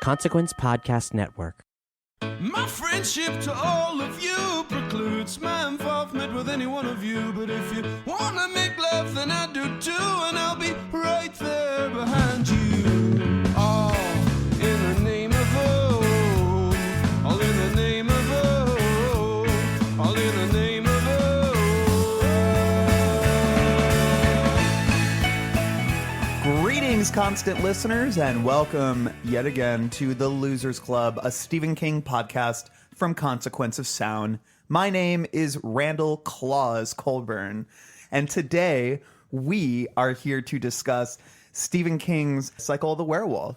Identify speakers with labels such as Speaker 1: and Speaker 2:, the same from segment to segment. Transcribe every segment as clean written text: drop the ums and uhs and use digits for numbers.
Speaker 1: Consequence Podcast Network.
Speaker 2: My friendship to all of you precludes my involvement with any one of you. But if you wanna make love, then I do too, and I'll be right there behind you. All in the name of oh, all in the name of oh, all in the name of
Speaker 3: Greetings, constant listeners, and welcome yet again to The Losers Club, a Stephen King podcast from Consequence of Sound. My name is Randall Claus Colburn, and today we are here to discuss Stephen King's Cycle of the Werewolf.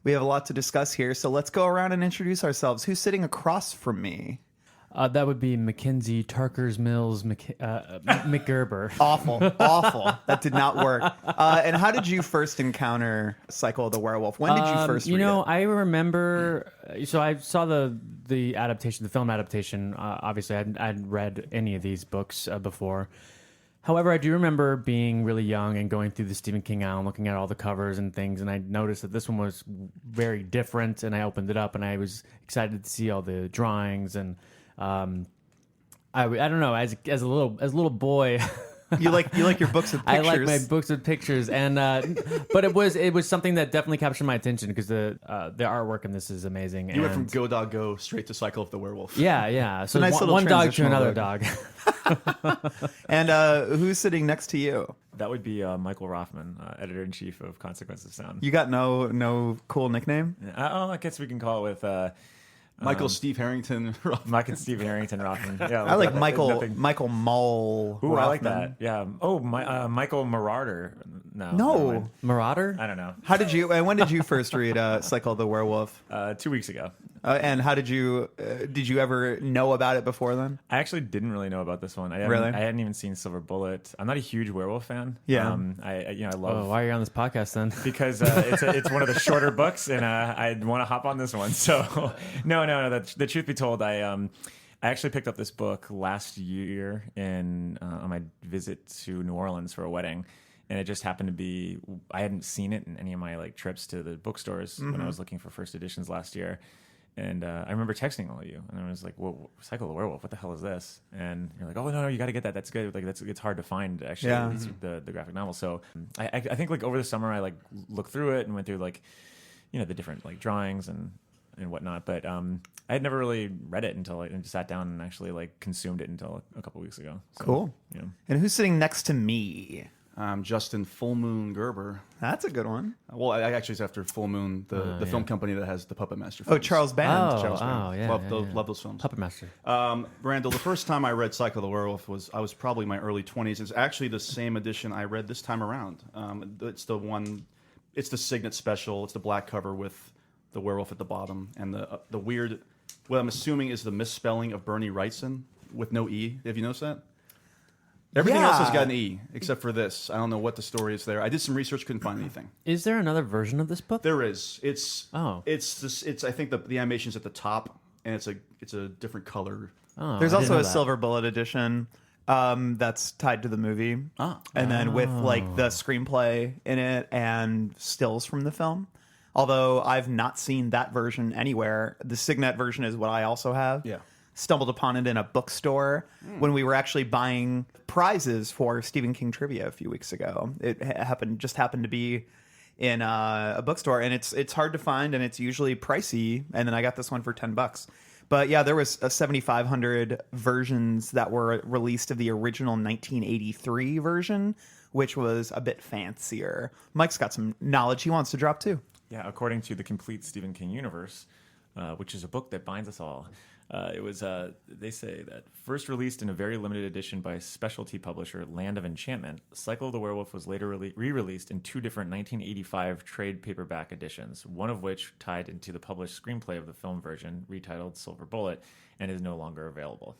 Speaker 3: We have a lot to discuss here, so let's go around and introduce ourselves. Who's sitting across from me?
Speaker 4: That would be Mackenzie Tarker's Mills McGerber.
Speaker 3: Awful. That did not work. And how did you first encounter Cycle of the Werewolf? When did you first read it?
Speaker 4: I remember. So I saw the adaptation, the film adaptation. Obviously, I hadn't read any of these books before. However, I do remember being really young and going through the Stephen King aisle and looking at all the covers and things, and I noticed that this one was very different. And I opened it up, and I was excited to see all the drawings and. I don't know. As a little boy,
Speaker 3: you like your books with pictures.
Speaker 4: I like my books with pictures, and but it was something that definitely captured my attention because the artwork in this is amazing.
Speaker 5: You went from Go Dog Go straight to Cycle of the Werewolf.
Speaker 4: Yeah. So
Speaker 3: nice
Speaker 4: one dog to
Speaker 3: transitional
Speaker 4: another
Speaker 3: book.
Speaker 4: dog.
Speaker 3: And who's sitting next to you?
Speaker 6: That would be Michael Rothman, editor-in-chief of Consequence of Sound.
Speaker 3: You got no cool nickname?
Speaker 6: I guess we can call it with...
Speaker 5: Michael Steve Harrington.
Speaker 6: Mike and Steve Harrington Rothman. Yeah,
Speaker 3: I like Michael Mull.
Speaker 6: Ooh,
Speaker 3: Rothman.
Speaker 6: I like that. Yeah. Oh, Michael Marauder. No.
Speaker 4: Marauder?
Speaker 6: I don't know.
Speaker 3: How did you? And when did you first read Cycle of the Werewolf?
Speaker 6: 2 weeks ago.
Speaker 3: And how did you? Did you ever know about it before then?
Speaker 6: I actually didn't really know about this one. I hadn't even seen Silver Bullet. I'm not a huge werewolf fan.
Speaker 3: Yeah.
Speaker 6: I love.
Speaker 4: Oh, why are you on this podcast then?
Speaker 6: Because it's one of the shorter books, and I want to hop on this one. So no. The truth be told, I actually picked up this book last year on my visit to New Orleans for a wedding. And it just happened to be, I hadn't seen it in any of my trips to the bookstores when I was looking for first editions last year. And I remember texting all of you, and I was like, "Well, Cycle of the Werewolf, what the hell is this?" And you're like, "Oh no, you got to get that. That's good. It's hard to find actually.
Speaker 3: Yeah.
Speaker 6: It's the graphic novel." So I think over the summer I looked through it and went through the different drawings and whatnot. But I had never really read it until I sat down and actually consumed it until a couple weeks ago. So,
Speaker 3: Cool.
Speaker 6: Yeah.
Speaker 3: And who's sitting next to me?
Speaker 5: Justin Full Moon Gerber.
Speaker 3: That's a good one.
Speaker 5: Well, I actually it's after Full Moon, the film company that has the Puppet Master
Speaker 3: Oh,
Speaker 5: films.
Speaker 3: Charles Band.
Speaker 5: Charles Band.
Speaker 4: yeah.
Speaker 5: Love those films.
Speaker 4: Puppet Master.
Speaker 5: Randall, the first time I read Cycle of the Werewolf I was probably in my early 20s. It's actually the same edition I read this time around. It's the Signet special. It's the black cover with the werewolf at the bottom and the weird, what I'm assuming is the misspelling of Bernie Wrightson with no E. Have you noticed that? Everything else has got an E except for this. I don't know what the story is there. I did some research, couldn't find anything.
Speaker 4: Is there another version of this book?
Speaker 5: There is. It's I think the animation's at the top and it's a different color.
Speaker 4: Oh,
Speaker 3: There's
Speaker 4: I
Speaker 3: also
Speaker 4: didn't know
Speaker 3: a
Speaker 4: that.
Speaker 3: Silver Bullet edition that's tied to the movie. And then with the screenplay in it and stills from the film. Although I've not seen that version anywhere. The Signet version is what I also have.
Speaker 5: Yeah.
Speaker 3: Stumbled upon it in a bookstore when we were actually buying prizes for Stephen King trivia a few weeks ago. It happened to be in a bookstore, and it's hard to find, and it's usually pricey. And then I got this one for $10. But yeah, there was 7,500 versions that were released of the original 1983 version, which was a bit fancier. Mike's got some knowledge he wants to drop too.
Speaker 6: Yeah, according to the Complete Stephen King Universe, which is a book that binds us all, it was, they say that first released in a very limited edition by specialty publisher Land of Enchantment, Cycle of the Werewolf was later re-released in two different 1985 trade paperback editions, one of which tied into the published screenplay of the film version, retitled Silver Bullet, and is no longer available.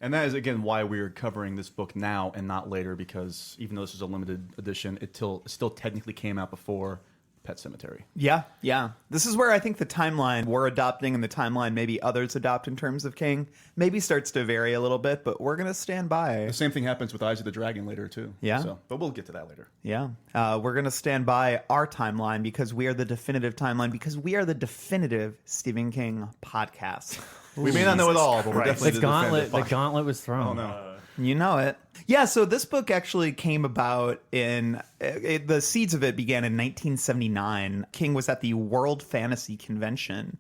Speaker 5: And that is, again, why we're covering this book now and not later, because even though this is a limited edition, it still technically came out before Pet Sematary.
Speaker 3: Yeah, yeah. This is where I think the timeline we're adopting and the timeline maybe others adopt in terms of King maybe starts to vary a little bit, but we're going to stand by.
Speaker 5: The same thing happens with Eyes of the Dragon later, too.
Speaker 3: Yeah.
Speaker 5: But we'll get to that later.
Speaker 3: Yeah. We're going to stand by our timeline because we are the definitive timeline, because we are the definitive Stephen King podcast.
Speaker 5: We may not know it all, but we're definitely
Speaker 4: The gauntlet was thrown.
Speaker 5: Oh, no.
Speaker 3: You know it. Yeah, so this book actually came about the seeds of it began in 1979. King was at the World Fantasy Convention,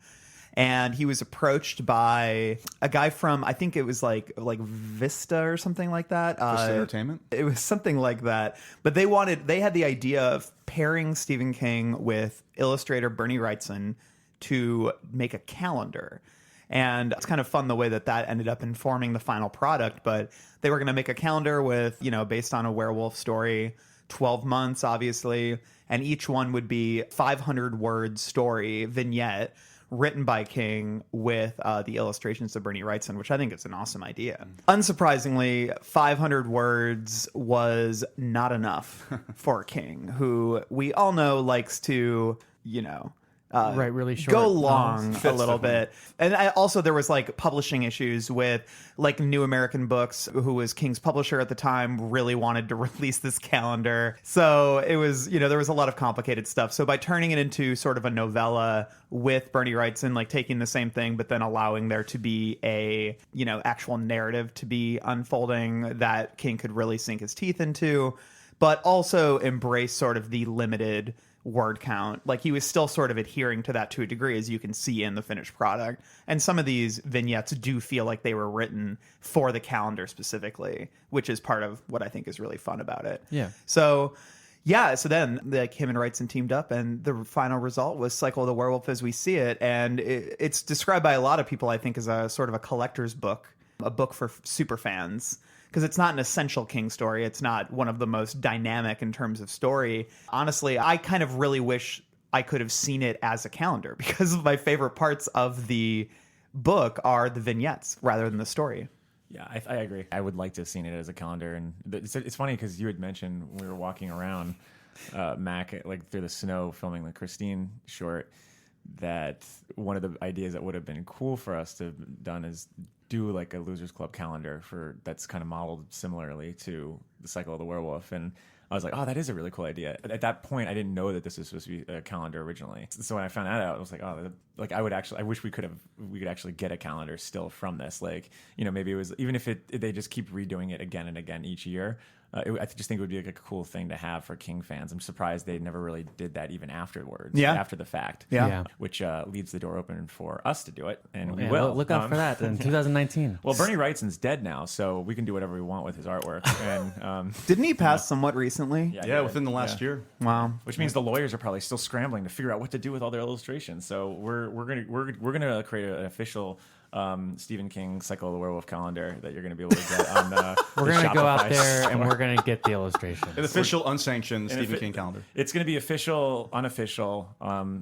Speaker 3: and he was approached by a guy from, I think it was like Vista or something like that.
Speaker 5: Vista Entertainment?
Speaker 3: It was something like that. But they had the idea of pairing Stephen King with illustrator Bernie Wrightson to make a calendar. And it's kind of fun the way that ended up informing the final product. But they were going to make a calendar with, based on a werewolf story, 12 months, obviously. And each one would be 500-word story vignette written by King with the illustrations of Bernie Wrightson, which I think is an awesome idea. Unsurprisingly, 500 words was not enough for King, who we all know likes to,
Speaker 4: really short.
Speaker 3: Go long a little bit. And also there was like publishing issues with like New American Books, who was King's publisher at the time, really wanted to release this calendar. So it was, there was a lot of complicated stuff. So by turning it into sort of a novella with Bernie Wrightson, like taking the same thing, but then allowing there to be a, actual narrative to be unfolding that King could really sink his teeth into, but also embrace sort of the limited word count. Like he was still sort of adhering to that to a degree, as you can see in the finished product. And some of these vignettes do feel like they were written for the calendar specifically, which is part of what I think is really fun about it.
Speaker 4: Yeah.
Speaker 3: So then him and Wrightson teamed up, and the final result was Cycle of the Werewolf as we see it. And it's described by a lot of people, I think, as a sort of a collector's book, a book for super fans. Because it's not an essential King story. It's not one of the most dynamic in terms of story. Honestly, I kind of really wish I could have seen it as a calendar, because my favorite parts of the book are the vignettes rather than the story.
Speaker 6: Yeah, I agree. I would like to have seen it as a calendar. And it's funny because you had mentioned when we were walking around, Mac, like through the snow filming the Christine short, that one of the ideas that would have been cool for us to have done is do like a Losers Club calendar that's kind of modeled similarly to the Cycle of the Werewolf. And I was like, oh, that is a really cool idea. At that point, I didn't know that this was supposed to be a calendar originally. So when I found that out, I was like, oh, like I wish we could actually get a calendar still from this. Like, maybe it was, even if they just keep redoing it again and again each year. I just think it would be like a cool thing to have for King fans. I'm surprised they never really did that even afterwards, after the fact.
Speaker 3: Yeah.
Speaker 6: Which leaves the door open for us to do it, and we
Speaker 4: Yeah,
Speaker 6: will.
Speaker 4: look out for that in 2019.
Speaker 6: Well, Bernie Wrightson's dead now, so we can do whatever we want with his artwork. And
Speaker 3: Didn't he pass somewhat recently?
Speaker 5: Yeah, within the last year.
Speaker 3: Wow.
Speaker 6: Which means the lawyers are probably still scrambling to figure out what to do with all their illustrations. So we're gonna create an official Stephen King Cycle of the Werewolf calendar that you're going to be able to get on
Speaker 4: we're going to go out there and we're going to get the illustrations.
Speaker 5: An official, unsanctioned Stephen King calendar.
Speaker 6: It's going to be official, unofficial,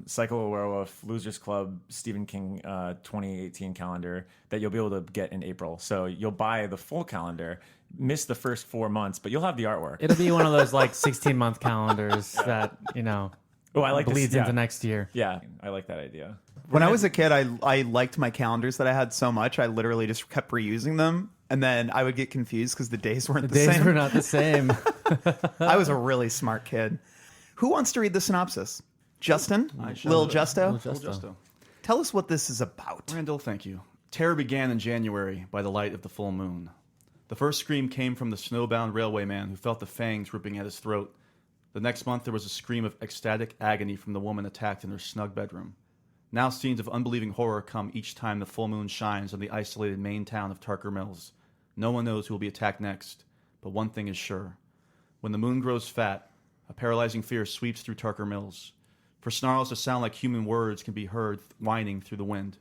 Speaker 6: Cycle of the Werewolf, Losers Club, Stephen King 2018 calendar that you'll be able to get in April. So you'll buy the full calendar, miss the first 4 months, but you'll have the artwork.
Speaker 4: It'll be one of those like 16-month calendars that,
Speaker 6: I like
Speaker 4: bleeds
Speaker 6: this,
Speaker 4: into next year.
Speaker 6: Yeah, I like that idea.
Speaker 3: When I was a kid, I liked my calendars that I had so much, I literally just kept reusing them. And then I would get confused because the days weren't the
Speaker 4: Days
Speaker 3: same.
Speaker 4: were not the same.
Speaker 3: I was a really smart kid. Who wants to read the synopsis? Justin? Lil Justo?
Speaker 5: Justo.
Speaker 3: Tell us what this is about.
Speaker 5: Randall, thank you. Terror began in January by the light of the full moon. The first scream came from the snowbound railway man who felt the fangs ripping at his throat. The next month, there was a scream of ecstatic agony from the woman attacked in her snug bedroom. Now scenes of unbelieving horror come each time the full moon shines on the isolated Maine town of Tarker Mills. No one knows who will be attacked next, but one thing is sure. When the moon grows fat, a paralyzing fear sweeps through Tarker Mills. For snarls that sound like human words can be heard whining through the wind.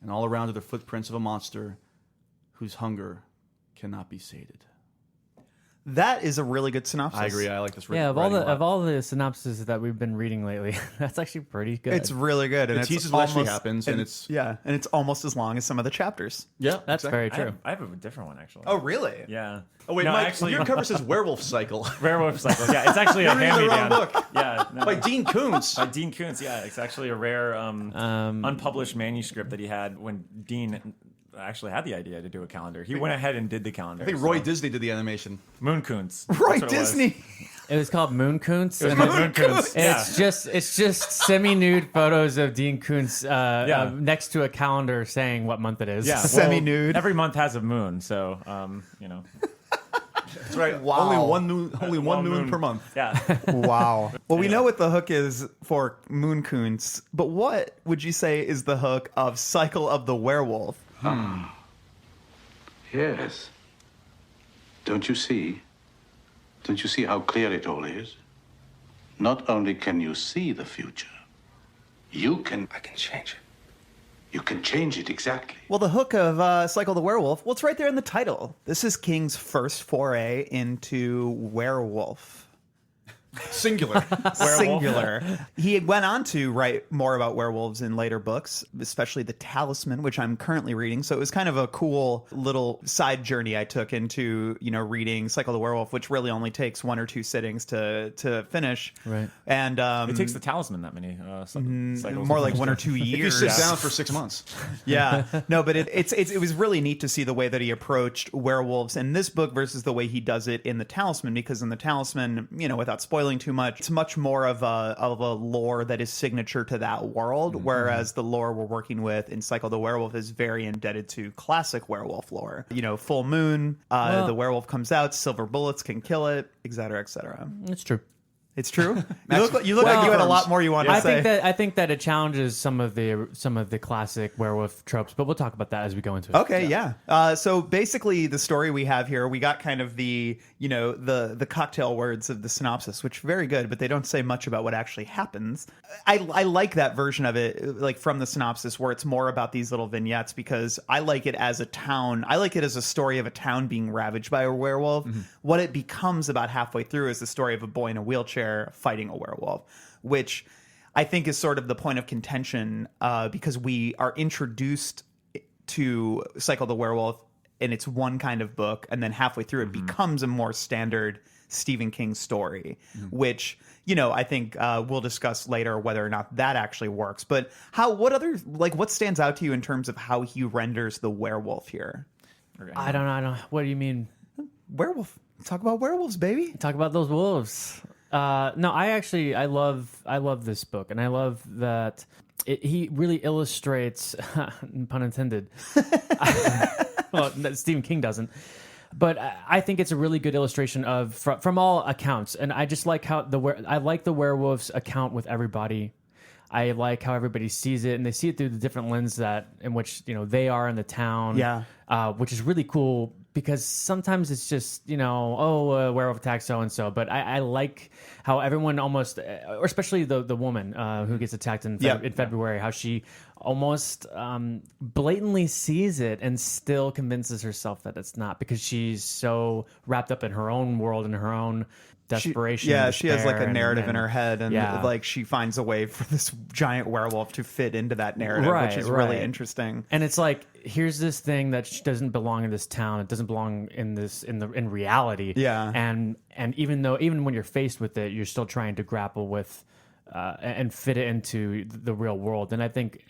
Speaker 5: And all around are the footprints of a monster whose hunger cannot be sated.
Speaker 3: That is a really good synopsis.
Speaker 5: I agree. I like this.
Speaker 4: Yeah,
Speaker 5: writing a lot.
Speaker 4: of all the synopses that we've been reading lately, that's actually pretty good.
Speaker 3: It's really good, and
Speaker 5: It
Speaker 3: it's
Speaker 5: teases what actually
Speaker 3: almost-
Speaker 5: happens, and it's
Speaker 3: and it's almost as long as some of the chapters.
Speaker 5: yeah,
Speaker 4: That's
Speaker 5: exactly.
Speaker 4: very true.
Speaker 6: I have a different one actually.
Speaker 3: Oh, really?
Speaker 6: Yeah.
Speaker 5: Oh wait,
Speaker 6: no,
Speaker 5: Mike,
Speaker 6: actually,
Speaker 5: your cover says Werewolf Cycle
Speaker 6: Werewolf Cycle. Yeah, it's actually a
Speaker 5: You're reading the wrong
Speaker 6: hand-me-down.
Speaker 5: book.
Speaker 6: Yeah, no.
Speaker 5: by Dean Koontz.
Speaker 6: By Dean Koontz, yeah, it's actually a rare unpublished manuscript that he had when Dean actually had the idea to do a calendar. He went ahead and did the calendar.
Speaker 5: I think Roy Disney did the animation.
Speaker 6: Moon Koontz.
Speaker 3: Roy
Speaker 6: That's what it was.
Speaker 3: Disney.
Speaker 4: It was called Moon Koontz.
Speaker 6: It was
Speaker 4: and
Speaker 6: Moon Koontz.
Speaker 4: and it's just semi-nude photos of Dean Koontz next to a calendar saying what month it is.
Speaker 6: Yeah, well,
Speaker 3: Semi-nude.
Speaker 6: Every month has a moon, so
Speaker 5: That's right.
Speaker 3: Wow.
Speaker 5: Only one moon per month.
Speaker 6: Yeah.
Speaker 3: Wow. Well, we know what the hook is for Moon Koontz, but what would you say is the hook of Cycle of the Werewolf?
Speaker 7: Yes. Don't you see? Don't you see how clear it all is? Not only can you see the future, I can change it. You can change it exactly.
Speaker 3: Well, the hook of Cycle of the Werewolf, well, it's right there in the title. This is King's first foray into werewolf.
Speaker 5: Singular.
Speaker 3: Singular. He went on to write more about werewolves in later books, especially The Talisman, which I'm currently reading. So it was kind of a cool little side journey I took into, reading Cycle of the Werewolf, which really only takes 1 or 2 sittings to finish.
Speaker 4: Right.
Speaker 3: And
Speaker 6: It takes the Talisman that many cycles.
Speaker 3: more like 1 or 2
Speaker 5: If you
Speaker 3: years.
Speaker 5: sit down for 6 months.
Speaker 3: Yeah, no, but it was really neat to see the way that he approached werewolves in this book versus the way he does it in The Talisman, because in The Talisman, without spoiling too much, it's much more of a lore that is signature to that world, whereas the lore we're working with in Cycle of the Werewolf is very indebted to classic werewolf lore. Full moon, the werewolf comes out, silver bullets can kill it, etc., etc.
Speaker 4: It's true.
Speaker 3: It's true. You look like you had a lot more you want to say.
Speaker 4: I think that it challenges some of the classic werewolf tropes, but we'll talk about that as we go into it.
Speaker 3: Okay, yeah. So basically, the story we have here, we got kind of the cocktail words of the synopsis, which are very good, but they don't say much about what actually happens. I like that version of it, like from the synopsis, where it's more about these little vignettes, because I like it as a town. I like it as a story of a town being ravaged by a werewolf. What it becomes about halfway through is the story of a boy in a wheelchair fighting a werewolf, which I think is sort of the point of contention, because we are introduced to Cycle of the Werewolf and it's one kind of book, and then halfway through it becomes a more standard Stephen King story, which I think we'll discuss later whether or not that actually works. But what stands out to you in terms of how he renders the werewolf here?
Speaker 4: I don't know. What do you mean?
Speaker 3: Werewolf. Talk about werewolves, baby.
Speaker 4: Talk about those wolves. No, I love this book, and I love that he really illustrates, pun intended. Well, Stephen King doesn't, but I think it's a really good illustration of from all accounts, and I just like how I like the werewolves account with everybody. I like how everybody sees it, and they see it through the different lens in which they are in the town.
Speaker 3: Yeah,
Speaker 4: which is really cool, because sometimes it's just werewolf attacked so and so. But I like how everyone almost, or especially the woman who gets attacked in February, how she almost blatantly sees it and still convinces herself that it's not, because she's so wrapped up in her own world and her own desperation.
Speaker 3: She has like a narrative
Speaker 4: and
Speaker 3: in her head, and like she finds a way for this giant werewolf to fit into that narrative, which is really interesting.
Speaker 4: And it's like, here's this thing that doesn't belong in this town. It doesn't belong in reality. Yeah. And even when you're faced with it, you're still trying to grapple with and fit it into the real world. And I think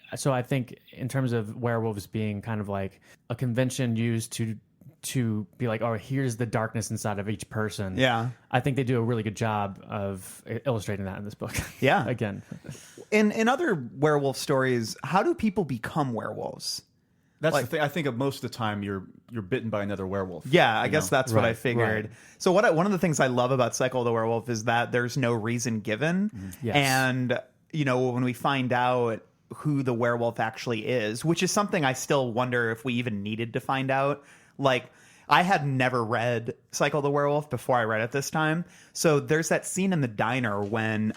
Speaker 4: in terms of werewolves being kind of like a convention used to be like, oh, here's the darkness inside of each person. Yeah. I think they do a really good job of illustrating that in this book.
Speaker 3: Yeah.
Speaker 4: Again.
Speaker 3: In other werewolf stories, how do people become werewolves?
Speaker 5: That's the thing. I think of most of the time you're bitten by another werewolf.
Speaker 3: Yeah, I guess that's what I figured. Right. So one of the things I love about Cycle of the Werewolf is that there's no reason given. Yes. And, when we find out who the werewolf actually is, which is something I still wonder if we even needed to find out. Like, I had never read Cycle of the Werewolf before I read it this time. So there's that scene in the diner when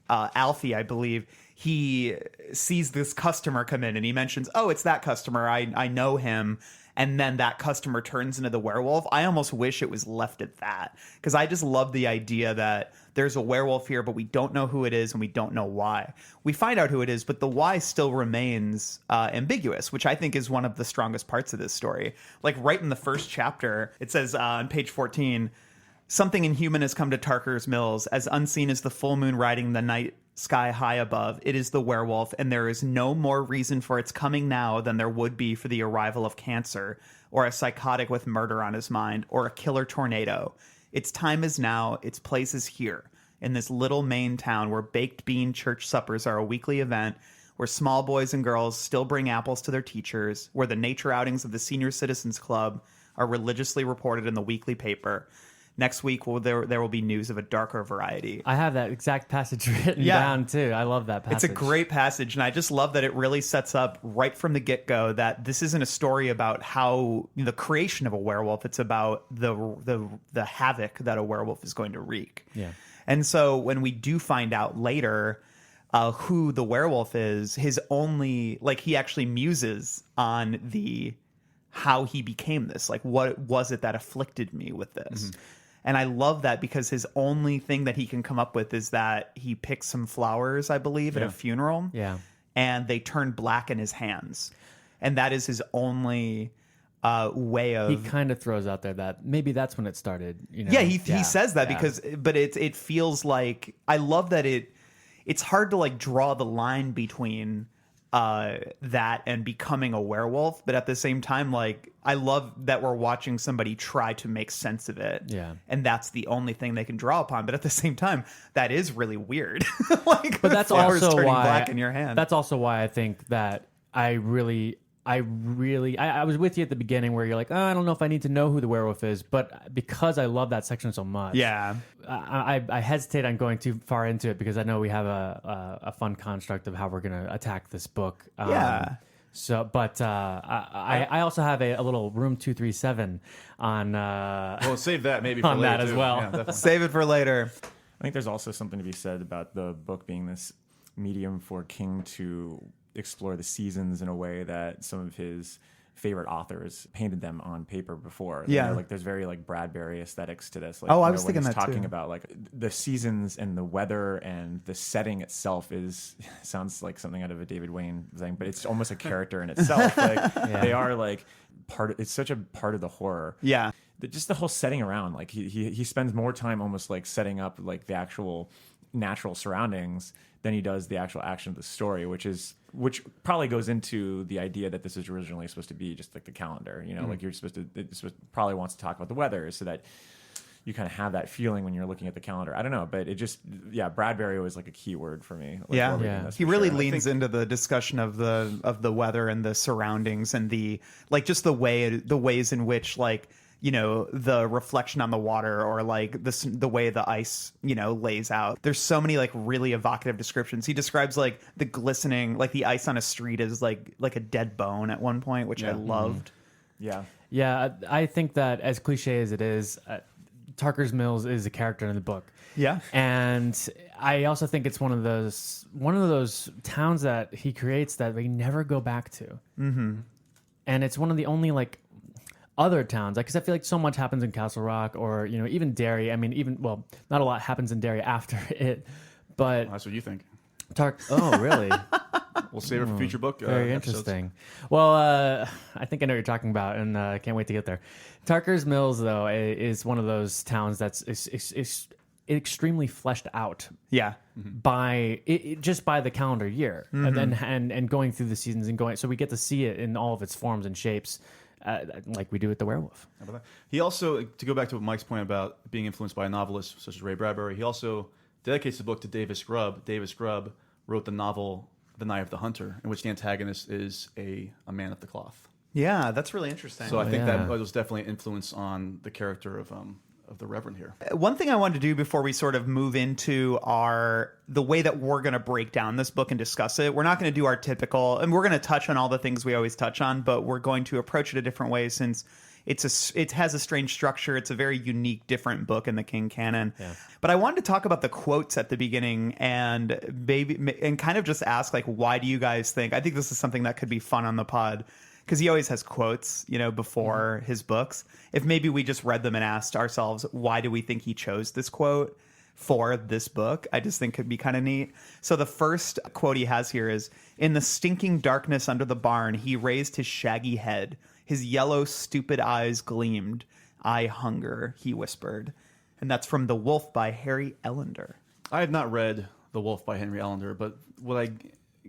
Speaker 3: Alfie, I believe, he sees this customer come in and he mentions, oh, it's that customer. I know him. and then that customer turns into the werewolf. I almost wish it was left at that, because I just love the idea that there's a werewolf here, but we don't know who it is and we don't know why. We find out who it is, but the why still remains ambiguous, which I think is one of the strongest parts of this story. Like right in the first chapter, it says on page 14, something inhuman has come to Tarker's Mills, as unseen as the full moon riding the night sky high above. It is the werewolf, and there is no more reason for its coming now than there would be for the arrival of cancer, or a psychotic with murder on his mind, or a killer tornado. Its time is now, its place is here, in this little Maine town where baked bean church suppers are a weekly event, where small boys and girls still bring apples to their teachers, where the nature outings of the Senior Citizens Club are religiously reported in the weekly paper. Next week, there will be news of a darker variety.
Speaker 4: I have that exact passage written down, too. I love that passage.
Speaker 3: It's a great passage, and I just love that it really sets up right from the get-go that this isn't a story about how the creation of a werewolf. It's about the havoc that a werewolf is going to wreak.
Speaker 4: Yeah.
Speaker 3: And so when we do find out later who the werewolf is, he actually muses on how he became this. Like, what was it that afflicted me with this? Mm-hmm. And I love that, because his only thing that he can come up with is that he picked some flowers, I believe, at a funeral.
Speaker 4: Yeah.
Speaker 3: And they turned black in his hands. And that is his only way of...
Speaker 4: He kind of throws out there that maybe that's when it started. You know?
Speaker 3: Yeah, he says that but it feels like... I love that it's hard to like draw the line between that and becoming a werewolf, but at the same time, like, I love that we're watching somebody try to make sense of it.
Speaker 4: Yeah.
Speaker 3: And that's the only thing they can draw upon. But at the same time, that is really weird. Like,
Speaker 4: but that's
Speaker 3: flowers
Speaker 4: also
Speaker 3: turning
Speaker 4: why
Speaker 3: black in your hand.
Speaker 4: That's also why I think that I was with you at the beginning where you're like, I don't know if I need to know who the werewolf is, but because I love that section so much, I hesitate on going too far into it, because I know we have a fun construct of how we're going to attack this book. So, but I also have a little room 237 on.
Speaker 5: Well, save that maybe for
Speaker 4: on
Speaker 5: later
Speaker 4: that as
Speaker 5: too.
Speaker 4: well.
Speaker 5: Yeah, definitely.
Speaker 3: Save it for later.
Speaker 6: I think there's also something to be said about the book being this medium for King to explore the seasons in a way that some of his favorite authors painted them on paper before.
Speaker 3: Yeah.
Speaker 6: Like there's very like Bradbury aesthetics to this. Like,
Speaker 3: I was
Speaker 6: when
Speaker 3: thinking
Speaker 6: he's
Speaker 3: that
Speaker 6: talking
Speaker 3: too.
Speaker 6: about like the seasons and the weather and the setting itself sounds like something out of a David Wayne thing, but it's almost a character in itself. Like they are like it's such a part of the horror.
Speaker 3: Yeah.
Speaker 6: Just the whole setting around, like he spends more time almost like setting up like the actual natural surroundings than he does the actual action of the story, which probably goes into the idea that this is originally supposed to be just like the calendar, you know, like probably wants to talk about the weather so that you kind of have that feeling when you're looking at the calendar. I don't know, but it just, Bradbury was like a key word for me. Like,
Speaker 3: he really leans into the discussion of the weather and the surroundings and the like, just the ways in which, like, you know, the reflection on the water, or like the way the ice, you know, lays out. There's so many like really evocative descriptions. He describes like the glistening, like the ice on a street is like a dead bone at one point, which I loved.
Speaker 6: Yeah.
Speaker 4: Yeah, I think that as cliche as it is, Tarker's Mills is a character in the book.
Speaker 3: Yeah.
Speaker 4: And I also think it's one of those towns that he creates that we never go back to. Mm-hmm. And it's one of the only like other towns, because I feel like so much happens in Castle Rock, or, you know, even Derry. I mean, not a lot happens in Derry after it, but
Speaker 5: Well, that's what you think.
Speaker 4: Oh, really?
Speaker 5: We'll save it for future book.
Speaker 4: Very
Speaker 5: episodes.
Speaker 4: interesting. Well, I think I know what you're talking about, and I can't wait to get there. Tarker's Mills, though, is one of those towns that's is extremely fleshed out.
Speaker 3: Yeah.
Speaker 4: By just by the calendar year, and then and going through the seasons and going, so we get to see it in all of its forms and shapes. Like we do with the Werewolf.
Speaker 5: How about that? He also, to go back to what Mike's point about being influenced by a novelist such as Ray Bradbury, he also dedicates the book to Davis Grubb. Davis Grubb wrote the novel The Night of the Hunter, in which the antagonist is a man of the cloth.
Speaker 3: Yeah, that's really interesting.
Speaker 5: So I think that was definitely an influence on the character of the Reverend here.
Speaker 3: One thing I wanted to do before we sort of move into the way that we're going to break down this book and discuss it, we're not going to do our typical, and we're going to touch on all the things we always touch on, but we're going to approach it a different way, since it has a strange structure. It's a very unique, different book in the King canon. Yeah. But I wanted to talk about the quotes at the beginning and kind of just ask, like, why do you guys think? I think this is something that could be fun on the pod. because he always has quotes, before his books. If maybe we just read them and asked ourselves, why do we think he chose this quote for this book? I just think could be kind of neat. So the first quote he has here is, "In the stinking darkness under the barn, he raised his shaggy head. His yellow, stupid eyes gleamed. 'I hunger,' he whispered." And that's from The Wolf by Harry Ellender.
Speaker 5: I have not read The Wolf by Henry Ellender, but what I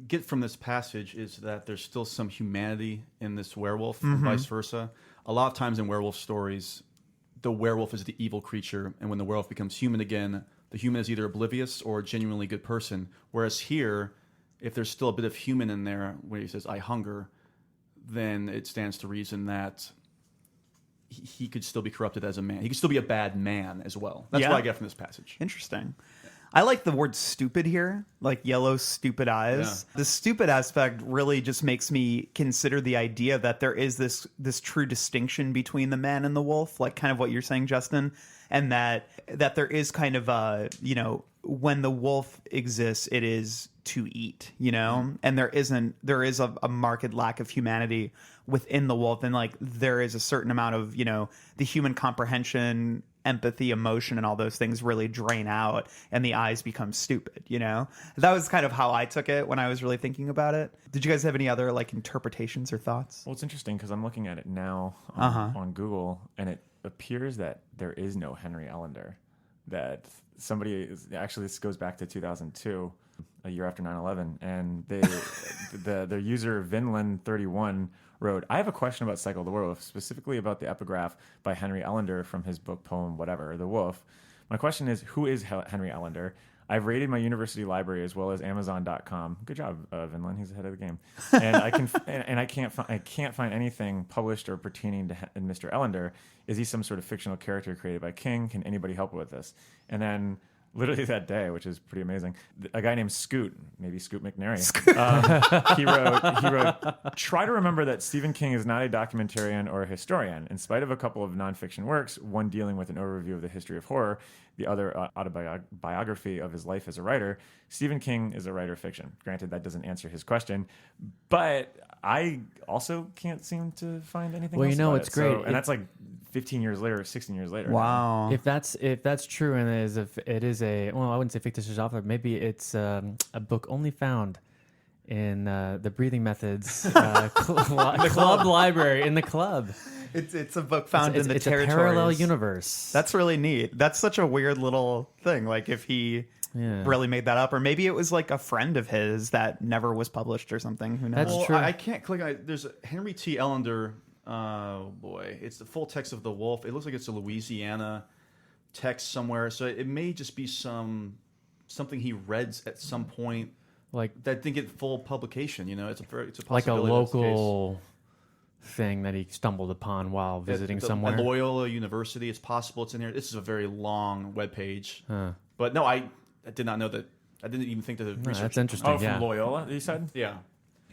Speaker 5: get from this passage is that there's still some humanity in this werewolf and vice versa. A lot of times in werewolf stories, the werewolf is the evil creature, and when the werewolf becomes human again, the human is either oblivious or a genuinely good person. Whereas here, if there's still a bit of human in there where he says, "I hunger," then it stands to reason that he could still be corrupted as a man. He could still be a bad man as well. That's what I get from this passage.
Speaker 3: Interesting. I like the word stupid here, like yellow, stupid eyes. Yeah. The stupid aspect really just makes me consider the idea that there is this true distinction between the man and the wolf, like kind of what you're saying, Justin, and that there is kind of a, when the wolf exists, it is to eat, and there is a marked lack of humanity within the wolf, and like there is a certain amount of, the human comprehension, empathy, emotion, and all those things really drain out, and the eyes become stupid. That was kind of how I took it when I was really thinking about it. Did you guys have any other like interpretations or thoughts?
Speaker 6: Well, it's interesting because I'm looking at it now on Google, and it appears that there is no Henry Ellender. That actually this goes back to 2002, a year after 9/11, and the user Vinland31 wrote, "I have a question about Cycle of the Werewolf, specifically about the epigraph by Henry Ellender from his book, poem, whatever, The Wolf. My question is, who is Henry Ellender? I've raided my university library as well as Amazon.com. Good job, Vinland. He's ahead of the game. And I can't find anything published or pertaining to Mr. Ellender. Is he some sort of fictional character created by King? Can anybody help with this?" And then literally that day, which is pretty amazing, a guy named Scoot, maybe Scoot McNary, he wrote, "Try to remember that Stephen King is not a documentarian or a historian. In spite of a couple of nonfiction works, one dealing with an overview of the history of horror, the other autobiography of his life as a writer, Stephen King is a writer of fiction." Granted, that doesn't answer his question, but I also can't seem to find anything else about
Speaker 4: it's
Speaker 6: it.
Speaker 4: great.
Speaker 6: So, and that's like 15 years later, 16 years later.
Speaker 3: Wow.
Speaker 4: If that's true, and it is a, well, I wouldn't say fictitious author, maybe it's a book only found in the Breathing Methods club library in the club.
Speaker 3: It's a book found in the
Speaker 4: it's
Speaker 3: territories.
Speaker 4: a parallel universe.
Speaker 3: That's really neat. That's such a weird little thing. Like if he really made that up, or maybe it was like a friend of his that never was published or something. Who knows?
Speaker 4: That's true.
Speaker 5: I can't click. There's a Henry T. Ellender. Oh boy, it's the full text of The Wolf. It looks like it's a Louisiana text somewhere, so it may just be something he read at some point,
Speaker 4: like
Speaker 5: that didn't get full publication. It's a possibility
Speaker 4: like a
Speaker 5: that's the
Speaker 4: local thing that he stumbled upon while visiting somewhere.
Speaker 5: At Loyola University, it's possible it's in here. This is a very long webpage, but no, I did not know that. I didn't even think to research.
Speaker 4: That's interesting.
Speaker 6: Oh, from Loyola, you said?
Speaker 5: Yeah,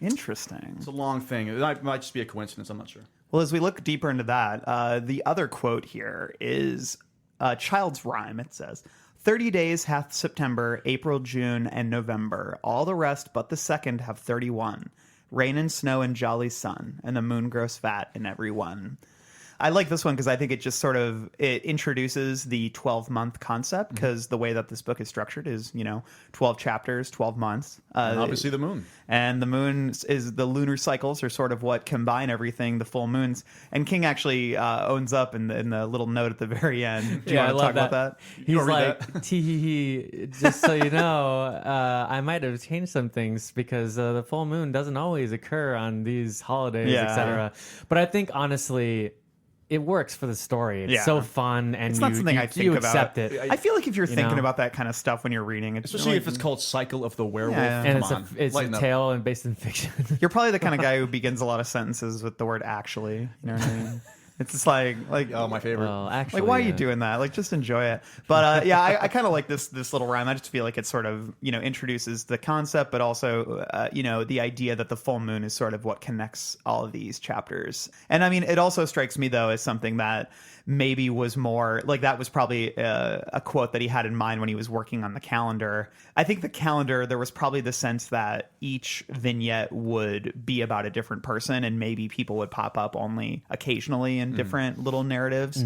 Speaker 3: Interesting.
Speaker 5: it's a long thing. It might just be a coincidence. I'm not sure.
Speaker 3: Well, as we look deeper into that, the other quote here is a child's rhyme. It says, 30 days hath September, April, June, and November. All the rest but the second have 31. Rain and snow and jolly sun, and the moon grows fat in every one. I like this one because I think it just sort of it introduces the 12-month concept, because the way that this book is structured is 12 chapters, 12 months.
Speaker 5: And obviously the moon.
Speaker 3: And the moon is the lunar cycles are sort of what combine everything, the full moons. And King actually owns up in the little note at the very end. Do you want to talk about that?
Speaker 4: He's like, tee, just so you know, I might have changed some things because the full moon doesn't always occur on these holidays, etc. But I think honestly, it works for the story. It's so fun, and
Speaker 3: it's not something I think
Speaker 4: accept
Speaker 3: about.
Speaker 4: it.
Speaker 3: I feel like if you're thinking about that kind of stuff when you're reading,
Speaker 5: Especially if it's called Cycle of the Werewolf.
Speaker 3: Yeah.
Speaker 4: and
Speaker 5: Come
Speaker 4: it's
Speaker 5: on,
Speaker 4: a tale and based in fiction.
Speaker 3: You're probably the kind of guy who begins a lot of sentences with the word "actually." You know what I mean? It's just like
Speaker 5: Oh, my favorite.
Speaker 4: Well, actually,
Speaker 3: like, why are you doing that? Like, just enjoy it. But yeah, I kind of like this little rhyme. I just feel like it sort of, introduces the concept, but also, the idea that the full moon is sort of what connects all of these chapters. And I mean, it also strikes me though as something that maybe was more like, that was probably a quote that he had in mind when he was working on the calendar. I think the calendar, there was probably the sense that each vignette would be about a different person, and maybe people would pop up only occasionally in different little narratives.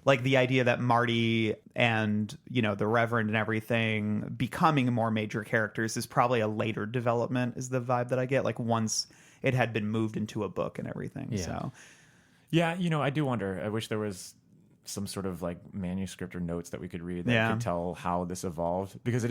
Speaker 3: Like the idea that Marty and, the Reverend and everything becoming more major characters is probably a later development, is the vibe that I get. Like once it had been moved into a book and everything.
Speaker 4: Yeah.
Speaker 3: So
Speaker 6: Yeah, I do wonder. I wish there was some sort of like manuscript or notes that we could read that could tell how this evolved, because I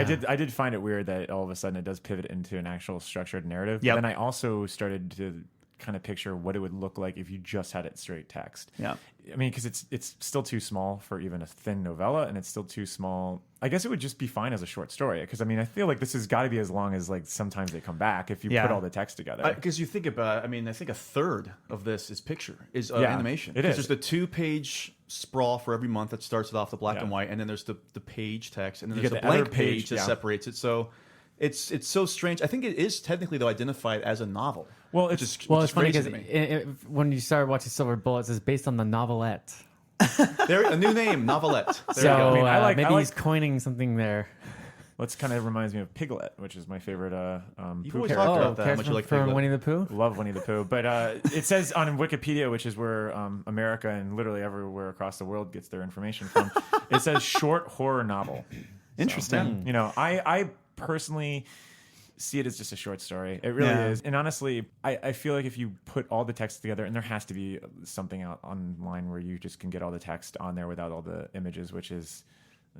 Speaker 6: did find it weird that all of a sudden it does pivot into an actual structured narrative.
Speaker 3: Yep.
Speaker 6: Then I also started to kind of picture what it would look like if you just had it straight text.
Speaker 3: Yeah.
Speaker 6: I mean, because it's still too small for even a thin novella, and it's still too small. I guess it would just be fine as a short story, because I mean, I feel like this has got to be as long as like sometimes they come back if you put all the text together.
Speaker 5: Because you think about it, I mean, I think a third of this is animation.
Speaker 6: It is.
Speaker 5: There's the 2-page sprawl for every month that starts it off the black and white, and then there's the page text, and then
Speaker 6: You
Speaker 5: there's
Speaker 6: get
Speaker 5: the
Speaker 6: the
Speaker 5: blank
Speaker 6: other
Speaker 5: page
Speaker 6: page,
Speaker 5: that
Speaker 6: yeah.
Speaker 5: separates it. So it's so strange. I think it is technically though identified as a novel.
Speaker 6: Well,
Speaker 5: which
Speaker 6: it's
Speaker 5: is
Speaker 4: It's funny
Speaker 5: crazy
Speaker 4: because
Speaker 5: to me.
Speaker 4: when you start watching Silver Bullets, it's based on the novelette.
Speaker 5: There, a new name, novelette. There
Speaker 4: So
Speaker 5: you go.
Speaker 6: I mean, I like-
Speaker 4: maybe
Speaker 6: I like-
Speaker 4: he's coining something there.
Speaker 6: Well, it's kind of reminds me of Piglet, which is my favorite
Speaker 5: You've
Speaker 6: Pooh
Speaker 5: always
Speaker 6: character.
Speaker 5: talked about that. How
Speaker 4: character
Speaker 5: much you like
Speaker 4: from
Speaker 5: Piglet.
Speaker 4: Winnie the Pooh?
Speaker 6: Love Winnie the Pooh, but it says on Wikipedia, which is where America and literally everywhere across the world gets their information from, it says short horror novel.
Speaker 3: Interesting.
Speaker 6: So, I personally see it as just a short story. It really
Speaker 3: Yeah.
Speaker 6: is. And honestly, I feel like if you put all the text together, and there has to be something out online where you just can get all the text on there without all the images, which is...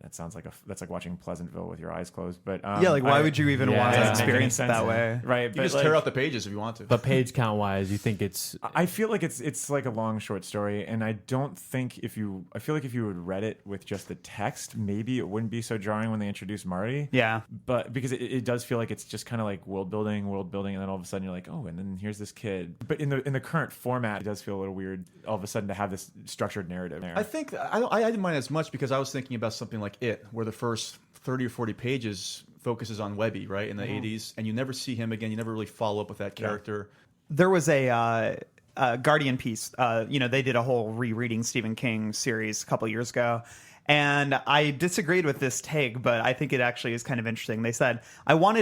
Speaker 6: That sounds like that's like watching Pleasantville with your eyes closed. But
Speaker 3: Like, why would you even want to
Speaker 6: doesn't make any
Speaker 3: experience it
Speaker 6: sense.
Speaker 3: that way?
Speaker 6: Right?
Speaker 5: You just tear out the pages if you want to.
Speaker 4: But page count wise, you think it's
Speaker 6: I feel like it's like a long short story, and I don't think I feel like if you had read it with just the text, maybe it wouldn't be so jarring when they introduce Marty.
Speaker 3: Yeah.
Speaker 6: But because it does feel like it's just kind of like world building, and then all of a sudden you're like, oh, and then here's this kid. But in the current format, it does feel a little weird all of a sudden to have this structured narrative there.
Speaker 5: I think I didn't mind as much because I was thinking about something like It, where the first 30 or 40 pages focuses on Webby, right, in the 80s, and you never see him again. You never really follow up with that character.
Speaker 3: There was a Guardian piece. They did a whole rereading Stephen King series a couple years ago. And I disagreed with this take, but I think it actually is kind of interesting. They said,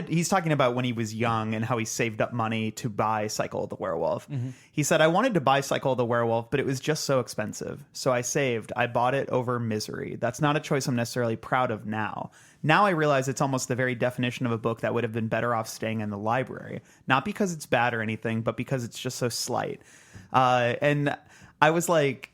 Speaker 3: he's talking about when he was young and how he saved up money to buy Cycle of the Werewolf. He said, I wanted to buy Cycle of the Werewolf, but it was just so expensive. So I saved. I bought it over misery. That's not a choice I'm necessarily proud of now. Now I realize it's almost the very definition of a book that would have been better off staying in the library. Not because it's bad or anything, but because it's just so slight. And I was like...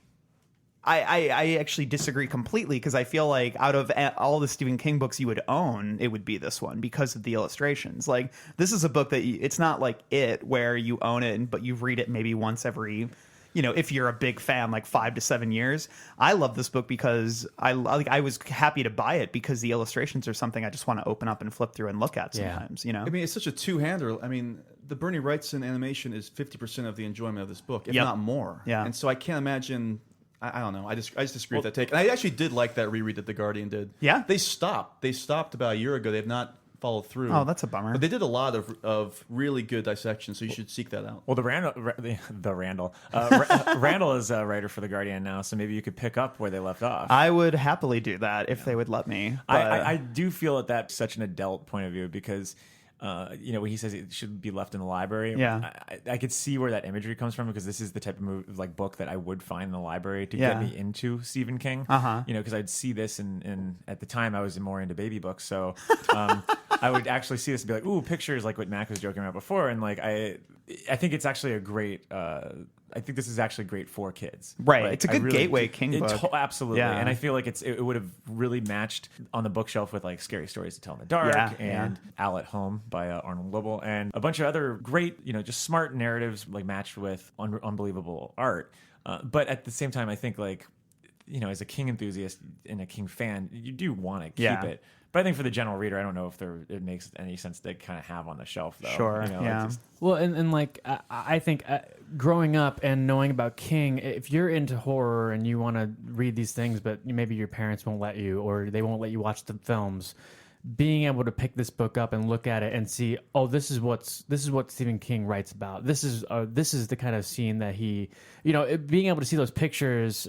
Speaker 3: I actually disagree completely, because I feel like out of all the Stephen King books you would own, it would be this one because of the illustrations. Like, this is a book that it's not like It, where you own it, but you read it maybe once every, if you're a big fan, like 5 to 7 years. I love this book because I was happy to buy it because the illustrations are something I just want to open up and flip through and look at sometimes,
Speaker 5: I mean, it's such a two-hander. I mean, the Bernie Wrightson animation is 50% of the enjoyment of this book, if not more.
Speaker 3: Yeah.
Speaker 5: And so I can't imagine... I don't know. I just disagree with that take. And I actually did like that reread that The Guardian did.
Speaker 3: Yeah?
Speaker 5: They stopped. They stopped about a year ago. They have not followed through.
Speaker 3: Oh, that's a bummer.
Speaker 5: But they did a lot of really good dissection, so you should seek that out.
Speaker 6: Well, Randall is a writer for The Guardian now, so maybe you could pick up where they left off.
Speaker 3: I would happily do that if they would let me. But...
Speaker 6: I do feel that that's such an adult point of view, because when he says it should be left in the library,
Speaker 3: Yeah.
Speaker 6: I could see where that imagery comes from, because this is the type of book that I would find in the library to get me into Stephen King. Because I'd see this, and at the time I was more into baby books, so I would actually see this and be like, ooh, pictures, like what Mac was joking about before, and like I think it's actually a great. I think this is actually great for kids.
Speaker 3: Right.
Speaker 6: Like,
Speaker 3: It's a good gateway King book.
Speaker 6: Absolutely.
Speaker 3: Yeah.
Speaker 6: And I feel like it would have really matched on the bookshelf with like Scary Stories to Tell in the Dark and Al at Home by Arnold Lobel, and a bunch of other great, just smart narratives like matched with unbelievable art. But at the same time, I think like as a King enthusiast and a King fan, you do want to keep
Speaker 3: Yeah.
Speaker 6: it. But I think for the general reader, I don't know if it makes any sense to kind of have on the shelf, though.
Speaker 3: Sure,
Speaker 6: Like,
Speaker 3: yeah.
Speaker 4: Well, and like I think growing up and knowing about King, if you're into horror and you want to read these things, but maybe your parents won't let you, or they won't let you watch the films, being able to pick this book up and look at it and see, oh, this is what Stephen King writes about. This is the kind of scene that he, being able to see those pictures,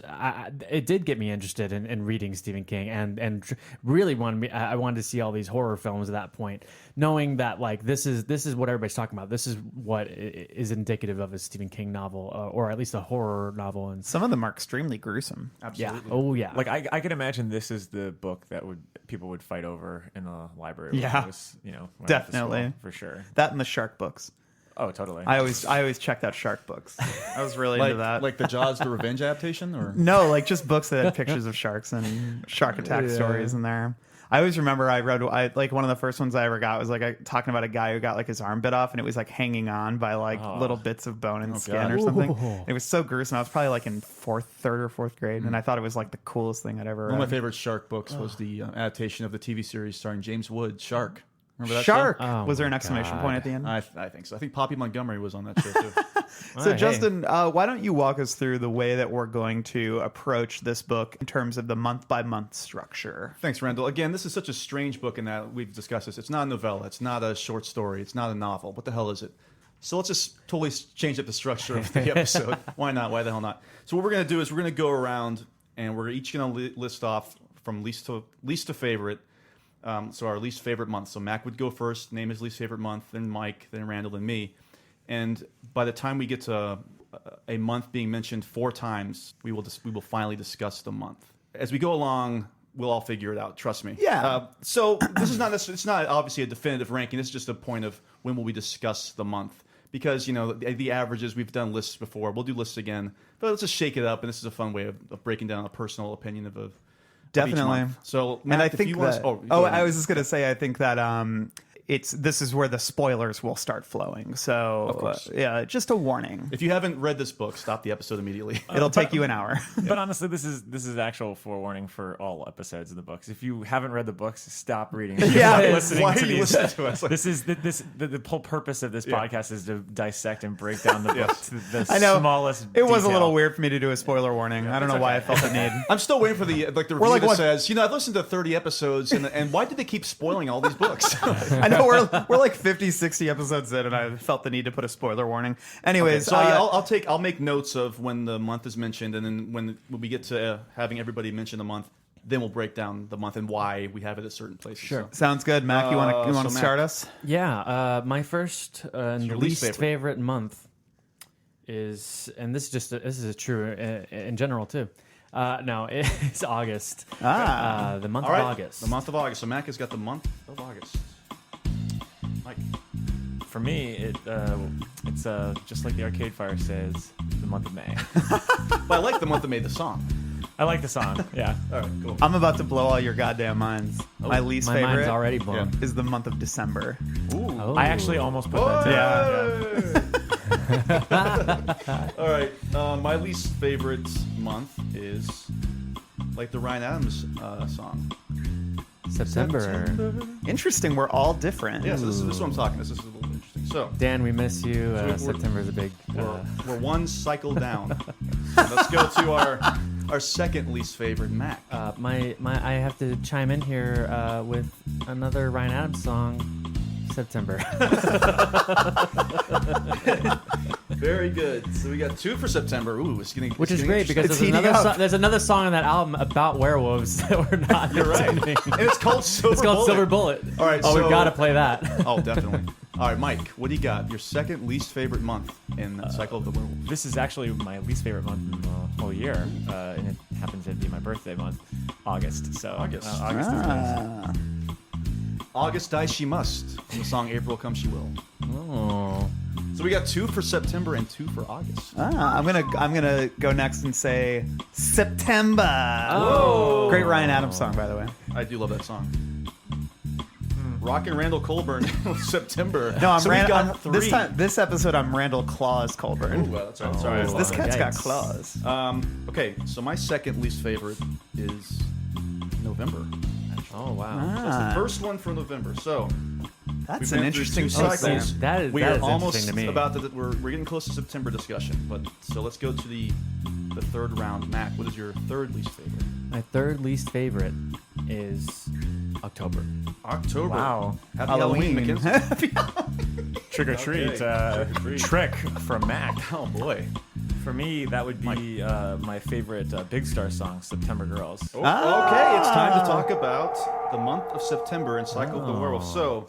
Speaker 4: it did get me interested in reading Stephen King and really I wanted to see all these horror films at that point, knowing that like this is what everybody's talking about. This is what is indicative of a Stephen King novel, or at least a horror novel. And
Speaker 3: Some of them are extremely gruesome.
Speaker 4: yeah, oh yeah,
Speaker 6: Like I could imagine this is the book that people would fight over in the library. When
Speaker 3: Yeah.
Speaker 6: I was, when I went to
Speaker 3: Definitely.
Speaker 6: school, for sure.
Speaker 3: That and the shark books.
Speaker 6: Oh, totally.
Speaker 3: I always checked out shark books. I was really into that.
Speaker 5: Like the Jaws the Revenge adaptation, or
Speaker 3: No, like just books that had pictures of sharks and shark attack stories in there. I always remember I like one of the first ones I ever got was like talking about a guy who got like his arm bit off and it was like hanging on by like little bits of bone and skin
Speaker 5: God.
Speaker 3: or something. It was so gruesome. I was probably like in third or fourth grade, and I thought it was like the coolest thing I'd ever
Speaker 5: one of
Speaker 3: read.
Speaker 5: my favorite shark books was the adaptation of the TV series starring James Wood, Shark. Remember that
Speaker 3: Shark.
Speaker 4: show? Oh
Speaker 3: Was there an
Speaker 4: my
Speaker 3: exclamation
Speaker 4: God.
Speaker 3: point at the end?
Speaker 5: I think so. I think Poppy Montgomery was on that show too.
Speaker 3: So,
Speaker 4: Hey.
Speaker 3: Justin, why don't you walk us through the way that we're going to approach this book in terms of the month-by-month structure?
Speaker 5: Thanks, Randall. Again, this is such a strange book in that we've discussed this. It's not a novella. It's not a short story. It's not a novel. What the hell is it? So let's just totally change up the structure of the episode. Why not? Why the hell not? So what we're going to do is we're going to go around and we're each going to list off from least to favorite. So our least favorite month. So Mac would go first, name his least favorite month, then Mike, then Randall, and me. And by the time we get to a month being mentioned 4 times, we will finally discuss the month. As we go along, we'll all figure it out. Trust me.
Speaker 3: Yeah.
Speaker 5: So this is not necessarily, it's not obviously a definitive ranking. This is just a point of when will we discuss the month. Because, the averages, we've done lists before. We'll do lists again. But let's just shake it up. And this is a fun way of breaking down a personal opinion of
Speaker 3: Definitely.
Speaker 5: each month. So, Matt,
Speaker 3: And I
Speaker 5: if
Speaker 3: think
Speaker 5: you want
Speaker 3: that.
Speaker 5: to, go ahead.
Speaker 3: I was just going to say, I think that this is where the spoilers will start flowing. So,
Speaker 5: Of course.
Speaker 3: just a warning.
Speaker 5: If you haven't read this book, stop the episode immediately.
Speaker 3: It'll take you an hour.
Speaker 6: But honestly, this is actual forewarning for all episodes of the books. If you haven't read the books, stop reading.
Speaker 3: Yeah,
Speaker 6: listening
Speaker 5: why
Speaker 6: to
Speaker 5: are you
Speaker 6: these.
Speaker 5: listening to us?
Speaker 6: This is the whole purpose of this podcast is to dissect and break down the book to the
Speaker 3: I know.
Speaker 6: smallest.
Speaker 3: It was a
Speaker 6: detail.
Speaker 3: little weird for me to do a spoiler warning. I don't know why I felt the need.
Speaker 5: I'm still waiting for the review
Speaker 3: like,
Speaker 5: that
Speaker 3: what-
Speaker 5: says, I've listened to 30 episodes, and why did they keep spoiling all these books?
Speaker 3: I know we're like 50, 60 episodes in, and I felt the need to put a spoiler warning. Anyways,
Speaker 5: So I'll make notes of when the month is mentioned, and then when we get to having everybody mention the month, then we'll break down the month and why we have it at certain places. Sure.
Speaker 3: sounds good. Mac, you want to
Speaker 5: so Mac.
Speaker 3: start us?
Speaker 4: Yeah, my first and
Speaker 5: your
Speaker 4: least
Speaker 5: least
Speaker 4: favorite month is, and this is true in general too. No, it's August. The month
Speaker 5: All right.
Speaker 4: of August.
Speaker 5: The month of August. So Mac has got the month of August. Mike.
Speaker 6: For me, it's just like the Arcade Fire says, the month of May.
Speaker 5: But I like the month of May, the song.
Speaker 6: I like the song. Yeah.
Speaker 5: All right, cool.
Speaker 3: I'm about to blow all your goddamn minds. My least
Speaker 4: my
Speaker 3: favorite
Speaker 4: mind's already blown.
Speaker 3: is the month of December.
Speaker 4: Oh.
Speaker 6: I actually almost put that down.
Speaker 3: Yeah.
Speaker 5: All right. My least favorite month is like the Ryan Adams song.
Speaker 4: September.
Speaker 3: Interesting. We're all different.
Speaker 5: Yeah, so this is what I'm talking. This is a little interesting. So
Speaker 4: Dan, we miss you.
Speaker 5: we're-
Speaker 4: September is a big.
Speaker 5: we're one cycle down. Let's go to our second least favorite, Mac.
Speaker 4: I have to chime in here with another Ryan Adams song. September.
Speaker 5: Very good. So we got 2 for September. Ooh, it's getting
Speaker 4: Which
Speaker 5: it's
Speaker 4: is
Speaker 5: getting
Speaker 4: great because
Speaker 5: interesting.
Speaker 4: there's another song on that album about werewolves that we're not.
Speaker 5: You're right. And it's called Silver
Speaker 4: It's called
Speaker 5: Bullet.
Speaker 4: Silver Bullet.
Speaker 5: All right,
Speaker 4: Oh,
Speaker 5: so-
Speaker 4: we've got to play that.
Speaker 5: Oh, definitely. All right, Mike, what do you got? Your second least favorite month in Cycle of the Werewolf.
Speaker 6: This is actually my least favorite month in the whole year, and it happens to be my birthday month, August. So
Speaker 5: August.
Speaker 6: August is nice.
Speaker 5: August Die She Must from the song April Come She Will.
Speaker 4: Oh.
Speaker 5: So we got 2 for September and 2 for August.
Speaker 3: I'm gonna go next and say September.
Speaker 4: Oh.
Speaker 3: Great Ryan Adams song, by the way.
Speaker 5: I do love that song. Rockin' Randall Colburn, September.
Speaker 3: No, I'm
Speaker 5: so we've got
Speaker 3: this
Speaker 5: three.
Speaker 3: time. This episode, I'm Randall Claus Colburn.
Speaker 5: Ooh, that's right. Sorry,
Speaker 3: This cat's got
Speaker 4: Yikes.
Speaker 3: claws.
Speaker 5: Okay, so my second least favorite is November.
Speaker 4: Oh wow.
Speaker 5: That's the first one for November. So
Speaker 3: That's
Speaker 5: we've
Speaker 3: an
Speaker 5: been through
Speaker 3: interesting
Speaker 5: two
Speaker 3: cycle.
Speaker 5: cycles.
Speaker 4: That is
Speaker 5: we
Speaker 4: that
Speaker 5: are
Speaker 4: is
Speaker 5: almost
Speaker 4: interesting to me.
Speaker 5: about the we're getting close to September discussion. But so let's go to the third round. Mac, what is your third least favorite?
Speaker 4: My third least favorite is October.
Speaker 5: October.
Speaker 6: Wow.
Speaker 5: Happy Halloween,
Speaker 3: Halloween.
Speaker 5: Mackenzie.
Speaker 6: Trick or treat.
Speaker 5: Trick or treat.
Speaker 6: Trick from Mac.
Speaker 5: Oh boy.
Speaker 6: For me, that would be my favorite Big Star song, September Girls.
Speaker 5: Okay, it's time to talk about the month of September and Cycle of the Werewolf. So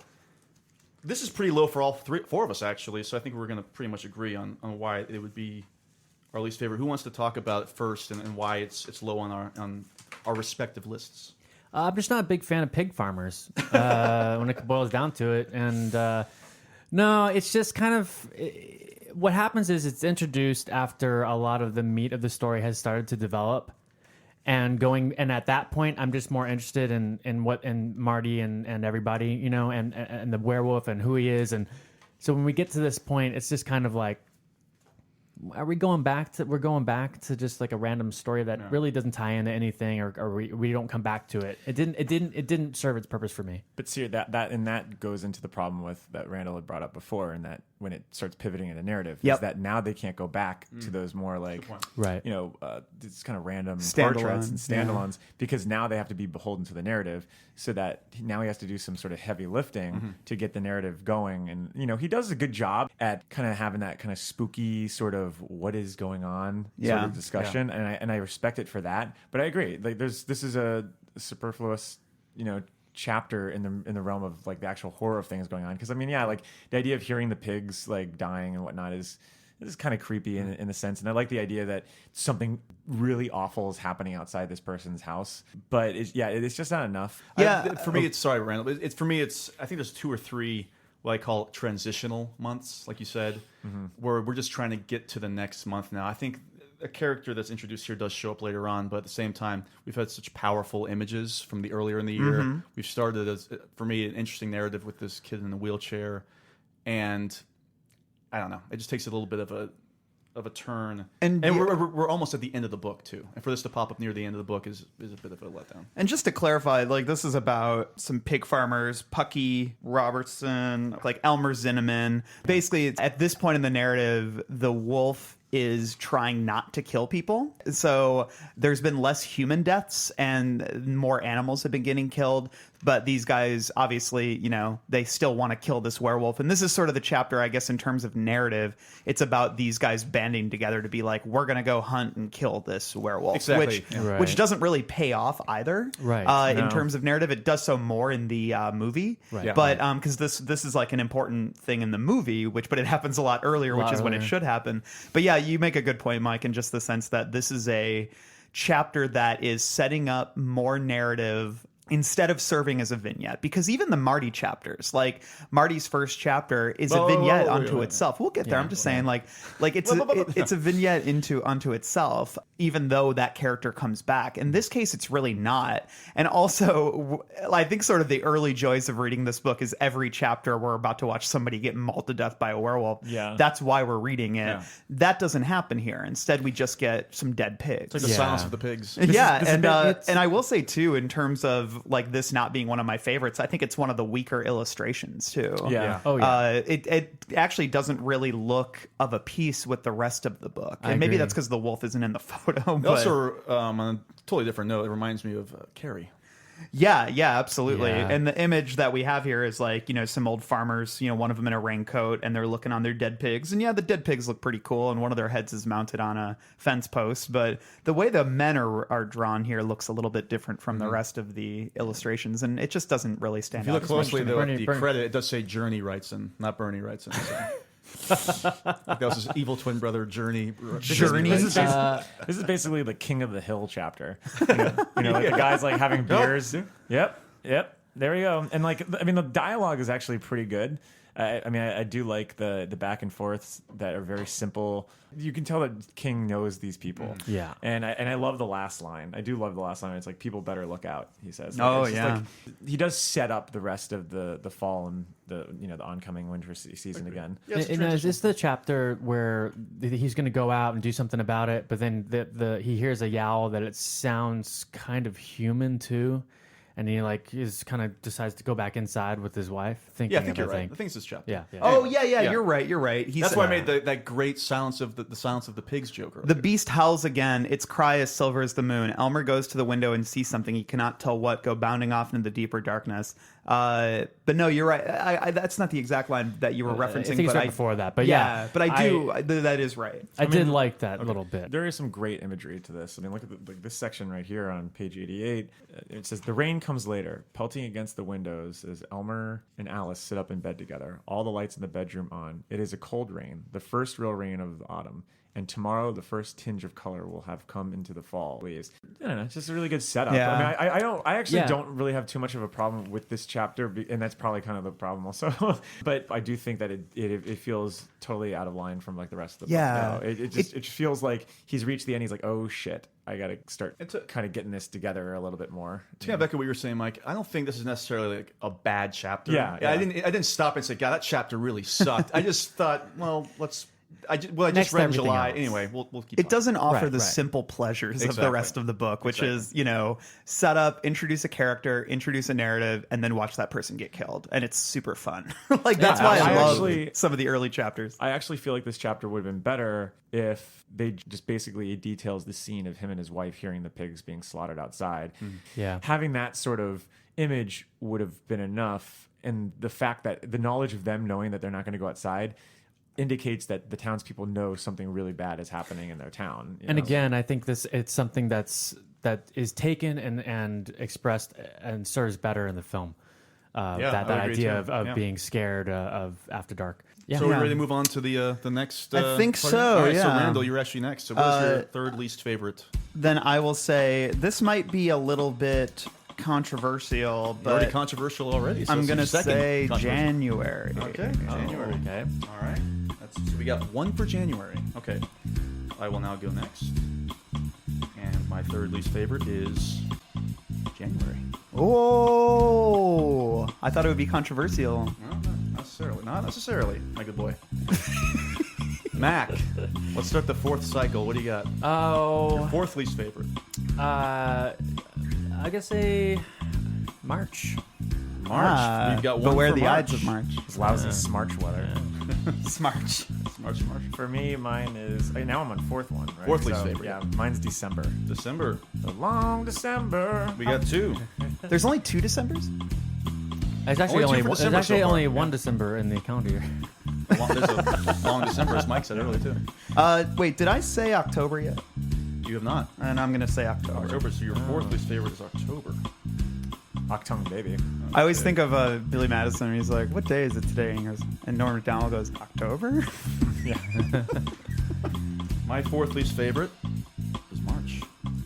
Speaker 5: this is pretty low for all four of us, actually. So I think we're going to pretty much agree on why it would be our least favorite. Who wants to talk about it first and why it's low on our respective lists?
Speaker 4: I'm just not a big fan of pig farmers when it boils down to it. And no, it's just kind of what happens is it's introduced after a lot of the meat of the story has started to develop. And at that point, I'm just more interested in Marty and everybody, you know, and the werewolf and who he is. And so when we get to this point, it's just kind of like, we're going back to just like a random story that really doesn't tie into anything, or we don't come back to it. It didn't serve its purpose for me.
Speaker 6: But see, that goes into the problem with that Randall had brought up before, and that when it starts pivoting in a narrative,
Speaker 3: Yep.
Speaker 6: is that now they can't go back to those more like,
Speaker 4: Right.
Speaker 6: you know, it's kind of random
Speaker 3: Standalone,
Speaker 6: portraits and standalones because now they have to be beholden to the narrative, so that now he has to do some sort of heavy lifting to get the narrative going. And you know, he does a good job at kind of having that kind of spooky sort of what is going on sort of discussion, and I respect it for that. But I agree, like this is a superfluous, you know, chapter in the realm of like the actual horror of things going on. Because I mean, yeah, like the idea of hearing the pigs like dying and whatnot is kind of creepy in a sense, and I like the idea that something really awful is happening outside this person's house. But it's just not enough.
Speaker 5: For me, it's sorry, Randall. It's for me. It's I think there's 2 or 3 what I call transitional months, like you said, where we're just trying to get to the next month now. I think a character that's introduced here does show up later on, but at the same time, we've had such powerful images from the earlier in the year. We've started, as for me, an interesting narrative with this kid in the wheelchair, and I don't know, it just takes a little bit of a turn, and we're almost at the end of the book too. And for this to pop up near the end of the book is a bit of a letdown.
Speaker 3: And just to clarify, like this is about some pig farmers, Pucky Robertson, like Elmer Zinnemann. Basically, at this point in the narrative, the wolf is trying not to kill people. So there's been less human deaths and more animals have been getting killed. But these guys, obviously, you know, they still want to kill this werewolf. And this is sort of the chapter, I guess, in terms of narrative. It's about these guys banding together to be like, we're going to go hunt and kill this werewolf.
Speaker 5: Exactly.
Speaker 3: Which doesn't really pay off either.
Speaker 4: Right.
Speaker 3: In terms of narrative, it does so more in the movie.
Speaker 4: Right.
Speaker 3: But because this is like an important thing in the movie, but it happens a lot earlier, which is when it should happen. But yeah, you make a good point, Mike, in just the sense that this is a chapter that is setting up more narrative instead of serving as a vignette. Because even the Marty chapters, like Marty's first chapter is a vignette unto itself. We'll get there. I'm just saying like it's a vignette unto itself, even though that character comes back. In this case, it's really not. And also, I think sort of the early joys of reading this book is every chapter we're about to watch somebody get mauled to death by a werewolf.
Speaker 6: Yeah.
Speaker 3: That's why we're reading it.
Speaker 5: Yeah.
Speaker 3: That doesn't happen here. Instead, we just get some dead pigs.
Speaker 5: It's like the Silence of the Pigs.
Speaker 3: And I will say too, in terms of like this not being one of my favorites, I think it's one of the weaker illustrations too.
Speaker 4: Yeah. Oh yeah.
Speaker 3: It actually doesn't really look of a piece with the rest of the book, and maybe
Speaker 4: agree.
Speaker 3: that's because the wolf isn't in the photo. But
Speaker 5: Also, on a totally different note, it reminds me of Carrie.
Speaker 3: yeah, absolutely.
Speaker 4: Yeah.
Speaker 3: And the image that we have here is like, you know, some old farmers, you know, one of them in a raincoat, and they're looking on their dead pigs. And yeah, the dead pigs look pretty cool, and one of their heads is mounted on a fence post. But the way the men are drawn here looks a little bit different from the rest of the illustrations, and it just doesn't really stand
Speaker 5: If you
Speaker 3: out.
Speaker 5: look
Speaker 3: as much
Speaker 5: closely,
Speaker 3: to me.
Speaker 5: though, at
Speaker 4: Bernie-
Speaker 5: the
Speaker 4: Bernie-
Speaker 5: credit, it does say Journey Wrightson, not Bernie Wrightson. So. That was his evil twin brother, Journey.
Speaker 3: Journey.
Speaker 6: This is basically the King of the Hill chapter. You know, like the guys like having beers. Yep. There we go. And like, I mean, the dialogue is actually pretty good. I mean, I do like the back and forths that are very simple. You can tell that King knows these people.
Speaker 4: Yeah.
Speaker 6: And I love the last line. I do love the last line. It's like, people better look out, he says.
Speaker 3: Oh,
Speaker 6: It's just
Speaker 3: yeah.
Speaker 6: like, he does set up the rest of the fall and the oncoming winter season again.
Speaker 5: Yeah, it's a
Speaker 4: And is
Speaker 5: transition.
Speaker 4: this the chapter where he's going to go out and do something about it, but then he hears a yowl that it sounds kind of human too, and he kind of decides to go back inside with his wife, thinking
Speaker 5: Yeah, I think
Speaker 4: of
Speaker 5: you're
Speaker 4: a
Speaker 5: right.
Speaker 4: thing.
Speaker 5: I think it's this chapter.
Speaker 4: Yeah, yeah.
Speaker 3: Oh yeah,
Speaker 5: Yeah.
Speaker 3: you're right.
Speaker 5: That's why I made that great silence of the silence of the pigs joke earlier.
Speaker 3: The beast howls again. Its cry is silver as the moon. Elmer goes to the window and sees something he cannot tell what, go bounding off into the deeper darkness. But no, you're right. That's not the exact line that you were referencing.
Speaker 4: I think it's
Speaker 3: but
Speaker 4: right before that. But yeah,
Speaker 3: but I do. that is right.
Speaker 4: I did like that little bit.
Speaker 6: There is some great imagery to this. I mean, look at this section right here on page 88. It says, "The rain comes later, pelting against the windows as Elmer and Alice sit up in bed together, all the lights in the bedroom on. It is a cold rain, the first real rain of the autumn. And tomorrow, the first tinge of color will have come into the fall leaves." I don't know. It's just a really good setup.
Speaker 3: Yeah.
Speaker 6: I mean, I actually
Speaker 4: Yeah.
Speaker 6: don't really have too much of a problem with this chapter, and that's probably kind of the problem also. But I do think that it feels totally out of line from like the rest of the
Speaker 3: Yeah.
Speaker 6: book. No, it feels like he's reached the end. He's like, oh shit, I got to start
Speaker 5: It's a-
Speaker 6: kind of getting this together a little bit more.
Speaker 5: To get back to what you were saying, Mike, I don't think this is necessarily like a bad chapter.
Speaker 6: Yeah, yeah.
Speaker 5: I didn't stop and say, God, that chapter really sucked. I just thought, well, I just
Speaker 4: Next to
Speaker 5: read
Speaker 4: everything
Speaker 5: July.
Speaker 4: else.
Speaker 5: Anyway, we'll keep
Speaker 3: It
Speaker 5: on.
Speaker 3: doesn't offer
Speaker 4: Right,
Speaker 3: the
Speaker 4: right.
Speaker 3: simple pleasures of the
Speaker 5: Exactly.
Speaker 3: rest of the book, which is, set up, introduce a character, introduce a narrative, and then watch that person get killed. And it's super fun. That's why I love
Speaker 6: actually-
Speaker 3: some of the early chapters.
Speaker 6: I actually feel like this chapter would have been better if they just basically details the scene of him and his wife hearing the pigs being slaughtered outside.
Speaker 4: Yeah.
Speaker 6: Having that sort of image would have been enough. And the fact that the knowledge of them knowing that they're not going to go outside indicates that the townspeople know something really bad is happening in their town. you
Speaker 4: And
Speaker 6: know?
Speaker 4: again, I think it's something that is taken and expressed and serves better in the film.
Speaker 5: Yeah,
Speaker 4: that
Speaker 5: I would agree
Speaker 4: idea
Speaker 5: too.
Speaker 4: of
Speaker 5: Yeah.
Speaker 4: being scared of after dark. Yeah.
Speaker 5: So we're ready to move on to the next.
Speaker 3: I think
Speaker 5: part?
Speaker 3: so,
Speaker 5: All right, so
Speaker 3: yeah.
Speaker 5: Randall, you're actually next. So what is your third least favorite?
Speaker 3: Then I will say this might be a little bit controversial,
Speaker 5: You're already
Speaker 3: but
Speaker 5: controversial already. So
Speaker 3: I'm
Speaker 5: it's your
Speaker 3: going to
Speaker 5: second
Speaker 3: say
Speaker 5: controversial.
Speaker 3: January.
Speaker 5: Okay, January.
Speaker 4: Okay.
Speaker 5: All right. So we got one for January. Okay. I will now go next. And my third least favorite is January.
Speaker 3: Oh, I thought it would be controversial.
Speaker 5: No, not necessarily. Not necessarily, my good boy. Mac, let's start the fourth cycle. What do you got?
Speaker 4: Oh,
Speaker 5: Fourth least favorite.
Speaker 4: I guess a March.
Speaker 5: March. We've got one
Speaker 3: Beware
Speaker 5: for
Speaker 3: the
Speaker 5: March.
Speaker 3: Ides of March.
Speaker 6: It's lousy smarch weather.
Speaker 3: Smart.
Speaker 5: March.
Speaker 6: For me, mine is now I'm on fourth one. Right?
Speaker 5: Fourth least favorite.
Speaker 6: Yeah, mine's December.
Speaker 5: December.
Speaker 6: The long December.
Speaker 5: We got two.
Speaker 3: There's only 2 Decembers?
Speaker 4: It's actually
Speaker 5: Only two for
Speaker 4: there's
Speaker 5: December
Speaker 4: actually
Speaker 5: so far.
Speaker 4: only one December in the calendar year.
Speaker 5: There's a long December, as Mike said earlier, too.
Speaker 3: Wait, did I say October yet?
Speaker 5: You have not.
Speaker 3: And I'm going to say October.
Speaker 5: October, so your fourth least favorite is October.
Speaker 6: October baby.
Speaker 3: I always think of Billy Madison. He's like, "What day is it today?" And he goes, and Norm Macdonald goes, "October."
Speaker 5: My fourth least favorite is March.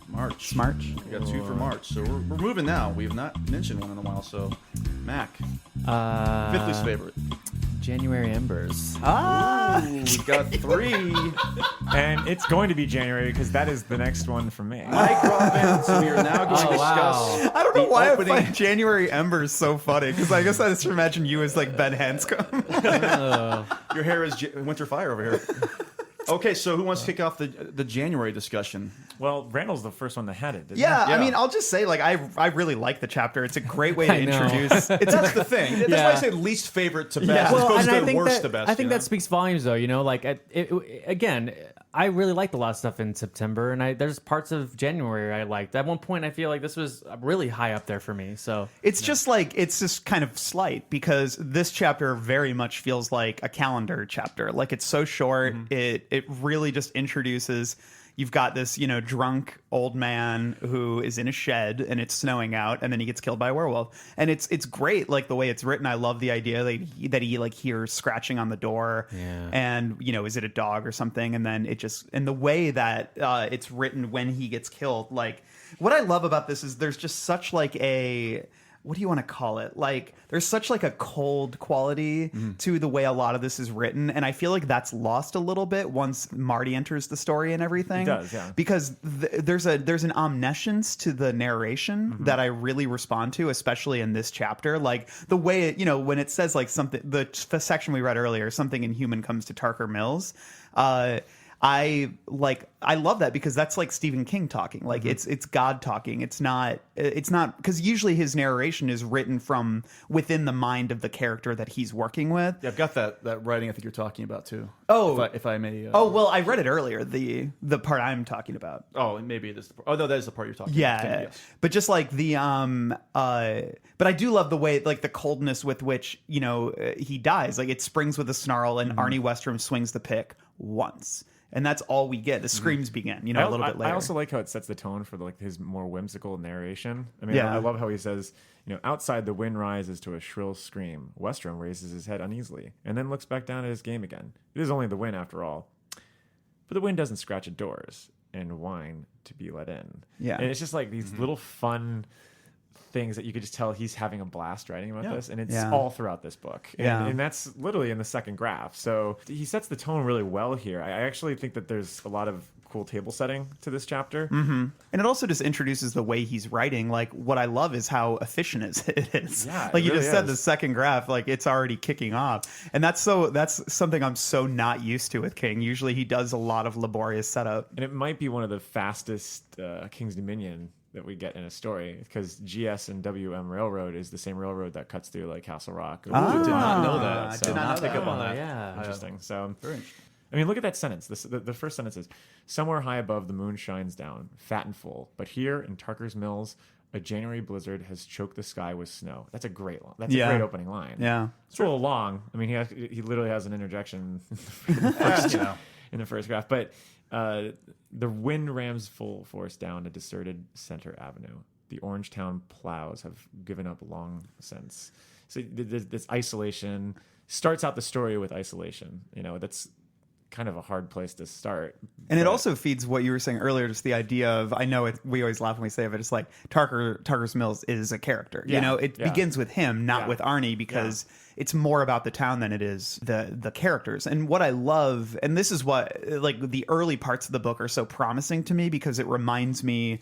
Speaker 5: March.
Speaker 3: March.
Speaker 5: We got two for March. So we're moving now. We have not mentioned one in a while. So, Mac, fifth least favorite.
Speaker 4: January Embers.
Speaker 3: Ah,
Speaker 5: Ooh, we got three.
Speaker 6: And it's going to be January because that is the next one for me.
Speaker 5: Mike Robbins. We are now going to discuss.
Speaker 4: wow.
Speaker 3: I don't know
Speaker 5: the
Speaker 3: why
Speaker 5: opening.
Speaker 3: I find January Embers so funny because I guess I just imagine you as like Ben Hanscom.
Speaker 5: Your hair is winter fire over here. Okay, so who wants to kick off the January discussion?
Speaker 6: Well, Randall's the first one that had it. Didn't
Speaker 3: Yeah,
Speaker 5: Yeah.
Speaker 3: I mean, I'll just say, like, I really like the chapter. It's a great way to
Speaker 4: I know.
Speaker 3: introduce.
Speaker 5: That's the thing. That's why I say least favorite to best,
Speaker 3: Yeah.
Speaker 5: as
Speaker 3: Well,
Speaker 5: opposed
Speaker 4: and I
Speaker 5: to
Speaker 4: think
Speaker 5: worst
Speaker 4: that,
Speaker 5: to best.
Speaker 4: I think
Speaker 5: you know?
Speaker 4: that speaks volumes, though. You know, like again, I really liked a lot of stuff in September, and there's parts of January I liked. At one point, I feel like this was really high up there for me. So
Speaker 3: It's just like it's just kind of slight because this chapter very much feels like a calendar chapter. Like it's so short. It really just introduces. You've got this, drunk old man who is in a shed and it's snowing out, and then he gets killed by a werewolf. And it's great, like the way it's written. I love the idea that he like hears scratching on the door,
Speaker 4: Yeah.
Speaker 3: and is it a dog or something? And then and the way that it's written when he gets killed, like what I love about this is there's just such like a what do you want to call it? Like, there's such like a cold quality to the way a lot of this is written, and I feel like that's lost a little bit once Marty enters the story and everything.
Speaker 6: It does, yeah.
Speaker 3: Because there's an omniscience to the narration that I really respond to, especially in this chapter. Like the way it, when it says like something, the section we read earlier, something inhuman comes to Tarker Mills. I love that because that's like Stephen King talking. Like it's God talking. It's not because usually his narration is written from within the mind of the character that he's working with.
Speaker 5: Yeah, I've got that writing I think you're talking about too.
Speaker 3: Oh.
Speaker 5: if I may.
Speaker 3: Oh, well, I read it earlier. The part I'm talking about.
Speaker 5: Oh, and maybe it is. Oh no, that is the part you're talking
Speaker 3: Yeah,
Speaker 5: about. Yes.
Speaker 3: but just like the but I do love the way, like the coldness with which he dies. Like it springs with a snarl, and Arnie Westrom swings the pick once. And that's all we get. The screams begin, a little bit later.
Speaker 6: I also like how it sets the tone for like his more whimsical narration. I mean,
Speaker 3: Yeah.
Speaker 6: I love how he says, outside the wind rises to a shrill scream. Westrom raises his head uneasily and then looks back down at his game again. It is only the wind after all. But the wind doesn't scratch at doors and whine to be let in.
Speaker 3: Yeah.
Speaker 6: And it's just like these little fun things that you could just tell he's having a blast writing about this, and it's all throughout this book. And that's literally in the second graph. So he sets the tone really well here. I actually think that there's a lot of cool table setting to this chapter.
Speaker 3: And it also just introduces the way he's writing. Like what I love is how efficient it is.
Speaker 6: Yeah,
Speaker 3: like
Speaker 6: it
Speaker 3: you
Speaker 6: really
Speaker 3: just said,
Speaker 6: is.
Speaker 3: the second graph, like it's already kicking off, and that's something I'm so not used to with King. Usually he does a lot of laborious setup.
Speaker 6: And it might be one of the fastest King's Dominion that we get in a story, because GS and WM Railroad is the same railroad that cuts through like Castle Rock.
Speaker 5: Did not know that.
Speaker 3: I
Speaker 5: So
Speaker 3: did not
Speaker 5: pick
Speaker 3: know
Speaker 5: up on
Speaker 3: that.
Speaker 5: that.
Speaker 4: Yeah.
Speaker 6: Interesting. So
Speaker 5: Very interesting.
Speaker 6: I mean, look at that sentence. The first sentence is, somewhere high above the moon shines down, fat and full. But here in Tarker's Mills, a January blizzard has choked the sky with snow. That's a great line. That's a great opening line.
Speaker 3: Yeah.
Speaker 6: It's a little long. I mean, he literally has an interjection in the first, in the first graph. But the wind rams full force down a deserted Center Avenue. The Orangetown plows have given up long since. So this isolation starts out the story with isolation. That's kind of a hard place to start.
Speaker 3: And it also feeds what you were saying earlier, just the idea of, I know we always laugh when we say it, but it's like Tarker's Mills is a character.
Speaker 6: Yeah.
Speaker 3: It begins with him, not with Arnie, because it's more about the town than it is the characters. And what I love, and this is what, like, the early parts of the book are so promising to me, because it reminds me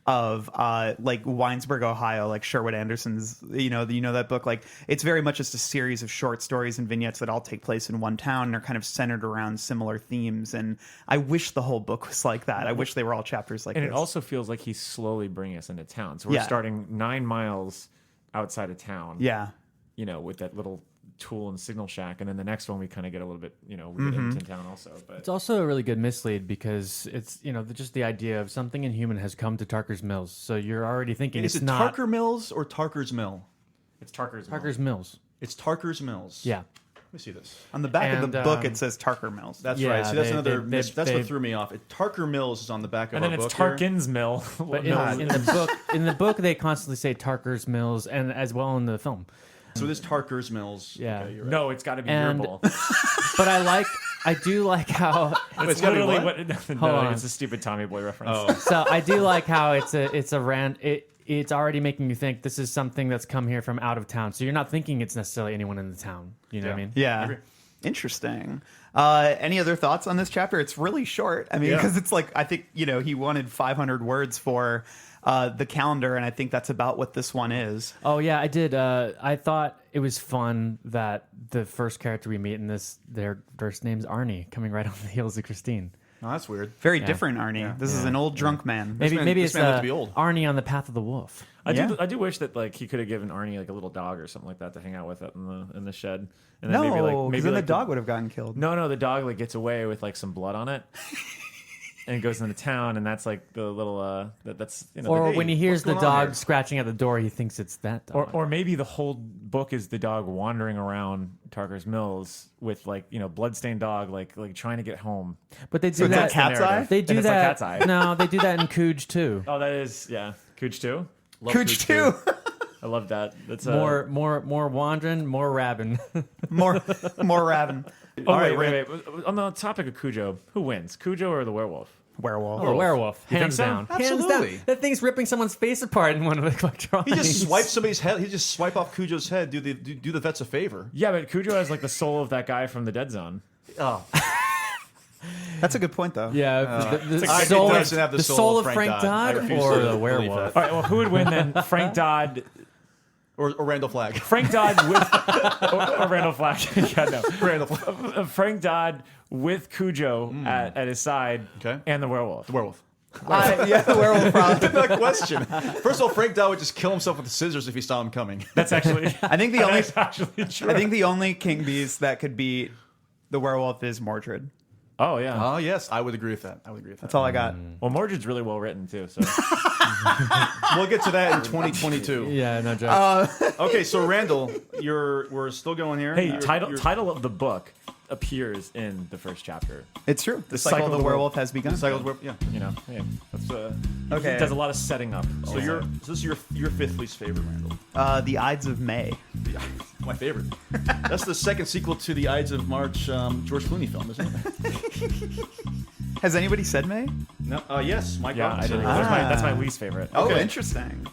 Speaker 3: of like Winesburg, Ohio, like Sherwood Anderson's, that book. Like it's very much just a series of short stories and vignettes that all take place in one town and are kind of centered around similar themes. And I wish the whole book was like that. I wish they were all chapters like
Speaker 6: and
Speaker 3: this.
Speaker 6: it also feels like he's slowly bringing us into town. So we're starting 9 miles outside of town.
Speaker 3: Yeah.
Speaker 6: With that little tool and signal shack, and then the next one we kind of get a little bit, we get into town also. But
Speaker 4: It's also a really good mislead because it's, just the idea of something inhuman has come to Tarker's Mills. So you're already thinking
Speaker 5: Is
Speaker 4: it's
Speaker 5: it
Speaker 4: not
Speaker 5: Tarker Mills or Tarker's Mill?
Speaker 6: it's Tarker's
Speaker 4: Tarker's Mills.
Speaker 5: It's Tarker's Mills.
Speaker 4: Yeah.
Speaker 5: Let me see this.
Speaker 3: On the back of
Speaker 4: And,
Speaker 3: the book, it says Tarker Mills.
Speaker 5: That's
Speaker 4: Yeah,
Speaker 5: right. See, that's
Speaker 4: they-
Speaker 5: another.
Speaker 4: they-
Speaker 5: that's
Speaker 4: they-
Speaker 5: what threw me off. Tarker Mills is on the back of
Speaker 6: and
Speaker 5: our
Speaker 6: then it's
Speaker 5: book here.
Speaker 6: Tarkin's Mill.
Speaker 4: But
Speaker 6: Mills.
Speaker 4: in the book, they constantly say Tarker's Mills, and as well in the film.
Speaker 5: So this Tarker's Mills.
Speaker 4: Yeah.
Speaker 5: Okay, you're right.
Speaker 6: No, it's got to be
Speaker 4: And-
Speaker 6: Yerbal.
Speaker 4: But I do like how.
Speaker 6: It's
Speaker 5: gotta be
Speaker 6: literally
Speaker 5: what?
Speaker 6: no,
Speaker 4: on.
Speaker 6: it's a stupid Tommy Boy reference.
Speaker 5: Oh.
Speaker 4: So I do like how it's already making you think this is something that's come here from out of town. So you're not thinking it's necessarily anyone in the town. You know what I mean?
Speaker 3: Yeah. Interesting. Any other thoughts on this chapter? It's really short. I mean, because it's like, I think, he wanted 500 words for the calendar, and I think that's about what this one is.
Speaker 4: Oh yeah, I did. I thought it was fun that the first character we meet in this, their first name's Arnie, coming right on the heels of Christine.
Speaker 5: No, that's weird.
Speaker 3: Very different Arnie. This is an old drunk man.
Speaker 4: Maybe
Speaker 5: man-
Speaker 4: maybe
Speaker 5: this
Speaker 4: it's
Speaker 5: man looked to be old.
Speaker 4: Arnie on the Path of the Wolf.
Speaker 6: I
Speaker 3: Yeah.
Speaker 6: do wish that like he could have given Arnie like a little dog or something like that to hang out with out in the shed. And then
Speaker 3: No, because then
Speaker 6: like
Speaker 3: the dog would have gotten killed.
Speaker 6: No, the dog like gets away with like some blood on it. And goes into town, and that's like the little that's
Speaker 4: Or
Speaker 6: the-
Speaker 4: when he hears the
Speaker 5: what's going on
Speaker 4: dog
Speaker 5: here?
Speaker 4: scratching at the door, he thinks it's that dog.
Speaker 6: or maybe the whole book is the dog wandering around Tarker's Mills with like bloodstained dog like trying to get home.
Speaker 4: But they do
Speaker 3: So it's
Speaker 4: that.
Speaker 3: like Cat's Eye?
Speaker 4: They
Speaker 6: And
Speaker 4: do
Speaker 6: it's like
Speaker 4: that.
Speaker 6: Cat's Eye.
Speaker 4: No, they do that in Cooge too.
Speaker 6: Oh, that is Cooch too.
Speaker 5: Love
Speaker 3: Cooch too.
Speaker 6: I love that. That's
Speaker 4: More wandering, more rabbin.
Speaker 3: more Raven.
Speaker 6: Oh,
Speaker 3: All right,
Speaker 6: wait. On the topic of Cujo, who wins, Cujo or the werewolf?
Speaker 3: Werewolf.
Speaker 4: Oh, werewolf, hands
Speaker 6: so?
Speaker 4: down. Hands
Speaker 5: Absolutely.
Speaker 4: down. That thing's ripping someone's face apart in one of the drawings.
Speaker 5: He just swipes somebody's head. He just swipe off Cujo's head. Do the vets a favor.
Speaker 6: Yeah, but Cujo has like the soul of that guy from the Dead Zone.
Speaker 5: Oh,
Speaker 3: That's a good point, though.
Speaker 4: Yeah, the
Speaker 5: I think
Speaker 4: soul,
Speaker 5: it doesn't have the soul of
Speaker 4: Frank
Speaker 5: Frank Dodd. I
Speaker 4: Dodd
Speaker 5: refuse
Speaker 4: or
Speaker 5: to
Speaker 4: the
Speaker 5: believe
Speaker 4: werewolf.
Speaker 5: that.
Speaker 6: All right, well, who would win then? Frank Dodd,
Speaker 5: or Randall Flagg.
Speaker 6: Frank Dodd with or Randall Flagg. Yeah, no.
Speaker 5: Randall Flagg.
Speaker 6: Frank Dodd with Cujo at his side,
Speaker 5: Okay.
Speaker 6: and the werewolf.
Speaker 5: The werewolf.
Speaker 3: Yeah, the werewolf problem.
Speaker 5: No question. First of all, Frank Dodd would just kill himself with the scissors if he saw him coming.
Speaker 6: That's actually.
Speaker 3: I think the only
Speaker 6: That's actually true.
Speaker 3: I think the only king beast that could beat the werewolf is Mordred.
Speaker 6: Oh yeah.
Speaker 5: Oh yes, I would agree with that.
Speaker 3: That's all I got.
Speaker 6: Well, Mordred's really well written too. So
Speaker 5: We'll get to that in 2022.
Speaker 4: Yeah, no joke.
Speaker 5: Okay, so Randall, we're still going here.
Speaker 6: hey,
Speaker 5: You're-
Speaker 6: title of the book appears in the first chapter.
Speaker 3: It's true. The cycle of the werewolf has begun.
Speaker 5: Cycle of the werewolf, yeah.
Speaker 6: You know, hey, that's
Speaker 3: Okay.
Speaker 6: It does a lot of setting up.
Speaker 5: So this is your fifth least favorite, Randall.
Speaker 3: The Ides of May.
Speaker 5: My favorite. That's the second sequel to the Ides of March George Clooney film, isn't it?
Speaker 3: Has anybody said May?
Speaker 5: No. Yes, Mike.
Speaker 6: Yeah, I
Speaker 5: Robbins.
Speaker 6: did. That's my least favorite.
Speaker 3: Oh,
Speaker 5: Okay.
Speaker 3: interesting.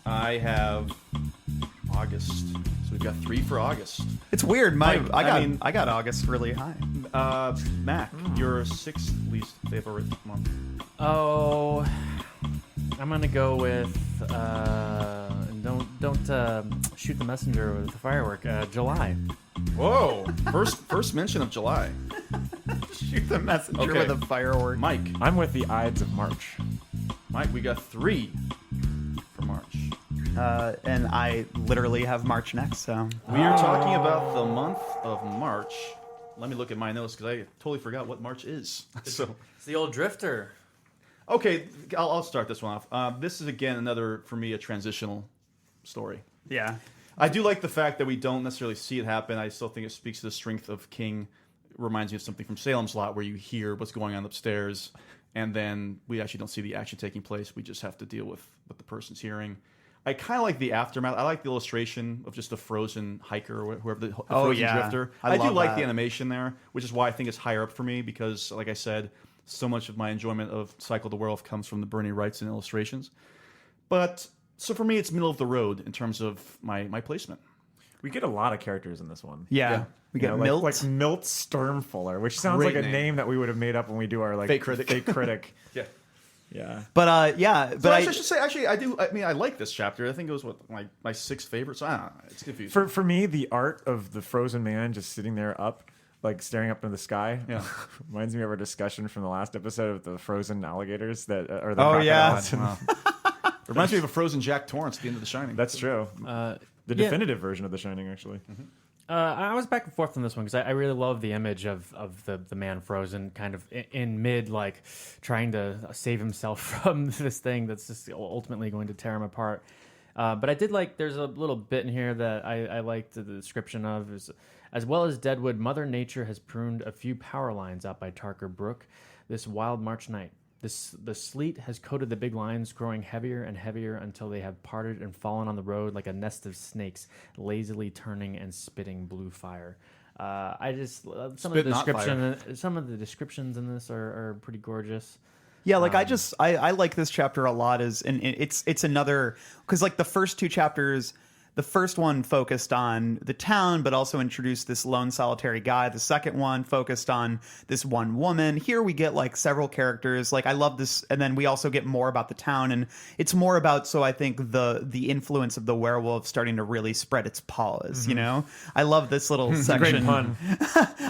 Speaker 5: I have August. So we've got 3 for August.
Speaker 3: It's weird.
Speaker 5: Mike,
Speaker 3: I got August really high.
Speaker 5: Mac, your 6th least favorite month.
Speaker 4: Oh, I'm gonna go with don't shoot the messenger with the firework. July.
Speaker 5: Whoa! First mention of July.
Speaker 3: Shoot the messenger
Speaker 5: Okay.
Speaker 3: with a firework.
Speaker 5: Mike,
Speaker 6: I'm with the Ides of March.
Speaker 5: we got 3 for March.
Speaker 3: And I literally have March next, so
Speaker 5: We are talking about the month of March. Let me look at my notes because I totally forgot what March is. So,
Speaker 4: It's the old drifter.
Speaker 5: okay, I'll start this one off. This is again another for me a transitional story.
Speaker 3: yeah.
Speaker 5: I do like the fact that we don't necessarily see it happen. I still think it speaks to the strength of King. Reminds me of something from Salem's Lot, where you hear what's going on upstairs, and then we actually don't see the action taking place. We just have to deal with what the person's hearing. I kind of like the aftermath. I like the illustration of just a frozen hiker or whoever the frozen
Speaker 3: yeah.
Speaker 5: drifter.
Speaker 3: I
Speaker 5: I do
Speaker 3: love
Speaker 5: like
Speaker 3: that.
Speaker 5: the animation there, which is why I think it's higher up for me because, like I said, so much of my enjoyment of Cycle of the Werewolf comes from the Bernie Wrightson illustrations. But so for me, it's middle of the road in terms of my placement.
Speaker 6: We get a lot of characters in this one.
Speaker 3: Yeah. We
Speaker 6: You
Speaker 3: get
Speaker 6: know,
Speaker 3: Milt.
Speaker 6: like Milt Sturmfuller, which sounds
Speaker 5: Great
Speaker 6: like a
Speaker 5: name.
Speaker 6: name that we would have made up when we do our like
Speaker 5: Fake critic.
Speaker 6: Fake critic.
Speaker 5: Yeah.
Speaker 6: Yeah.
Speaker 3: But yeah, but
Speaker 5: So
Speaker 3: I
Speaker 5: I should say, actually, I do. I mean, I like this chapter. I think it was my 6th favorite. So I don't know. It's confusing.
Speaker 6: For me, the art of the frozen man just sitting there up, like staring up into the sky,
Speaker 5: Yeah.
Speaker 6: reminds me of our discussion from the last episode of the frozen alligators that are the
Speaker 3: Oh, yeah.
Speaker 6: crocodiles.
Speaker 5: Reminds me of a frozen Jack Torrance at the end of The Shining.
Speaker 6: That's true. The
Speaker 4: yeah.
Speaker 6: definitive version of The Shining, actually.
Speaker 4: I was back and forth on this one because I really love the image of the man frozen, kind of in mid, like trying to save himself from this thing that's just ultimately going to tear him apart. But I did like, there's a little bit in here that I liked the description of, is, as well as Deadwood, Mother Nature has pruned a few power lines out by Tarker Brook this wild March night. The sleet has coated the big lines, growing heavier and heavier until they have parted and fallen on the road like a nest of snakes, lazily turning and spitting blue fire. I just some
Speaker 5: Spit,
Speaker 4: of
Speaker 5: not
Speaker 4: the descriptions in this are pretty gorgeous.
Speaker 3: Yeah, like I like this chapter a lot. And it's another, because like the first 2 chapters, the first one focused on the town, but also introduced this lone solitary guy. The second one focused on this one woman. Here we get like several characters. Like I love this, and then we also get more about the town, and it's more about, so I think the influence of the werewolf starting to really spread its paws. You know, I love this little section.
Speaker 6: Great pun.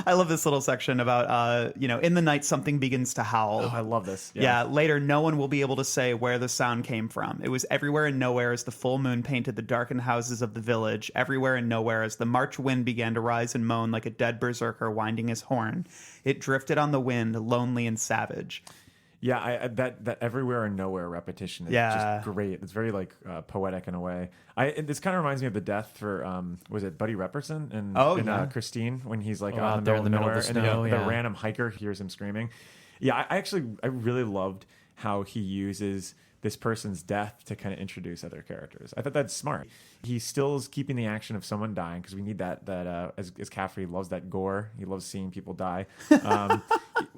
Speaker 3: I love this little section about in the night something begins to howl.
Speaker 6: Oh, I love this.
Speaker 3: Yeah, later no one will be able to say where the sound came from. It was everywhere and nowhere as the full moon painted the darkened houses of the village, everywhere and nowhere as the March wind began to rise and moan like a dead berserker winding his horn. It drifted on the wind, lonely and savage.
Speaker 6: Yeah, that everywhere and nowhere repetition is just great. It's very like poetic in a way. This kind of reminds me of the death for was it Buddy Repperson in Christine, when he's like out
Speaker 4: there in the middle of
Speaker 6: nowhere
Speaker 4: the
Speaker 6: and
Speaker 4: snow,
Speaker 6: the
Speaker 4: yeah.
Speaker 6: random hiker hears him screaming. Yeah, I really loved how he uses this person's death to kind of introduce other characters. I thought that's smart. He still is keeping the action of someone dying, because we need that as Caffrey loves that gore. He loves seeing people die.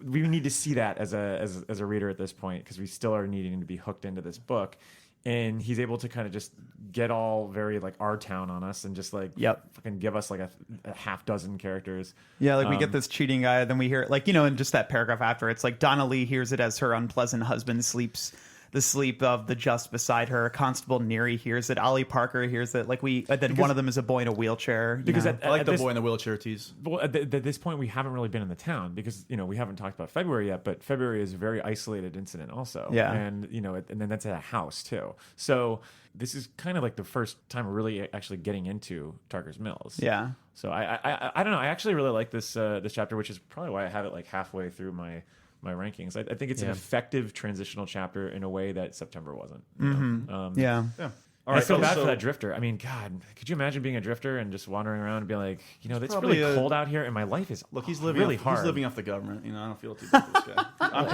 Speaker 6: we need to see that as a reader at this point, because we still are needing to be hooked into this book. And he's able to kind of just get all very like our town on us and just like fucking give us like a half dozen characters.
Speaker 3: Yeah, like we get this cheating guy, then we hear it, like, you know, in just that paragraph after, it's like Donna Lee hears it as her unpleasant husband sleeps the sleep of the just beside her. Constable Neary hears it. Ollie Parker hears it. Like one of them is a boy in a wheelchair.
Speaker 6: Because
Speaker 3: know?
Speaker 5: I like the boy in the wheelchair tease.
Speaker 6: Well, at this point, we haven't really been in the town because, you know, we haven't talked about February yet, but February is a very isolated incident also.
Speaker 3: Yeah.
Speaker 6: And, you know, and then that's at a house too. So this is kind of like the first time we're really actually getting into Tarker's Mills.
Speaker 3: Yeah.
Speaker 6: So I don't know. I actually really like this chapter, which is probably why I have it like halfway through my rankings. I think it's an effective transitional chapter in a way that September wasn't. You know?
Speaker 3: Yeah.
Speaker 5: All right,
Speaker 6: I feel bad
Speaker 5: so-
Speaker 6: for that drifter. I mean, God, could you imagine being a drifter and just wandering around and being like, you know, it's
Speaker 5: probably
Speaker 6: really
Speaker 5: a-
Speaker 6: cold out here and my life is
Speaker 5: Look, he's living
Speaker 6: really
Speaker 5: off,
Speaker 6: hard.
Speaker 5: He's living off the government. You know, I don't feel too bad for this guy. I'm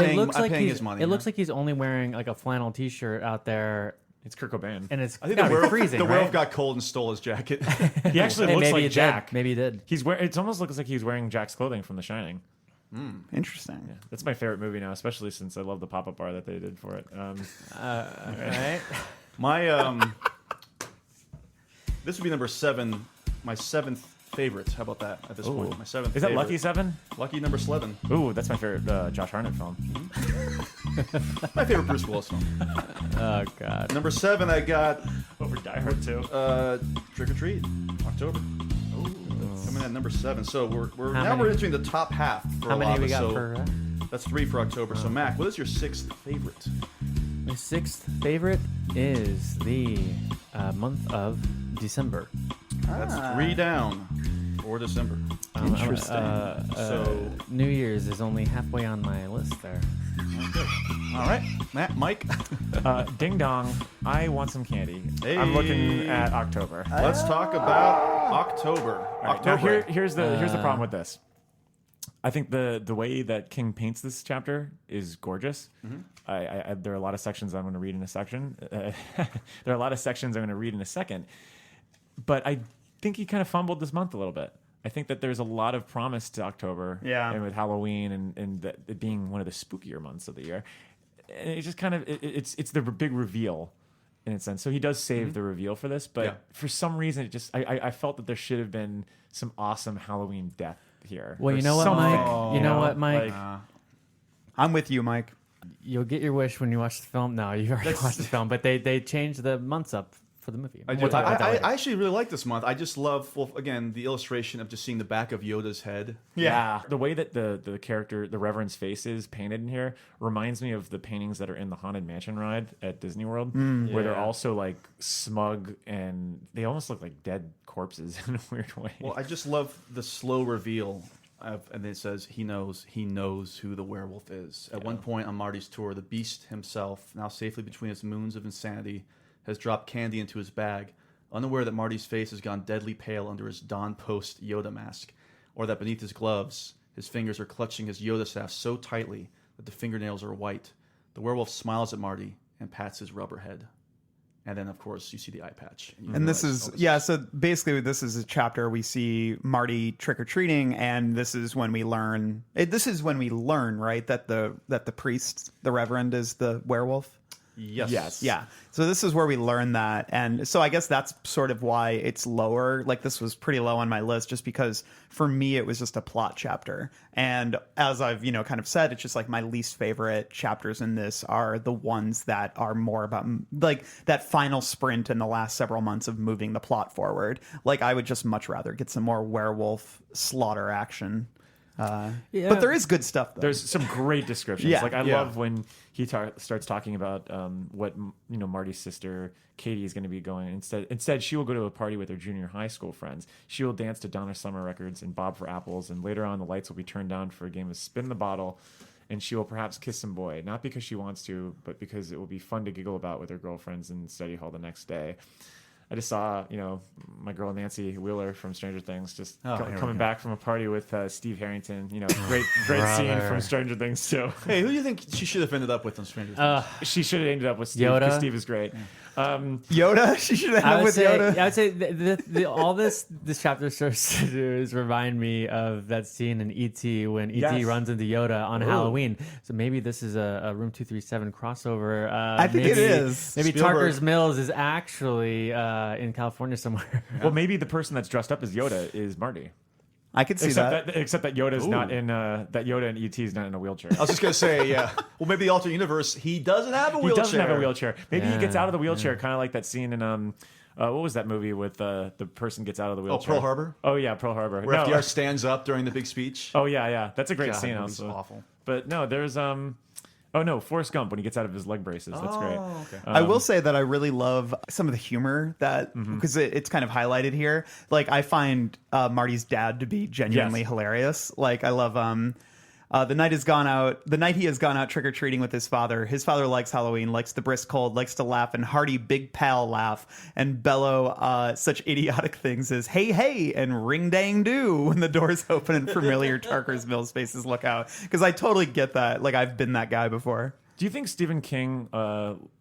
Speaker 5: paying his money.
Speaker 4: It looks like he's only wearing like a flannel T-shirt out there,
Speaker 6: It's Kurt Cobain.
Speaker 4: and it's
Speaker 5: I think
Speaker 4: gotta be
Speaker 5: werewolf,
Speaker 4: freezing.
Speaker 5: the
Speaker 4: right?
Speaker 5: werewolf got cold and stole his jacket.
Speaker 6: He actually
Speaker 4: Hey,
Speaker 6: looks
Speaker 4: maybe
Speaker 6: like
Speaker 4: he did.
Speaker 6: Jack.
Speaker 4: Maybe he did.
Speaker 6: It almost looks like he's wearing Jack's clothing from The Shining.
Speaker 3: Interesting.
Speaker 6: Yeah, that's my favorite movie now, especially since I love the pop-up bar that they did for it.
Speaker 4: Right?
Speaker 5: My this would be number 7, my 7th favorite. How about that at this point? My 7th.
Speaker 6: Is that
Speaker 5: favorite.
Speaker 6: Lucky 7?
Speaker 5: Lucky number 11.
Speaker 6: Ooh, that's my favorite Josh Hartnett film.
Speaker 5: My favorite Bruce Willis film.
Speaker 4: Oh God.
Speaker 5: Number 7, I got
Speaker 6: Over Die Hard 2.
Speaker 5: Trick or Treat, October. Coming at number 7. So we're
Speaker 4: How
Speaker 5: now we're
Speaker 4: many-
Speaker 5: entering the top half. For
Speaker 4: How many
Speaker 5: Alava,
Speaker 4: we got
Speaker 5: so
Speaker 4: for?
Speaker 5: That's 3 for October. So Mac, what is your 6th favorite?
Speaker 4: My 6th favorite is the month of December.
Speaker 5: That's 3 down for December.
Speaker 3: Interesting.
Speaker 5: So
Speaker 4: New Year's is only halfway on my list there.
Speaker 5: all right, Mike.
Speaker 6: Ding dong, I want some candy.
Speaker 5: Hey.
Speaker 6: I'm looking at October.
Speaker 5: Let's talk about October.
Speaker 6: All right, now here's the problem with this. I think the way that King paints this chapter is gorgeous. There are a lot of sections I'm going to read in a section. There are a lot of sections I'm going to read in a second. But I think he kind of fumbled this month a little bit. I think that there's a lot of promise to October.
Speaker 3: Yeah.
Speaker 6: And with Halloween and it being one of the spookier months of the year. And it just kind of, it's the big reveal in a sense. So he does save the reveal for this. But for some reason, it just, I felt that there should have been some awesome Halloween death here.
Speaker 4: Well,
Speaker 6: Or
Speaker 4: you know what,
Speaker 6: something,
Speaker 4: Mike? You know what, Mike?
Speaker 6: Like,
Speaker 3: I'm with you, Mike.
Speaker 4: You'll get your wish when you watch the film. No, you already watched the film, but they changed the months up for the movie.
Speaker 5: I, do.
Speaker 4: We'll talk about that
Speaker 5: I
Speaker 4: later.
Speaker 5: actually really like this month. I just love, well, again, the illustration of just seeing the back of Yoda's head.
Speaker 6: Yeah. The way that the character, the Reverend's face is painted in here reminds me of the paintings that are in the Haunted Mansion ride at Disney World, where they're also like smug and they almost look like dead corpses in a weird way.
Speaker 5: Well, I just love the slow reveal. And it says he knows who the werewolf is. At one point on Marty's tour, the beast himself, now safely between his moons of insanity, has dropped candy into his bag, unaware that Marty's face has gone deadly pale under his Don Post Yoda mask, or that beneath his gloves, his fingers are clutching his Yoda staff so tightly that the fingernails are white. The werewolf smiles at Marty and pats his rubber head. And then, of course, you see the eye patch.
Speaker 3: And this is, so basically this is a chapter we see Marty trick-or-treating, and this is when we learn, right, that the priest, the Reverend, is the werewolf?
Speaker 5: Yes.
Speaker 3: Yeah. So this is where we learn that. And so I guess that's sort of why it's lower. Like, this was pretty low on my list just because for me it was just a plot chapter. And as I've, kind of said, it's just like my least favorite chapters in this are the ones that are more about like that final sprint in the last several months of moving the plot forward. Like, I would just much rather get some more werewolf slaughter action. But there is good stuff, though.
Speaker 6: There's some great descriptions.
Speaker 3: Yeah,
Speaker 6: Like I
Speaker 3: yeah.
Speaker 6: love when he starts talking about what Marty's sister Katie is going to be going. Instead, she will go to a party with her junior high school friends. She will dance to Donna Summer Records and Bob for Apples, and later on the lights will be turned down for a game of Spin the Bottle. And she will perhaps kiss some boy, not because she wants to, but because it will be fun to giggle about with her girlfriends in study hall the next day. I just saw, my girl Nancy Wheeler from Stranger Things just
Speaker 5: here we
Speaker 6: coming
Speaker 5: go.
Speaker 6: back from a party with Steve Harrington. Great scene from Stranger Things too.
Speaker 5: Hey, who do you think she should have ended up with on Stranger Things?
Speaker 6: She should have ended up with Steve.
Speaker 4: Yoda?
Speaker 6: 'Cause Steve is great.
Speaker 3: Yoda? She should have
Speaker 4: I
Speaker 3: ended
Speaker 4: would
Speaker 3: with
Speaker 4: say,
Speaker 3: Yoda.
Speaker 4: I would say all this chapter starts to do is remind me of that scene in E.T. when E.T.
Speaker 6: Yes.
Speaker 4: runs into Yoda on Halloween. So maybe this is a Room 237 crossover.
Speaker 3: I think it is.
Speaker 4: Maybe
Speaker 5: Spielberg.
Speaker 4: Tarker's Mills is actually in California somewhere.
Speaker 6: Well, maybe the person that's dressed up as Yoda is Marty.
Speaker 3: I could see
Speaker 6: Except
Speaker 3: that.
Speaker 6: that Yoda's not in that Yoda and ET is not in a wheelchair.
Speaker 5: I was just gonna say, yeah. Well, maybe the alternate universe, he doesn't have a
Speaker 6: He
Speaker 5: wheelchair.
Speaker 6: doesn't have a wheelchair. Maybe he gets
Speaker 4: Yeah,
Speaker 6: out of the wheelchair, kind of like that scene in what was that movie with the person gets out of the wheelchair?
Speaker 5: Pearl Harbor?
Speaker 6: Oh yeah, Pearl Harbor.
Speaker 5: Where
Speaker 6: No.
Speaker 5: FDR stands up during the big speech.
Speaker 6: Oh yeah. That's a great
Speaker 5: God,
Speaker 6: scene.
Speaker 5: that movie's
Speaker 6: Also
Speaker 5: awful.
Speaker 6: But no, there's Oh no, Forrest Gump when he gets out of his leg braces. That's great.
Speaker 5: Okay.
Speaker 3: I will say that I really love some of the humor that because it's kind of highlighted here. Like I find Marty's dad to be genuinely
Speaker 6: Yes.
Speaker 3: hilarious. Like I love the night he has gone out trick or treating with his father. His father likes Halloween, likes the brisk cold, likes to laugh and hearty big pal laugh and bellow such idiotic things as hey hey and ring dang do when the doors open and familiar Tarker's Mills faces look out. Because I totally get that. Like I've been that guy before.
Speaker 6: Do you think Stephen King,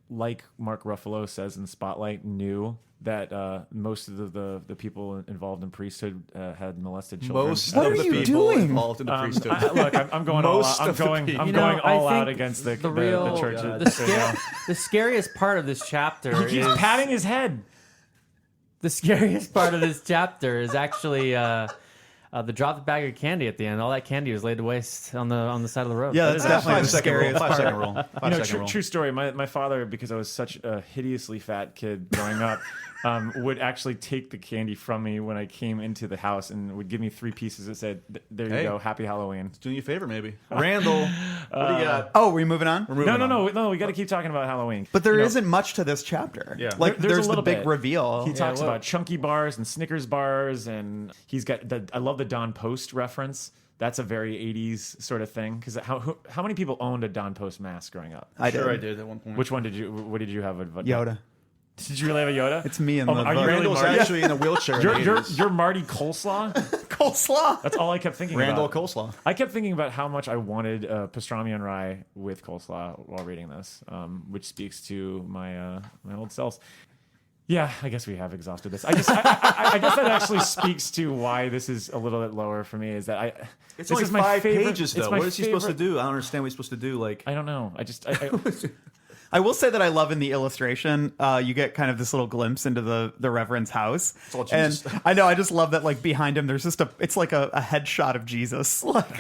Speaker 6: like Mark Ruffalo says in Spotlight, knew that most of the people involved in priesthood had molested children?
Speaker 5: Most
Speaker 3: What
Speaker 5: of
Speaker 3: are
Speaker 5: the
Speaker 3: you
Speaker 5: people
Speaker 3: doing?
Speaker 5: involved in the priesthood.
Speaker 6: Look, I'm going all
Speaker 5: Most
Speaker 6: out.
Speaker 5: of the people.
Speaker 6: I'm
Speaker 4: You know,
Speaker 6: going
Speaker 4: I
Speaker 6: all out
Speaker 4: think
Speaker 6: against the
Speaker 4: real
Speaker 6: church.
Speaker 4: the scariest part of this chapter
Speaker 6: He keeps
Speaker 4: is
Speaker 6: patting his head.
Speaker 4: the scariest part of this chapter is actually the drop bag of candy at the end. All that candy was laid to waste on the side of the road.
Speaker 3: Yeah, that's definitely the
Speaker 5: 5-second rule.
Speaker 3: scariest part.
Speaker 5: 5-second rule. 5-second rule.
Speaker 6: True story. My father, because I was such a hideously fat kid growing up, would actually take the candy from me when I came into the house and would give me 3 pieces that said, "There you
Speaker 5: Hey.
Speaker 6: go, happy Halloween."
Speaker 5: Doing you a favor, maybe. Randall, what do you got?
Speaker 3: Oh, we're moving on?
Speaker 5: We're moving on.
Speaker 6: No. We got to keep talking about Halloween.
Speaker 3: But there not much to this chapter.
Speaker 5: Yeah.
Speaker 3: Like
Speaker 6: There's a
Speaker 3: there's the
Speaker 6: little
Speaker 3: big
Speaker 6: bit.
Speaker 3: reveal.
Speaker 6: He talks
Speaker 4: well-
Speaker 6: about chunky bars and Snickers bars, and he's got I love the Don Post reference. That's a very 80s sort of thing. Because how many people owned a Don Post mask growing up?
Speaker 3: I
Speaker 5: Sure, I
Speaker 3: did.
Speaker 5: did at one point.
Speaker 6: Which one did you? What did you have?
Speaker 3: Yoda.
Speaker 6: Did you really have a Yoda?
Speaker 3: It's me and the
Speaker 6: Are you
Speaker 3: vote.
Speaker 6: really
Speaker 5: Randall's
Speaker 6: Marty?
Speaker 5: actually in a wheelchair. in the
Speaker 6: You're
Speaker 5: 80s.
Speaker 6: you're Marty Coleslaw.
Speaker 3: Coleslaw.
Speaker 6: That's all I kept thinking
Speaker 5: Randall
Speaker 6: about.
Speaker 5: Coleslaw.
Speaker 6: I kept thinking about how much I wanted pastrami and rye with coleslaw while reading this, which speaks to my my old selves. Yeah, I guess we have exhausted this. I guess that actually speaks to why this is a little bit lower for me. Is that
Speaker 5: It's
Speaker 6: this
Speaker 5: only
Speaker 6: is my
Speaker 5: 5
Speaker 6: favorite-
Speaker 5: pages,
Speaker 6: it's
Speaker 5: though.
Speaker 6: my
Speaker 5: What is he supposed to
Speaker 6: favorite-
Speaker 5: do? I don't understand what he's supposed to do. Like,
Speaker 6: I don't know.
Speaker 3: I will say that I love in the illustration, you get kind of this little glimpse into the Reverend's house.
Speaker 5: all
Speaker 3: And
Speaker 5: Jesus.
Speaker 3: I know, I just love that like behind him there's just it's like a headshot of Jesus. Like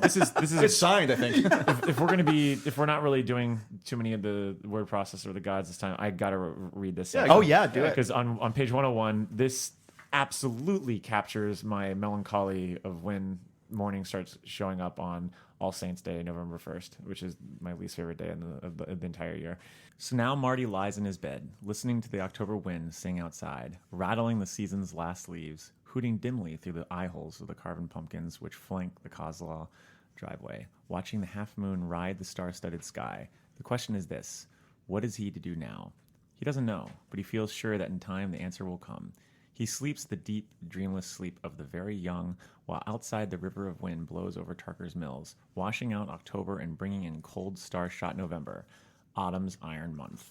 Speaker 6: this is
Speaker 5: it's signed, I think.
Speaker 6: if we're not really doing too many of the word processor or the gods this time, I gotta read this.
Speaker 5: Yeah,
Speaker 3: oh yeah, do it.
Speaker 6: Because on page 101, this absolutely captures my melancholy of when morning starts showing up on All Saints Day, November 1st, which is my least favorite day of the entire year. So now Marty lies in his bed, listening to the October wind sing outside, rattling the season's last leaves, hooting dimly through the eye holes of the carven pumpkins which flank the Kozlaw driveway, watching the half moon ride the star-studded sky. The question is this: what is he to do now? He doesn't know, but he feels sure that in time the answer will come. He sleeps the deep, dreamless sleep of the very young, while outside the river of wind blows over Tarker's Mills, washing out October and bringing in cold, star-shot November, autumn's Iron Month.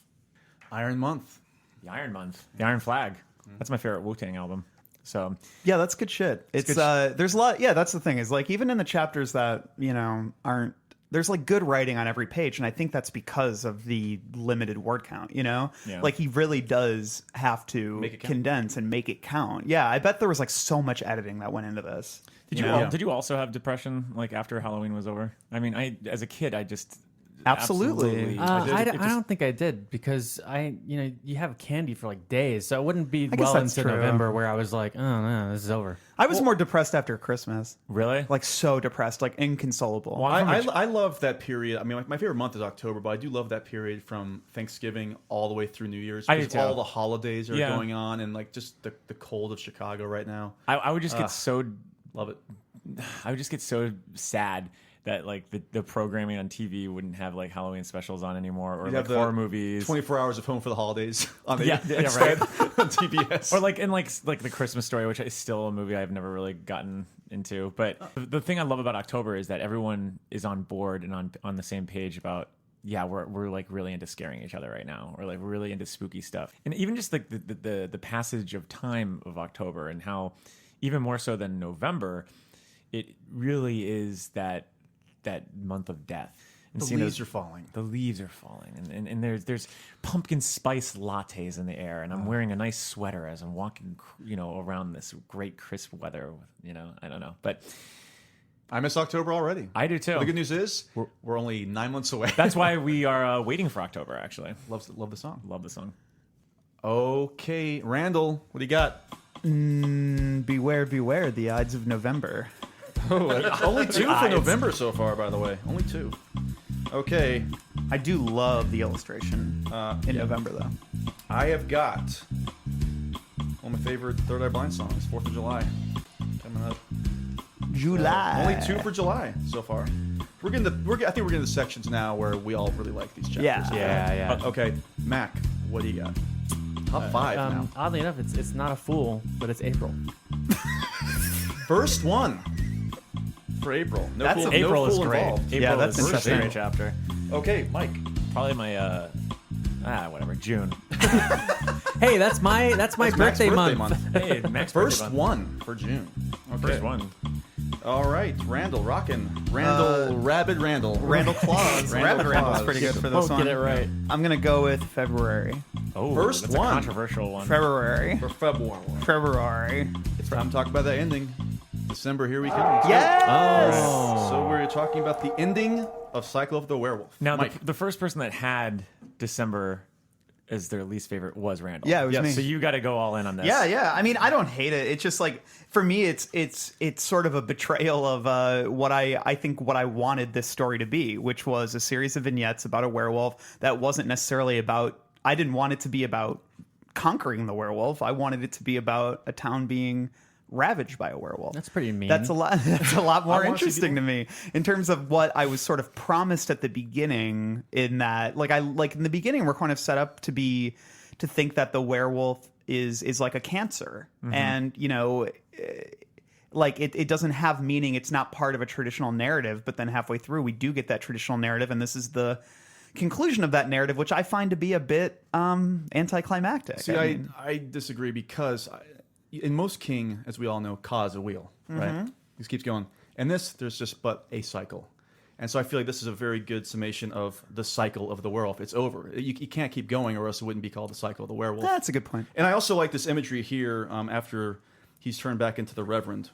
Speaker 5: Iron Month.
Speaker 6: The Iron Month. The Iron Flag. That's my favorite Wu-Tang album. So
Speaker 3: Yeah, that's good shit. It's there's a lot. Yeah, that's the thing is like even in the chapters that aren't. There's like good writing on every page, and I think that's because of the limited word count.
Speaker 6: Yeah.
Speaker 3: Like he really does have to
Speaker 5: Make it count.
Speaker 3: condense and make it count. Yeah, I bet there was like so much editing that went into this.
Speaker 6: Did you also have depression like after Halloween was over? I mean, as a kid, I just
Speaker 3: Absolutely.
Speaker 4: I don't think I did because you have candy for like days, so it wouldn't be
Speaker 3: guess
Speaker 4: well
Speaker 3: that's
Speaker 4: into
Speaker 3: true.
Speaker 4: November where I was like, oh no, this is over.
Speaker 3: I was more depressed after Christmas.
Speaker 6: really
Speaker 3: Like so depressed, like inconsolable.
Speaker 5: I love that period. I mean, my favorite month is October, but I do love that period from Thanksgiving all the way through New Year's.
Speaker 6: I do
Speaker 5: Because
Speaker 6: too.
Speaker 5: all the holidays are
Speaker 6: Yeah.
Speaker 5: going on, and like just the cold of Chicago right now.
Speaker 6: I would just get so
Speaker 5: Love it.
Speaker 6: I would just get so sad that like the programming on TV wouldn't have like Halloween specials on anymore, or
Speaker 5: You'd
Speaker 6: like
Speaker 5: have the
Speaker 6: horror movies.
Speaker 5: 24 Hours of Home for the Holidays on the
Speaker 6: Yeah, right.
Speaker 5: on TBS.
Speaker 6: Or like the Christmas Story, which is still a movie I've never really gotten into. But the thing I love about October is that everyone is on board and on the same page about, yeah, we're like really into scaring each other right now, or like we're really into spooky stuff. And even just like the passage of time of October, and how even more so than November, it really is that month of death. And
Speaker 5: The leaves are falling.
Speaker 6: The leaves are falling, and there's pumpkin spice lattes in the air, and I'm wearing a nice sweater as I'm walking, around this great crisp weather. I don't know, but
Speaker 5: I miss October already.
Speaker 6: I do too.
Speaker 5: The good news is we're only 9 months away.
Speaker 6: That's why we are waiting for October. Actually,
Speaker 5: love the song.
Speaker 6: Love the song.
Speaker 5: Okay, Randall, what do you got?
Speaker 3: Beware, beware, the Ides of November.
Speaker 5: Only 2 for November so far, by the way. Only 2. Okay,
Speaker 3: I do love the illustration in November, though.
Speaker 5: I have got one of my favorite Third Eye Blind songs, 4th of July, coming up.
Speaker 3: July.
Speaker 5: Only 2 for July so far. I think we're getting the sections now where we all really like these chapters.
Speaker 3: Yeah.
Speaker 5: Okay, Mac, what do you got? Top 5 now.
Speaker 4: Oddly enough, it's not a fool, but it's April.
Speaker 5: First one for April. No fool,
Speaker 6: April
Speaker 5: no
Speaker 6: is
Speaker 5: fool
Speaker 6: great.
Speaker 5: involved.
Speaker 6: April
Speaker 3: Yeah, that's
Speaker 6: is such a
Speaker 3: interesting.
Speaker 6: great chapter.
Speaker 5: Okay, Mike.
Speaker 6: Probably my whatever, June.
Speaker 4: Hey, that's my
Speaker 5: Mac's
Speaker 4: birthday month.
Speaker 6: Hey, Max
Speaker 5: First
Speaker 6: birthday month.
Speaker 5: one for June. Okay.
Speaker 6: First one.
Speaker 5: All right, Randall, rockin'. Randall, Rabid Randall.
Speaker 3: Randall Claus. Rabbit Randall's
Speaker 5: Claus.
Speaker 3: pretty good for this
Speaker 4: Both
Speaker 3: one.
Speaker 4: get it right.
Speaker 3: I'm going to go with February.
Speaker 6: Oh,
Speaker 5: First
Speaker 6: that's
Speaker 5: one.
Speaker 6: a controversial one.
Speaker 3: February.
Speaker 5: For February.
Speaker 3: February.
Speaker 5: It's time to talk about that ending. December, here we come. Let's go.
Speaker 3: Yes!
Speaker 5: So we're talking about the ending of Cycle of the Werewolf.
Speaker 6: Now,
Speaker 5: Mike.
Speaker 6: the first person that had December as their least favorite was Randall.
Speaker 3: Yeah, it was
Speaker 5: Yes.
Speaker 3: me.
Speaker 6: So you got to go all in on this.
Speaker 3: Yeah. I mean, I don't hate it. It's just like, for me, it's sort of a betrayal of what I think what I wanted this story to be, which was a series of vignettes about a werewolf that wasn't necessarily about. I didn't want it to be about conquering the werewolf. I wanted it to be about a town being ravaged by a werewolf.
Speaker 4: That's pretty mean.
Speaker 3: That's a lot. That's a lot more
Speaker 5: I wanna see
Speaker 3: interesting to me in terms of what I was sort of promised at the beginning. In that, like in the beginning, we're kind of set up to think that the werewolf is like a cancer, and like it doesn't have meaning. It's not part of a traditional narrative. But then halfway through, we do get that traditional narrative, and this is the conclusion of that narrative, which I find to be a bit anticlimactic.
Speaker 5: See,
Speaker 3: I mean,
Speaker 5: I disagree because in most King, as we all know, Ka is a wheel, right? This keeps going. And there's just but a cycle. And so I feel like this is a very good summation of the cycle of the werewolf. It's over. You can't keep going, or else it wouldn't be called the cycle of the werewolf.
Speaker 3: that's a good point.
Speaker 5: And I also like this imagery here after he's turned back into the Reverend.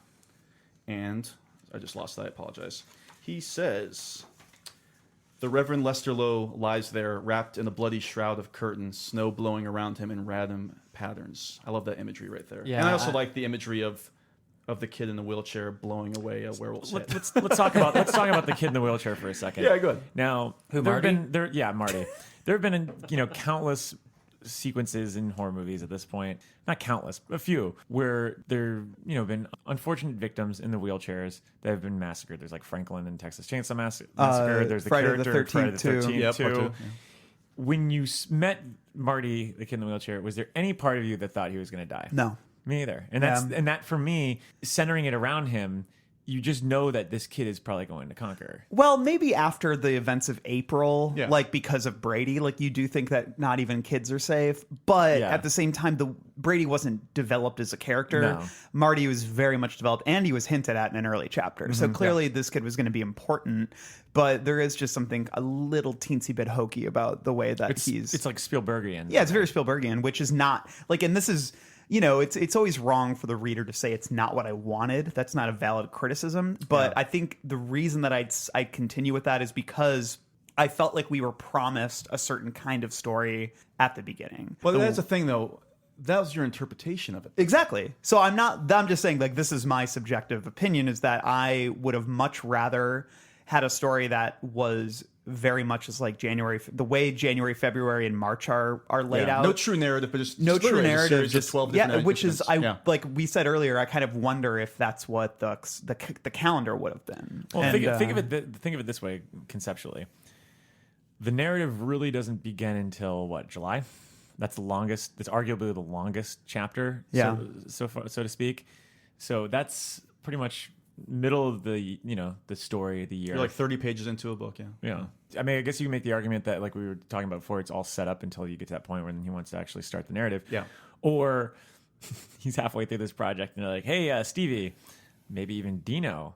Speaker 5: And I just lost that. I apologize. He says, the Reverend Lester Lowe lies there, wrapped in a bloody shroud of curtains, snow blowing around him in random patterns. I love that imagery right there.
Speaker 4: Yeah,
Speaker 5: and I also like the imagery of the kid in the wheelchair blowing away a werewolf's head.
Speaker 6: Let's talk about the kid in the wheelchair for a second.
Speaker 5: Yeah, go ahead.
Speaker 6: Now,
Speaker 4: Marty?
Speaker 6: Marty. There have been countless sequences in horror movies at this point, not countless, a few, where there been unfortunate victims in the wheelchairs that have been massacred. There's like Franklin and Texas Chainsaw Massacre. There's the
Speaker 3: Friday the
Speaker 6: character
Speaker 3: 13th
Speaker 6: Friday the
Speaker 3: too.
Speaker 6: 13th
Speaker 5: Yep, part
Speaker 6: too.
Speaker 5: two.
Speaker 6: When you met Marty, the kid in the wheelchair, was there any part of you that thought he was going to die?
Speaker 3: No.
Speaker 6: Me either. And that for me, centering it around him, you just know that this kid is probably going to conquer.
Speaker 3: Well, maybe after the events of April,
Speaker 5: Yeah.
Speaker 3: like because of Brady, like you do think that not even kids are safe. But
Speaker 6: Yeah.
Speaker 3: at the same time, Brady wasn't developed as a character.
Speaker 6: No.
Speaker 3: Marty was very much developed, and he was hinted at in an early chapter. So clearly, this kid was going to be important. But there is just something a little teensy bit hokey about the way that
Speaker 6: It's like Spielbergian.
Speaker 3: Yeah, it's very Spielbergian, which is not like, and this is, it's always wrong for the reader to say it's not what I wanted. That's not a valid criticism. But I think the reason that I'd continue with that is because I felt like we were promised a certain kind of story at the beginning.
Speaker 5: Well, that's the thing, though. That was your interpretation of it.
Speaker 3: Exactly. So I'm just saying, like, this is my subjective opinion, is that I would have much rather had a story that was very much as like the way January, February, and March are laid out.
Speaker 5: No true narrative, but just
Speaker 3: no true
Speaker 5: literally a
Speaker 3: narrative.
Speaker 5: series of 12 different
Speaker 3: which is
Speaker 5: incidents.
Speaker 3: like we said earlier. I kind of wonder if that's what the calendar would have been.
Speaker 6: Well,
Speaker 3: And,
Speaker 6: think of it this way conceptually. The narrative really doesn't begin until what, July? That's the longest. That's arguably the longest chapter.
Speaker 3: Yeah.
Speaker 6: So far, so to speak. So that's pretty much middle of the the story of the year.
Speaker 5: You're like 30 pages into a book, yeah.
Speaker 6: Yeah. I mean, I guess you can make the argument that, like we were talking about before, it's all set up until you get to that point when he wants to actually start the narrative.
Speaker 5: Yeah.
Speaker 6: Or he's halfway through this project and they're like, hey, Stevie, maybe even Dino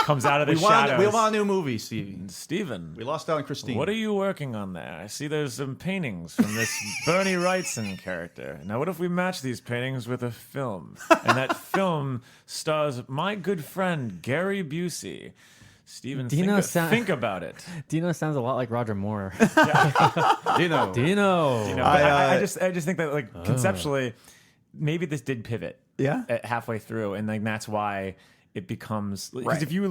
Speaker 6: comes out of the shadows.
Speaker 5: We want a new movie, Stevie.
Speaker 6: Steven,
Speaker 5: We lost out on Christine.
Speaker 6: what are you working on there? I see there's some paintings from this Bernie Wrightson character. Now, what if we match these paintings with a film? And that film stars my good friend, Gary Busey. Steven, think about it.
Speaker 4: Dino sounds a lot like Roger Moore.
Speaker 5: Dino.
Speaker 4: Dino.
Speaker 6: But I just think that, like, conceptually, maybe this did pivot.
Speaker 3: Yeah.
Speaker 6: At halfway through, and like that's why it becomes because if you're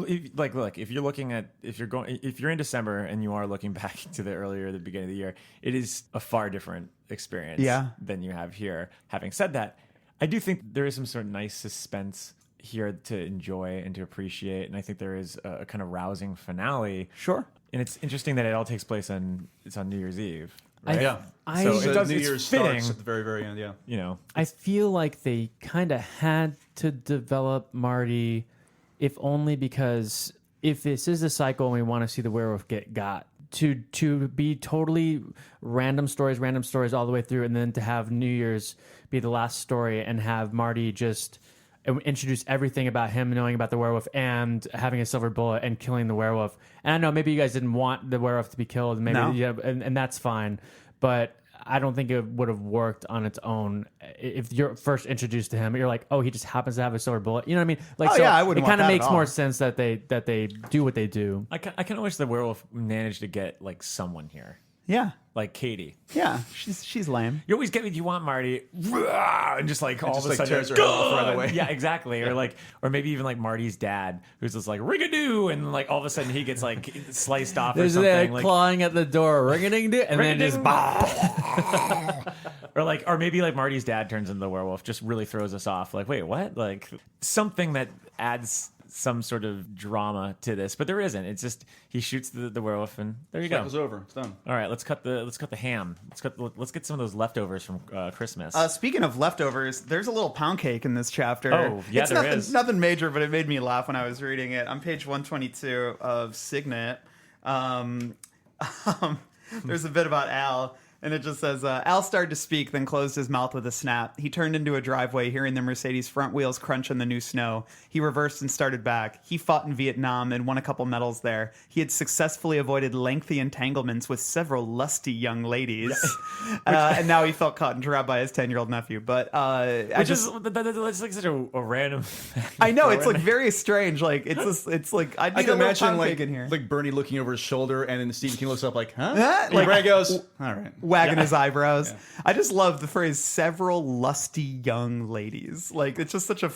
Speaker 6: in December and you are looking back to the beginning of the year, it is a far different experience than you have here. Having said that, I do think there is some sort of nice suspense here to enjoy and to appreciate, and I think there is a kind of rousing finale.
Speaker 3: Sure.
Speaker 6: And it's interesting that it all takes place on New Year's Eve.
Speaker 4: I-
Speaker 5: Yeah.
Speaker 4: I-
Speaker 6: So
Speaker 5: So
Speaker 6: it does.
Speaker 5: New
Speaker 6: It's
Speaker 5: Year's
Speaker 6: fitting.
Speaker 5: starts at the very, very end, yeah.
Speaker 6: You know,
Speaker 4: I feel like they kind of had to develop Marty, if only because if this is a cycle and we want to see the werewolf get got, to be totally random stories all the way through, and then to have New Year's be the last story and have Marty just introduce everything about him knowing about the werewolf and having a silver bullet and killing the werewolf. And I know maybe you guys didn't want the werewolf to be killed, maybe and that's fine, but I don't think it would have worked on its own. If you're first introduced to him, you're like, oh, he just happens to have a silver bullet. You know what I mean? Like,
Speaker 3: I wouldn't
Speaker 4: it
Speaker 3: want
Speaker 4: kind of
Speaker 3: that at
Speaker 4: makes
Speaker 3: all.
Speaker 4: more sense that they do what they do.
Speaker 6: I kind of wish the werewolf managed to get like someone here,
Speaker 3: Yeah.
Speaker 6: like Katie.
Speaker 3: Yeah. She's lame.
Speaker 6: You always get what you want, Marty, and just like all
Speaker 5: just,
Speaker 6: of a
Speaker 5: like,
Speaker 6: sudden,
Speaker 5: tears her head off right away.
Speaker 6: Yeah, exactly. Or maybe even like Marty's dad, who's just like ring-a-doo, and like all of a sudden he gets like sliced off or
Speaker 4: There's
Speaker 6: something.
Speaker 4: like
Speaker 6: Like,
Speaker 4: clawing at the door, ring-a-ding-ding, and then just
Speaker 6: or maybe like Marty's dad turns into the werewolf, just really throws us off. Like, wait, what? Like something that adds some sort of drama to this, but there isn't. It's just he shoots the werewolf, and there you go.
Speaker 5: Cycle's over. It's done.
Speaker 6: All right, let's cut the ham. Let's get some of those leftovers from Christmas.
Speaker 3: Speaking of leftovers, there's a little pound cake in this chapter.
Speaker 6: Oh, yeah,
Speaker 3: it's
Speaker 6: there
Speaker 3: nothing,
Speaker 6: is.
Speaker 3: nothing major, but it made me laugh when I was reading it. On page 122 of Signet, there's a bit about Al. And it just says, Al started to speak, then closed his mouth with a snap. He turned into a driveway, hearing the Mercedes front wheels crunch on the new snow. He reversed and started back. He fought in Vietnam and won a couple medals there. He had successfully avoided lengthy entanglements with several lusty young ladies. And now he felt caught and trapped by his 10-year-old nephew. But
Speaker 6: That's like such a random.
Speaker 3: I know, it's like very strange. Like, it's like, I'd
Speaker 5: I
Speaker 3: need
Speaker 5: can
Speaker 3: a little
Speaker 5: imagine
Speaker 3: pound
Speaker 5: like
Speaker 3: cake in here.
Speaker 5: Bernie looking over his shoulder, and then Stephen King looks up like, huh?
Speaker 3: Huh?
Speaker 5: And
Speaker 3: Like-
Speaker 5: Brad goes, all right.
Speaker 3: Wagging his eyebrows. I just love the phrase "several lusty young ladies." Like, it's just such a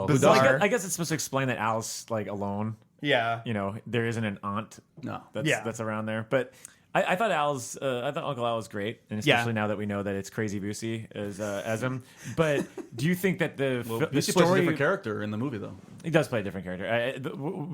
Speaker 3: bizarre.
Speaker 6: I guess it's supposed to explain that Al's like alone.
Speaker 3: Yeah.
Speaker 6: You know, there isn't an aunt.
Speaker 5: No.
Speaker 6: That's around there. But I thought Uncle Al was great, and especially now that we know that it's Crazy Busey as him. But do you think that the
Speaker 5: Busey plays a
Speaker 6: story?
Speaker 5: different character in the movie, though.
Speaker 6: He does play a different character.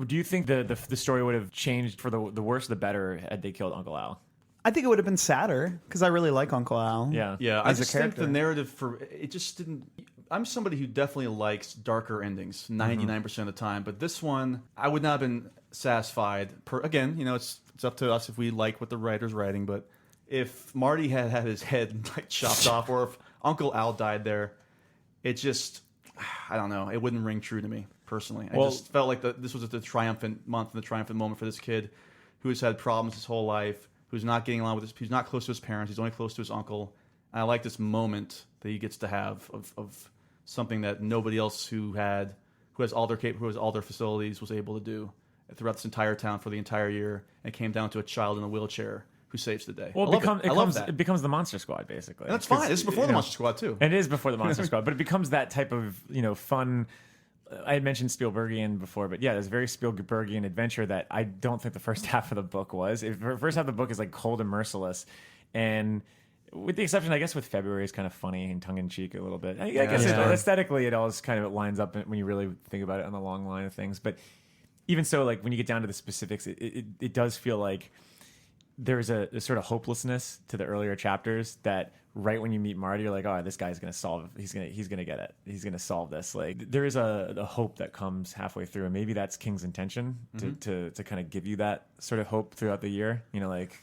Speaker 6: Do you think the story would have changed for the worse, the better had they killed Uncle Al?
Speaker 3: I think it would have been sadder because I really like Uncle Al.
Speaker 6: Yeah.
Speaker 5: Yeah, I
Speaker 3: As a
Speaker 5: just think
Speaker 3: character.
Speaker 5: the narrative for it just didn't. I'm somebody who definitely likes darker endings 99% of the time, but this one I would not have been satisfied. Again, you know, it's up to us if we like what the writer's writing, but if Marty had his head like chopped off, or if Uncle Al died there, it just, I don't know, it wouldn't ring true to me personally. I just felt like this was the triumphant month and the triumphant moment for this kid who has had problems his whole life, who's not getting along with his, who's not close to his parents, he's only close to his uncle. And I like this moment that he gets to have of something that nobody else who has all their facilities was able to do throughout this entire town for the entire year, and it came down to a child in a wheelchair who saves the day.
Speaker 6: Well,
Speaker 5: I love that.
Speaker 6: it becomes the Monster Squad basically.
Speaker 5: And that's fine. This is before the Monster Squad too.
Speaker 6: It is before the Monster Squad, but it becomes that type of fun. I had mentioned Spielbergian before, but yeah, there's a very Spielbergian adventure that I don't think the first half of the book was. The first half of the book is like cold and merciless, and with the exception, I guess, with February is kind of funny and tongue in cheek a little bit. I guess aesthetically, it always kind of lines up when you really think about it on the long line of things. But even so, like when you get down to the specifics, it does feel like there's a sort of hopelessness to the earlier chapters that right when you meet Marty, you're like, oh, this guy's gonna solve it. He's gonna get it. He's gonna solve this. Like there is a hope that comes halfway through, and maybe that's King's intention to kind of give you that sort of hope throughout the year. You know, like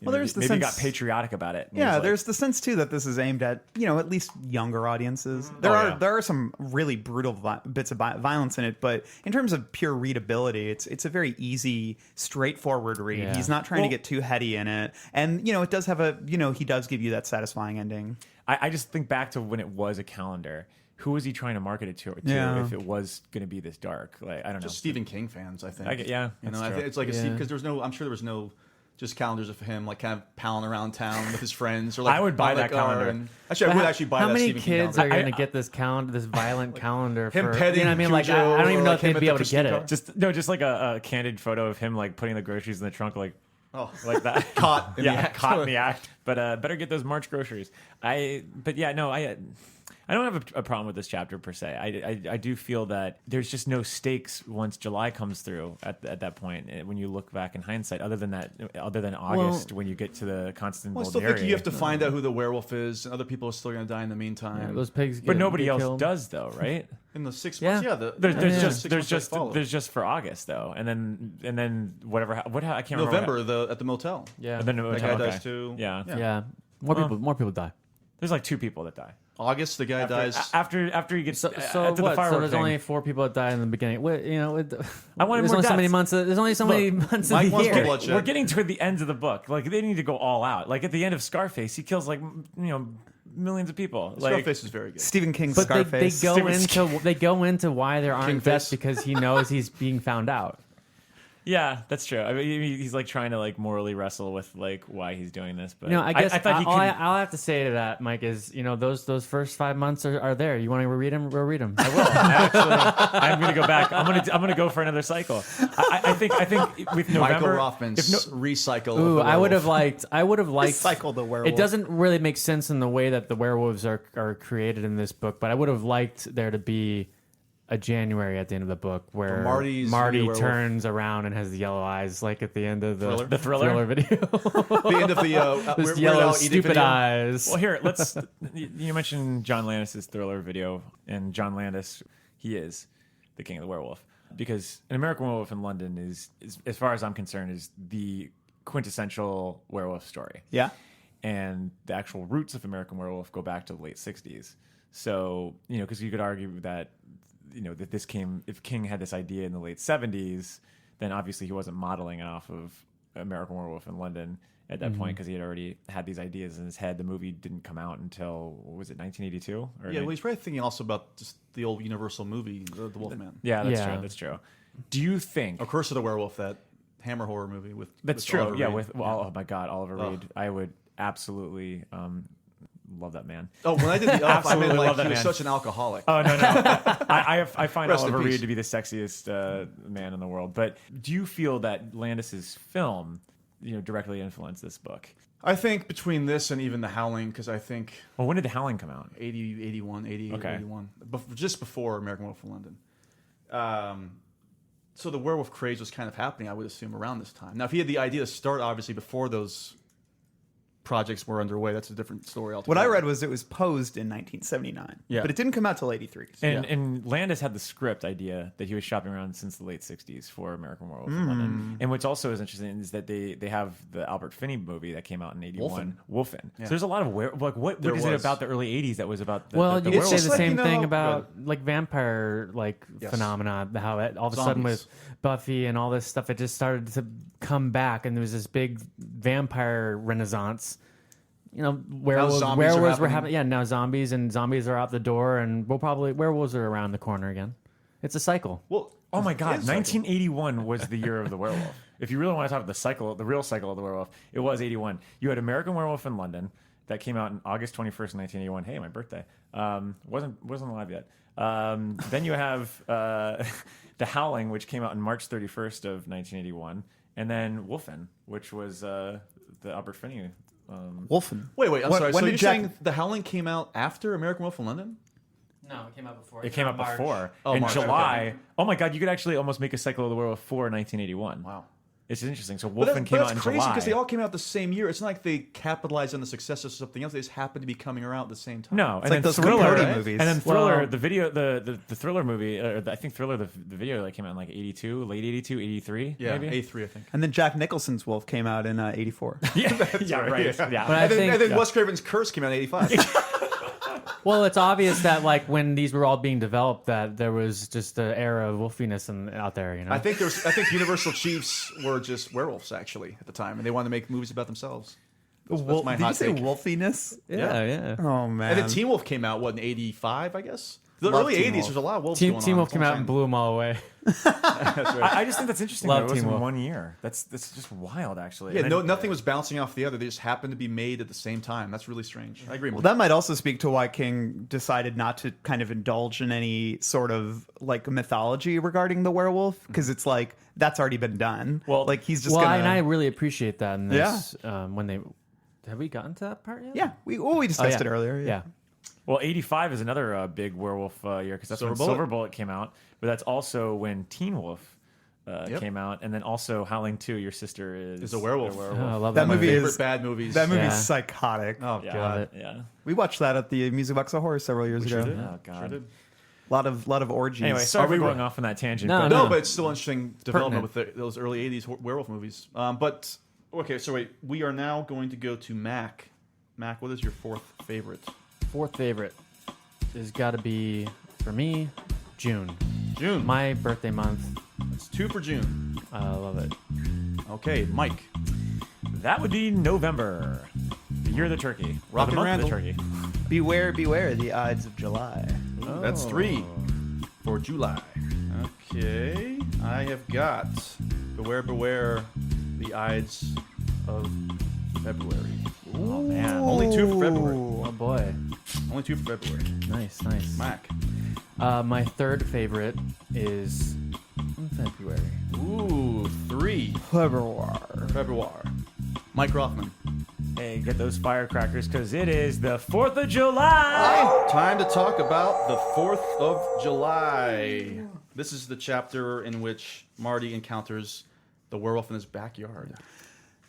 Speaker 3: there's the
Speaker 6: maybe
Speaker 3: sense,
Speaker 6: he got patriotic about it.
Speaker 3: Yeah,
Speaker 6: like,
Speaker 3: there's the sense too that this is aimed at at least younger audiences. There are some really brutal bits of violence in it, but in terms of pure readability, it's a very easy, straightforward read.
Speaker 4: Yeah.
Speaker 3: He's not trying to get too heady in it, and it does have he does give you that satisfying ending.
Speaker 6: I just think back to when it was a calendar. Who was he trying to market it to if it was going to be this dark? Like I don't know.
Speaker 5: Just Stephen King fans, I think.
Speaker 6: Yeah,
Speaker 5: I think it's like because I'm sure there was no just calendars of him like kind of palling around town with his friends. Or like
Speaker 6: I would buy that calendar.
Speaker 5: Actually, I would actually buy that.
Speaker 4: How many
Speaker 5: Stephen King
Speaker 4: kids
Speaker 5: calendar.
Speaker 4: are going to get this this violent calendar?
Speaker 5: him
Speaker 4: For,
Speaker 5: petting
Speaker 4: you know what I mean? Like
Speaker 5: Cujo,
Speaker 4: I don't even know
Speaker 5: or,
Speaker 4: if
Speaker 5: like, him
Speaker 4: they'd be
Speaker 5: at
Speaker 4: able
Speaker 5: the
Speaker 4: to get
Speaker 5: Christmas
Speaker 4: it.
Speaker 6: just like a candid photo of him like putting the groceries in the trunk, like
Speaker 5: like
Speaker 6: that.
Speaker 5: Caught in the act.
Speaker 6: Caught in the act. But better get those March groceries. I don't have a problem with this chapter per se. I do feel that there's just no stakes once July comes through at that point when you look back in hindsight. Other than August when you get to the constant.
Speaker 5: Well, I still think you have to find out who the werewolf is, and other people are still going to die in the meantime.
Speaker 4: Yeah, those pigs,
Speaker 6: but nobody else
Speaker 4: killed.
Speaker 6: does though, right?
Speaker 5: In the 6
Speaker 4: Yeah.
Speaker 5: months,
Speaker 6: There's just for August though, and then whatever. I can't remember.
Speaker 5: November at the motel.
Speaker 4: Yeah,
Speaker 6: And then
Speaker 5: That guy dies too.
Speaker 6: Yeah.
Speaker 4: yeah. More people die.
Speaker 6: There's like 2 people that die.
Speaker 5: August, the guy dies.
Speaker 6: After he gets
Speaker 4: So
Speaker 6: to
Speaker 4: what?
Speaker 6: the firework
Speaker 4: So there's
Speaker 6: thing.
Speaker 4: only 4 people that die in the beginning. What,
Speaker 6: I wanted
Speaker 4: there's
Speaker 6: more
Speaker 4: only so many
Speaker 6: deaths.
Speaker 4: months. There's only so many months
Speaker 5: Mike
Speaker 4: of the
Speaker 5: wants more
Speaker 4: year.
Speaker 5: bloodshed.
Speaker 6: We're getting toward the end of the book. Like they need to go all out. Like at the end of Scarface, he kills millions of people. Like
Speaker 5: Scarface is very good.
Speaker 3: Stephen King's
Speaker 4: But
Speaker 3: Scarface.
Speaker 4: they go into why there aren't
Speaker 5: Kingface.
Speaker 4: deaths because he knows he's being found out.
Speaker 6: yeah, that's true. I mean, he's like trying to like morally wrestle with like why he's doing this. But
Speaker 4: I guess
Speaker 6: I thought he
Speaker 4: all
Speaker 6: could.
Speaker 4: I'll have to say to that, Mike, is those first 5 months are there. You want to reread them? We'll read them.
Speaker 6: I will. I'm going to go back. I'm going to go for another cycle. I think with November,
Speaker 5: Michael Rothman's recycle.
Speaker 4: Ooh,
Speaker 5: of the
Speaker 4: I would have
Speaker 5: werewolf.
Speaker 4: liked
Speaker 3: Cycle the werewolf.
Speaker 4: It doesn't really make sense in the way that the werewolves are created in this book, but I would have liked there to be a January at the end of the book where
Speaker 5: Marty werewolf.
Speaker 4: turns around and has the yellow eyes, like at the end of the
Speaker 6: Thriller
Speaker 4: video.
Speaker 5: The end of the
Speaker 4: Those
Speaker 5: Weird
Speaker 4: yellow
Speaker 5: Al Edict
Speaker 4: stupid
Speaker 5: video.
Speaker 4: eyes.
Speaker 6: well, here you mentioned John Landis's Thriller video, and John Landis, he is the king of the werewolf because An American Werewolf in London is as far as I'm concerned, is the quintessential werewolf story.
Speaker 3: Yeah.
Speaker 6: And the actual roots of American Werewolf go back to the late 60s. So, because you could argue that, that if King had this idea in the late 70s, then obviously he wasn't modeling off of American Werewolf in London at that point because he had already had these ideas in his head. The movie didn't come out until, what was it, 1982?
Speaker 5: Yeah, well, he's probably thinking also about just the old Universal movie, The Wolfman.
Speaker 6: Yeah, that's
Speaker 4: Yeah.
Speaker 6: true. That's true. Do you think...
Speaker 5: Or Curse of the Werewolf, that Hammer horror movie with
Speaker 6: That's
Speaker 5: with
Speaker 6: true.
Speaker 5: Oliver
Speaker 6: Yeah,
Speaker 5: Reed.
Speaker 6: oh my God, Oliver Reed. I would absolutely love that man.
Speaker 5: Oh, when I did the Up, I
Speaker 6: Absolutely
Speaker 5: mean,
Speaker 6: love
Speaker 5: like,
Speaker 6: that
Speaker 5: he was
Speaker 6: man.
Speaker 5: such an alcoholic.
Speaker 6: Oh no! I find
Speaker 5: Rest in
Speaker 6: Oliver
Speaker 5: peace.
Speaker 6: Reed to be the sexiest man in the world. But do you feel that Landis's film, directly influenced this book?
Speaker 5: I think between this and even The Howling, because I think
Speaker 6: Well, when did The Howling come out?
Speaker 5: 80, 81, 80,
Speaker 6: Okay.
Speaker 5: 81, just before American Werewolf in London. So the werewolf craze was kind of happening, I would assume, around this time. Now, if he had the idea to start, obviously, before those projects were underway, that's a different story altogether.
Speaker 3: What I read was it was posed in 1979,
Speaker 5: Yeah.
Speaker 3: but it didn't come out till 83.
Speaker 6: And Landis had the script idea that he was shopping around since the late 60s for American Werewolf in London. And what's also is interesting is that they have the Albert Finney movie that came out in 81, Wolfen. So there's a lot of what is it
Speaker 5: was.
Speaker 6: about the early 80s that was about the
Speaker 4: Well,
Speaker 6: the
Speaker 4: you could say
Speaker 6: werewolf?
Speaker 4: the
Speaker 5: like,
Speaker 4: same
Speaker 5: you know,
Speaker 4: thing about like vampire
Speaker 5: Yes.
Speaker 4: phenomena. How it, all of a sudden
Speaker 5: Zombies.
Speaker 4: with Buffy and all this stuff, it just started to come back, and there was this big vampire renaissance. Werewolves
Speaker 5: zombies are
Speaker 4: were
Speaker 5: happening.
Speaker 4: having. Yeah, now zombies are out the door, and werewolves are around the corner again. It's a cycle.
Speaker 5: Well,
Speaker 6: Oh my God!
Speaker 5: it is like-
Speaker 6: 1981 was the year of the werewolf. If you really want to talk about the real cycle of the werewolf, it was 81. You had American Werewolf in London, that came out on August 21st, 1981. Hey, my birthday. Wasn't alive yet. Then you have The Howling, which came out on March 31st of 1981, and then Wolfen, which was the Albert Finney.
Speaker 3: Wolfen.
Speaker 5: Wait. I'm sorry.
Speaker 3: When
Speaker 5: So
Speaker 3: did
Speaker 5: you're
Speaker 3: Jack-
Speaker 5: saying The Howling came out after American Wolf in London?
Speaker 4: No, it came out before.
Speaker 6: It came out before.
Speaker 5: Oh,
Speaker 6: in
Speaker 5: March,
Speaker 6: July.
Speaker 5: okay.
Speaker 6: Oh my God, you could actually almost make a Cycle of the Werewolf for 1981.
Speaker 5: Wow.
Speaker 6: It's interesting. So
Speaker 5: But
Speaker 6: Wolfen came out
Speaker 5: that's
Speaker 6: in
Speaker 5: crazy
Speaker 6: July.
Speaker 5: because they all came out the same year. It's not like they capitalized on the success of something else. They just happened to be coming around at the same time.
Speaker 6: No, and
Speaker 3: like
Speaker 6: then
Speaker 3: those
Speaker 6: Thriller,
Speaker 3: Capote movies.
Speaker 6: and then Thriller,
Speaker 4: Well-
Speaker 6: the video, the Thriller movie, I think Thriller, the video that came out in like 82, late 82, 83,
Speaker 5: Yeah,
Speaker 6: maybe.
Speaker 5: A3, I think.
Speaker 3: And then Jack Nicholson's Wolf came out in 84.
Speaker 6: Yeah, right. Yeah.
Speaker 4: But I
Speaker 5: And
Speaker 4: think
Speaker 5: then Wes Craven's Curse came out in 85.
Speaker 4: well, it's obvious that like when these were all being developed, that there was just an era of wolfiness out there. You know,
Speaker 5: I think Universal Chiefs were just werewolves actually at the time, and they wanted to make movies about themselves. That's my
Speaker 3: Did you
Speaker 5: hot
Speaker 3: say
Speaker 5: take.
Speaker 3: wolfiness?
Speaker 4: yeah.
Speaker 3: Oh man.
Speaker 5: And then Teen Wolf came out in 85, I guess. The
Speaker 3: Love
Speaker 5: early
Speaker 3: Teen
Speaker 5: 80s,
Speaker 3: Wolf.
Speaker 5: there's a lot of wolves
Speaker 4: Teen
Speaker 5: going on.
Speaker 4: Wolf came
Speaker 5: That's
Speaker 4: out
Speaker 5: what
Speaker 4: and
Speaker 5: I'm
Speaker 4: blew them all away.
Speaker 6: I just think that's interesting.
Speaker 4: Love
Speaker 6: That it was
Speaker 4: Teen
Speaker 6: in
Speaker 4: Wolf.
Speaker 6: 1 year. That's just wild, actually.
Speaker 5: saying.
Speaker 6: And
Speaker 5: Yeah,
Speaker 6: then-
Speaker 5: nothing was bouncing off the other. They just happened to be made at the same time. That's really strange. I agree
Speaker 3: Well,
Speaker 5: with
Speaker 3: that might also speak to why King decided not to kind of indulge in any sort of like mythology regarding the werewolf because it's like that's already been done.
Speaker 6: Well-
Speaker 3: like he's just
Speaker 4: Well,
Speaker 3: gonna.
Speaker 4: and I really appreciate that in this. When they have we gotten to that part yet?
Speaker 3: yeah, we discussed
Speaker 4: Oh,
Speaker 3: it earlier.
Speaker 4: Yeah.
Speaker 6: Well, 85 is another big werewolf year because that's when
Speaker 5: Silver Bullet.
Speaker 6: Silver Bullet came out. But that's also when Teen Wolf came out. And then also Howling 2, your sister is
Speaker 5: a werewolf.
Speaker 4: Oh, I love
Speaker 3: That
Speaker 4: that,
Speaker 3: movie
Speaker 5: favorite
Speaker 3: is-
Speaker 5: bad movies.
Speaker 3: That movie's
Speaker 4: Yeah.
Speaker 3: psychotic.
Speaker 5: Oh
Speaker 6: Yeah,
Speaker 5: god.
Speaker 6: yeah.
Speaker 3: We watched that at the Music Box of Horror several years ago.
Speaker 5: Sure did.
Speaker 6: Oh, God.
Speaker 5: Sure did.
Speaker 3: Lot of orgies.
Speaker 6: Anyway, sorry
Speaker 5: Are
Speaker 6: for
Speaker 5: we
Speaker 6: going
Speaker 5: wrong?
Speaker 6: off on that tangent.
Speaker 4: No,
Speaker 6: but
Speaker 5: No, but it's still interesting development
Speaker 4: Pertinent.
Speaker 5: with those early 80s werewolf movies. But okay, so wait, we are now going to go to Mac. Mac, what is your fourth favorite?
Speaker 4: Fourth favorite has got to be for me June.
Speaker 5: June.
Speaker 4: My birthday month.
Speaker 5: It's 2 for June.
Speaker 4: I love it.
Speaker 5: Okay, Mike.
Speaker 6: that would be November, the year of the turkey. Or
Speaker 5: Rock
Speaker 6: the
Speaker 5: and
Speaker 6: month of the
Speaker 5: Randall.
Speaker 6: turkey.
Speaker 3: Beware the Ides of July.
Speaker 5: That's 3 for July. Okay, I have got Beware the Ides of February.
Speaker 6: Oh, man.
Speaker 5: Only 2 for February.
Speaker 4: Oh boy.
Speaker 5: Only 2 for February.
Speaker 4: Nice.
Speaker 5: Mac.
Speaker 4: My third favorite is February.
Speaker 5: Ooh, 3 February. Mike Rothman.
Speaker 6: Hey, get those firecrackers because it is the 4th of July.
Speaker 5: Time to talk about the 4th of July. This is the chapter in which Marty encounters the werewolf in his backyard.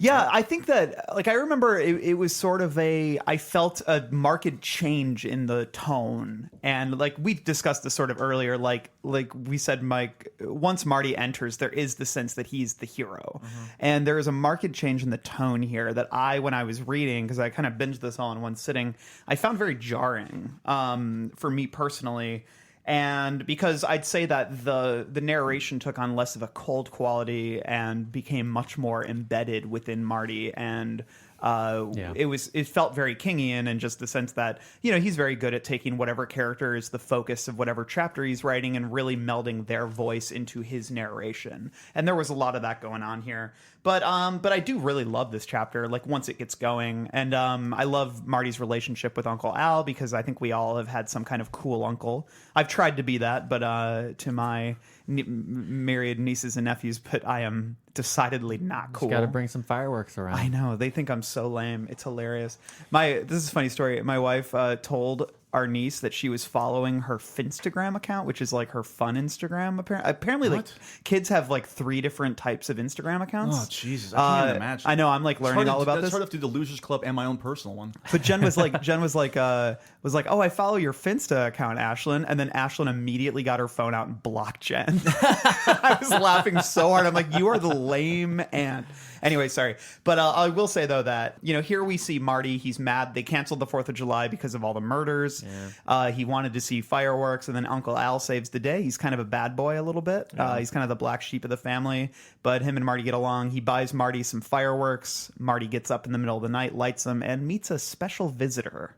Speaker 3: Yeah, I think that, like, I remember it was sort of I felt a marked change in the tone. And, like, we discussed this sort of earlier. Like we said, Mike, once Marty enters, there is the sense that he's the hero. And there is a marked change in the tone here that when I was reading, because I kind of binged this all in one sitting, I found very jarring for me personally. And because I'd say that the narration took on less of a cold quality and became much more embedded within Marty, and it felt very Kingian in just the sense that, you know, he's very good at taking whatever character is the focus of whatever chapter he's writing and really melding their voice into his narration. And there was a lot of that going on here. But I do really love this chapter, like, once it gets going. And I love Marty's relationship with Uncle Al, because I think we all have had some kind of cool uncle. I've tried to be that, but to my myriad nieces and nephews, but I am decidedly not cool.
Speaker 4: Got to bring some fireworks around.
Speaker 3: I know. They think I'm so lame. It's hilarious. This is a funny story. My wife told our niece that she was following her Finstagram account, which is like her fun Instagram. Apparently, like, kids have like 3 different types of Instagram accounts.
Speaker 5: Oh, Jesus. I can't even imagine.
Speaker 3: I know. I'm like learning all about
Speaker 5: That's
Speaker 3: this.
Speaker 5: hard to do the Losers Club and my own personal one.
Speaker 3: But Jen was like, oh, I follow your Finsta account, Ashlyn. And then Ashlyn immediately got her phone out and blocked Jen. I was laughing so hard. I'm like, you are the lame aunt. Anyway, sorry. But I will say, though, that, you know, here we see Marty. He's mad. They canceled the 4th of July because of all the murders. Yeah. He wanted to see fireworks, and then Uncle Al saves the day. He's kind of a bad boy a little bit. Yeah. He's kind of the black sheep of the family. But him and Marty get along. He buys Marty some fireworks. Marty gets up in the middle of the night, lights them, and meets a special visitor.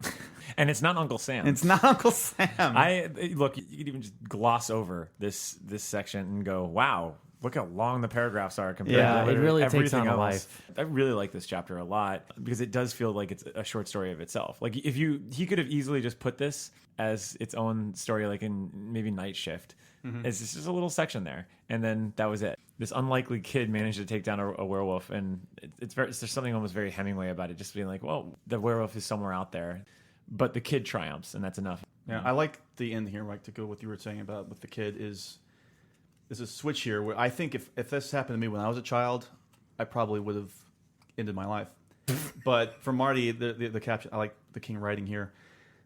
Speaker 6: And it's not Uncle Sam.
Speaker 3: It's not Uncle Sam.
Speaker 6: Look, you could even just gloss over this section and go, wow, look how long the paragraphs are compared
Speaker 4: Yeah,
Speaker 6: to
Speaker 4: it
Speaker 6: literally
Speaker 4: really takes
Speaker 6: everything
Speaker 4: on a
Speaker 6: else.
Speaker 4: life.
Speaker 6: I really like this chapter a lot because it does feel like it's a short story of itself. Like he could have easily just put this as its own story, like in maybe Night Shift. It's just a little section there, and then that was it. This unlikely kid managed to take down a werewolf, and there's something almost very Hemingway about it, just being like, well, the werewolf is somewhere out there, but the kid triumphs, and that's enough.
Speaker 5: Yeah, I like the end here, Mike, to go with what you were saying about with the kid is there's a switch here where I think if this happened to me when I was a child, I probably would have ended my life. But for Marty, the caption, I like the king writing here,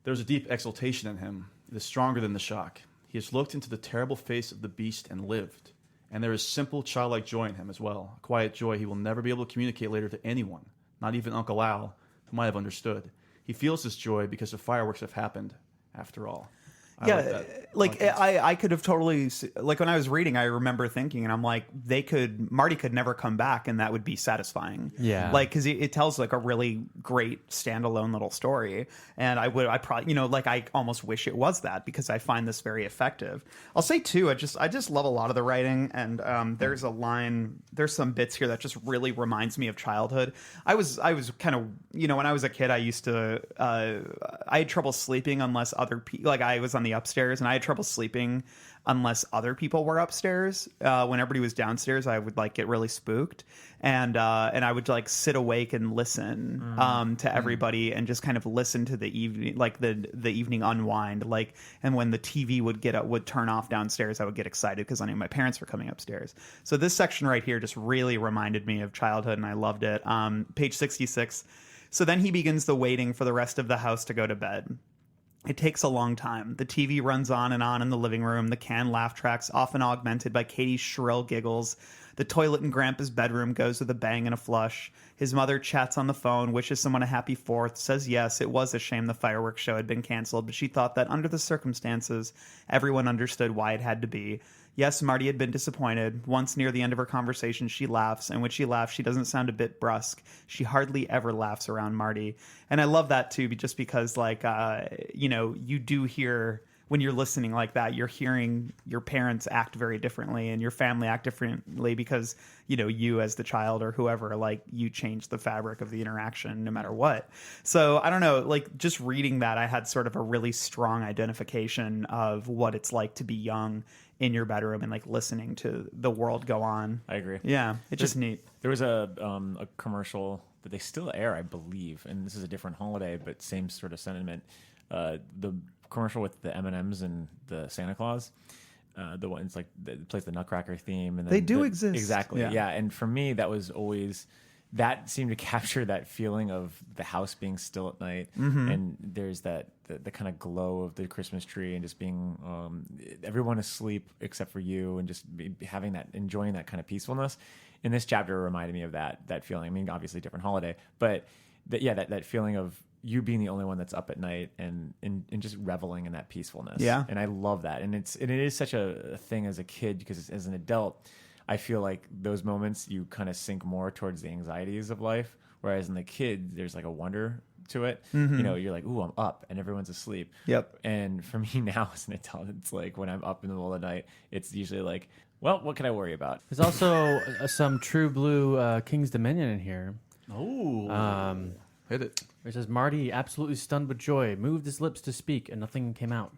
Speaker 5: there's a deep exultation in him. It is stronger than the shock. He has looked into the terrible face of the beast and lived. And there is simple childlike joy in him as well, a quiet joy he will never be able to communicate later to anyone, not even Uncle Al, who might have understood. He feels this joy because the fireworks have happened, after all. I like that.
Speaker 3: I could have totally, like when I was reading, I remember thinking, and I'm like, Marty could never come back, and that would be satisfying.
Speaker 4: Yeah.
Speaker 3: Like, because it tells like a really great standalone little story, and I probably, like I almost wish it was that because I find this very effective. I'll say too, I just love a lot of the writing, and there's some bits here that just really reminds me of childhood. I was kind of, when I was a kid, I used to, I had trouble sleeping unless other people, like I was on the upstairs, and I had trouble sleeping unless other people were upstairs. When everybody was downstairs, I would like get really spooked, and I would like sit awake and listen to everybody and just kind of listen to the evening, like the evening unwind. Like, and when the TV would turn off downstairs, I would get excited because I knew my parents were coming upstairs. So this section right here just really reminded me of childhood, and I loved it. Page 66. So then he begins the waiting for the rest of the house to go to bed. It takes a long time. The TV runs on in the living room, the canned laugh tracks often augmented by Katie's shrill giggles. The toilet in Grandpa's bedroom goes with a bang and a flush. His mother chats on the phone, wishes someone a happy 4th, says yes, it was a shame the fireworks show had been canceled, but she thought that under the circumstances, everyone understood why it had to be. Yes, Marty had been disappointed. Once near the end of her conversation, she laughs, and when she laughs, she doesn't sound a bit brusque. She hardly ever laughs around Marty. And I love that, too, just because, like, you do hear, when you're listening like that, you're hearing your parents act very differently and your family act differently because, you as the child or whoever, like, you change the fabric of the interaction no matter what. So, I don't know, like, just reading that, I had sort of a really strong identification of what it's like to be young in your bedroom and like listening to the world go on.
Speaker 6: I agree.
Speaker 3: Yeah, it's just neat.
Speaker 6: There was a commercial that they still air, I believe, and this is a different holiday, but same sort of sentiment. The commercial with the M&Ms and the Santa Claus, the one it's like it plays the Nutcracker theme, and then
Speaker 3: they do exist
Speaker 6: exactly. Yeah, and for me, that was always. That seemed to capture that feeling of the house being still at night, and there's that the kind of glow of the Christmas tree, and just being everyone asleep except for you, and just having that, enjoying that kind of peacefulness. And this chapter reminded me of that feeling. I mean, obviously different holiday, but that feeling of you being the only one that's up at night and just reveling in that peacefulness. Yeah, and I love that, and it is such a thing as a kid because as an adult. I feel like those moments you kind of sink more towards the anxieties of life, whereas in the kid, there's like a wonder to it. You're like, ooh, I'm up and everyone's asleep. Yep. And for me now as an adult, it's like when I'm up in the middle of the night, it's usually like, well, what can I worry about?
Speaker 4: There's also some True Blue King's Dominion in here.
Speaker 5: Oh. Hit it.
Speaker 4: It says, Marty, absolutely stunned with joy, moved his lips to speak, and nothing came out.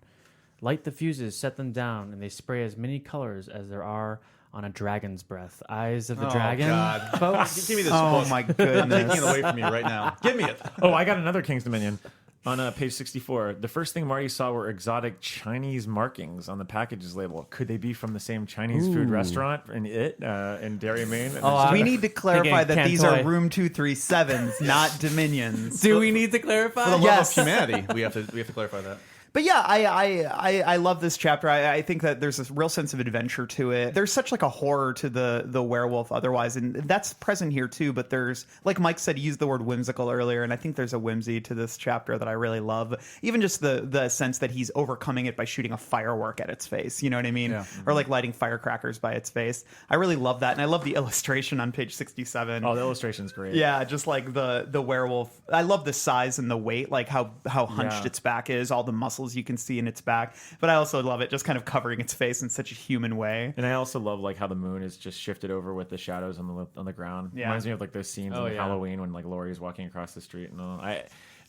Speaker 4: Light the fuses, set them down, and they spray as many colors as there are on a dragon's breath. Eyes of the dragon.
Speaker 5: God.
Speaker 4: Folks.
Speaker 5: Give me this
Speaker 3: Oh
Speaker 5: book.
Speaker 3: my
Speaker 5: I'm
Speaker 3: goodness.
Speaker 5: taking it away from me right now. Give me it.
Speaker 6: Oh, I got another King's Dominion. On page 64, the first thing Marty saw were exotic Chinese markings on the package's label. Could they be from the same Chinese food restaurant in Derry, Maine?
Speaker 3: We need to clarify that these are
Speaker 4: Cantoy.
Speaker 3: room 237s, not Dominions.
Speaker 4: Do we need to clarify?
Speaker 5: For the love
Speaker 3: Yes.
Speaker 5: of humanity, we have to clarify that.
Speaker 3: But yeah, I love this chapter. I think that there's this real sense of adventure to it. There's such like a horror to the werewolf otherwise, and that's present here too. But there's, like Mike said, he used the word whimsical earlier, and I think there's a whimsy to this chapter that I really love. Even just the sense that he's overcoming it by shooting a firework at its face. You know what I mean? Yeah. Or like lighting firecrackers by its face. I really love that, and I love the illustration on page 67.
Speaker 6: Oh, the illustration's great.
Speaker 3: Yeah, just like the werewolf. I love the size and the weight, like how hunched its back is, all the muscle muscles you can see in its back. But I also love it just kind of covering its face in such a human way.
Speaker 6: And I also love like how the moon is just shifted over with the shadows on the ground.
Speaker 3: Yeah.
Speaker 6: Reminds me of like those scenes in
Speaker 4: yeah.
Speaker 6: Halloween when like Laurie's walking across the street and all.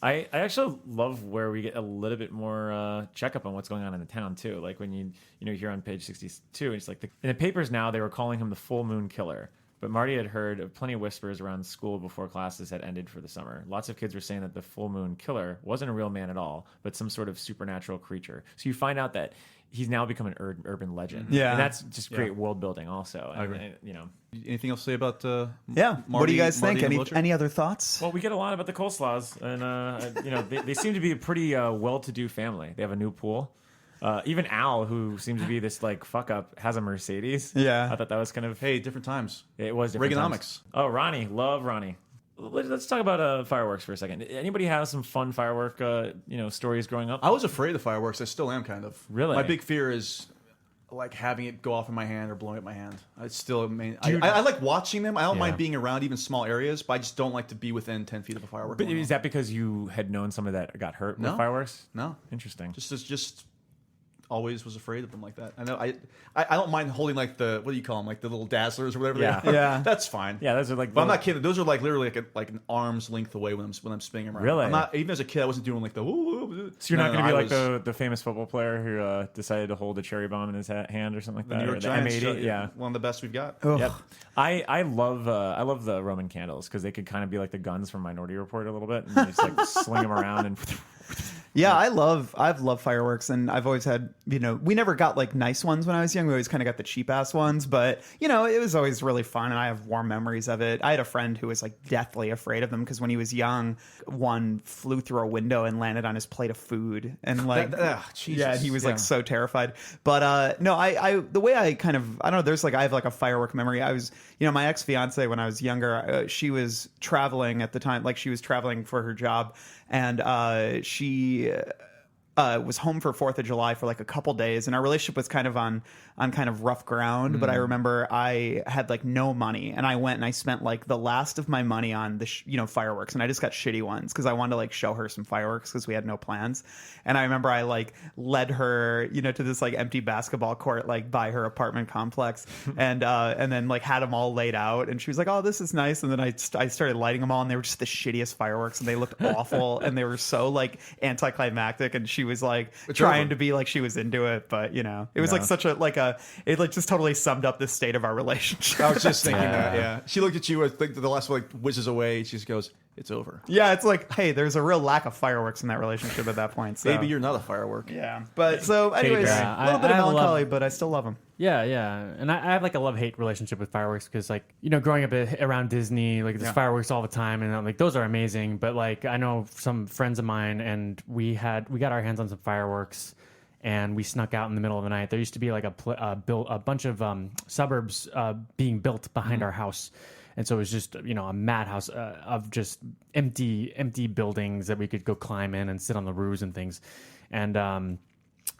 Speaker 6: I actually love where we get a little bit more checkup on what's going on in the town too. Like when you here on page 62, it's like in the papers now they were calling him the full moon killer. But Marty had heard of plenty of whispers around school before classes had ended for the summer. Lots of kids were saying that the full moon killer wasn't a real man at all, but some sort of supernatural creature. So you find out that he's now become an urban legend.
Speaker 3: Yeah.
Speaker 6: And that's just great world building also.
Speaker 5: I agree.
Speaker 6: And, you know.
Speaker 5: Anything else to say about
Speaker 3: Yeah. What do you guys think?
Speaker 5: Marty and Wiltshire?
Speaker 3: Any other thoughts?
Speaker 6: Well, we get a lot about the coleslaws, and you know they seem to be a pretty well-to-do family. They have a new pool. Even Al, who seems to be this like fuck up, has a Mercedes.
Speaker 3: Yeah.
Speaker 6: I thought that was kind of
Speaker 5: Hey, different times.
Speaker 6: it was different
Speaker 5: Reaganomics.
Speaker 6: times. Oh, Ronnie, love Ronnie. Let's talk about fireworks for a second. Anybody have some fun firework stories growing up?
Speaker 5: I was afraid of fireworks. I still am kind of.
Speaker 6: Really?
Speaker 5: My big fear is like having it go off in my hand or blowing up my hand. I still I like watching them. I don't mind being around even small areas, but I just don't like to be within 10 feet of a firework.
Speaker 6: But
Speaker 5: going
Speaker 6: is
Speaker 5: on.
Speaker 6: that because you had known somebody that got hurt
Speaker 5: No.
Speaker 6: with fireworks?
Speaker 5: No.
Speaker 6: Interesting.
Speaker 5: Just always was afraid of them like that. I know I don't mind holding like the, what do you call them, like the little dazzlers or whatever
Speaker 6: Yeah.
Speaker 5: they are.
Speaker 3: Yeah.
Speaker 5: That's fine.
Speaker 6: Yeah, those are like.
Speaker 5: But I'm not kidding. Those are like literally like an arm's length away when I'm spinning around.
Speaker 6: Really?
Speaker 5: I'm not, even as a kid, I wasn't doing like the.
Speaker 6: So you're not going to be like
Speaker 5: the
Speaker 6: the famous football player who decided to hold a cherry bomb in his hand or something like that.
Speaker 5: New
Speaker 6: or
Speaker 5: York
Speaker 6: the
Speaker 5: Giants.
Speaker 6: M80. Yeah.
Speaker 5: One of the best we've got.
Speaker 6: Yep. I love the Roman candles because they could kind of be like the guns from Minority Report a little bit, and you just like sling them around and.
Speaker 3: Yeah, I've loved fireworks, and I've always had, we never got like nice ones when I was young. We always kind of got the cheap ass ones, but it was always really fun, and I have warm memories of it. I had a friend who was like deathly afraid of them because when he was young, one flew through a window and landed on his plate of food, and like,
Speaker 5: Jesus.
Speaker 3: yeah, he was like so terrified. But no, I the way I kind of, I don't know, there's like I have like a firework memory. I was, my ex fiance when I was younger, she was traveling at the time, like she was traveling for her job. And she was home for 4th of July for like a couple days, and our relationship was kind of on kind of rough ground. But I remember I had like no money, and I went and I spent like the last of my money on the fireworks, and I just got shitty ones because I wanted to like show her some fireworks because we had no plans. And I remember I like led her to this like empty basketball court like by her apartment complex, and then like had them all laid out, and she was like, "Oh, this is nice." And then I started lighting them all, and they were just the shittiest fireworks, and they looked awful, and they were so like anticlimactic, and she was like trying to be like she was into it, but it was like such a it like just totally summed up the state of our relationship.
Speaker 5: I was just thinking that. Yeah, she looked at you. I think the last one like whizzes away. She just goes, "It's over."
Speaker 3: Yeah, it's like, hey, there's a real lack of fireworks in that relationship at that point. So.
Speaker 5: Maybe you're not a firework.
Speaker 3: Yeah, but so anyways,
Speaker 4: Yeah,
Speaker 3: a little bit of
Speaker 4: I love-
Speaker 3: melancholy, but I still love them.
Speaker 4: Yeah, and I have like a love-hate relationship with fireworks because like growing up around Disney, like there's fireworks all the time, and I'm like those are amazing. But like I know some friends of mine, and we got our hands on some fireworks, and we snuck out in the middle of the night. There used to be like a bunch of suburbs being built behind our house. And so it was just, a madhouse of just empty buildings that we could go climb in and sit on the roofs and things. And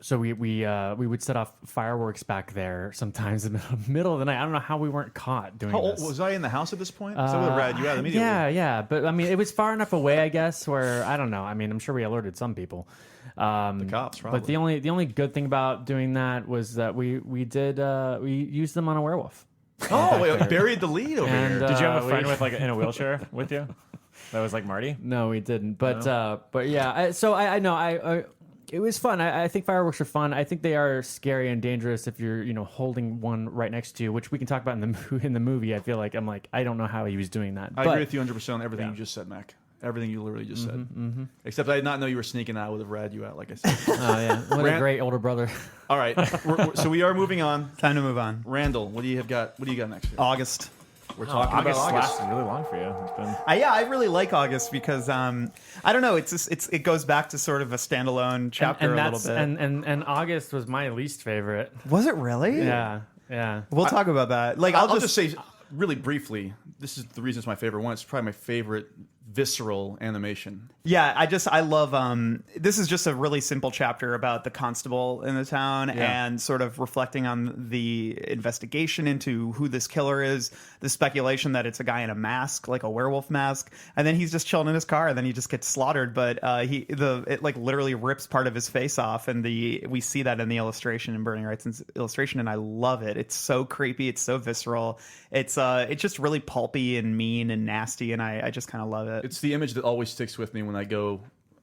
Speaker 4: so we would set off fireworks back there sometimes in the middle of the night. I don't know how we weren't caught doing
Speaker 5: How
Speaker 3: Oh,
Speaker 4: this.
Speaker 5: old was I in the house at this point? So I would have ratted you out immediately.
Speaker 4: Yeah. But I mean, it was far enough away, I guess, where I don't know. I mean, I'm sure we alerted some people.
Speaker 5: The cops, probably.
Speaker 4: But the only good thing about doing that was that we used them on a werewolf.
Speaker 5: Oh, wait, buried the lead over
Speaker 4: And,
Speaker 5: here.
Speaker 6: Did you have a
Speaker 4: we-
Speaker 6: friend with like in a wheelchair with you? That was like Marty.
Speaker 4: No, we didn't. But yeah. I know. It was fun. I think fireworks are fun. I think they are scary and dangerous if you're holding one right next to you, which we can talk about in the movie. I feel like I don't know how he was doing that.
Speaker 5: I
Speaker 4: But
Speaker 5: agree with you 100% on everything you just said, Mac. Everything you literally just said. Except I did not know you were sneaking out. I would have ratted you out, like I said.
Speaker 4: Oh yeah, what a great older brother.
Speaker 5: All right, so we are moving on.
Speaker 3: Time to move on.
Speaker 5: Randall, what do you got next year?
Speaker 3: August.
Speaker 5: We're talking about August.
Speaker 6: lasted really long for you. It's been
Speaker 3: Yeah, I really like August because I don't know. It goes back to sort of a standalone chapter
Speaker 4: and
Speaker 3: a little bit.
Speaker 4: And August was my least favorite.
Speaker 3: Was it really?
Speaker 4: Yeah.
Speaker 3: We'll talk about that. Like
Speaker 5: I'll just say really briefly, this is the reason it's my favorite one. It's probably my favorite visceral animation.
Speaker 3: Yeah, I love this is just a really simple chapter about the constable in the town and sort of reflecting on the investigation into who this killer is, the speculation that it's a guy in a mask, like a werewolf mask, and then he's just chilling in his car and then he just gets slaughtered, but it like literally rips part of his face off, and we see that in the illustration, in Burning Wrightson's illustration, and I love it. It's so creepy, it's so visceral. It's just really pulpy and mean and nasty, and I just kind of love it.
Speaker 5: It's the image that always sticks with me when I go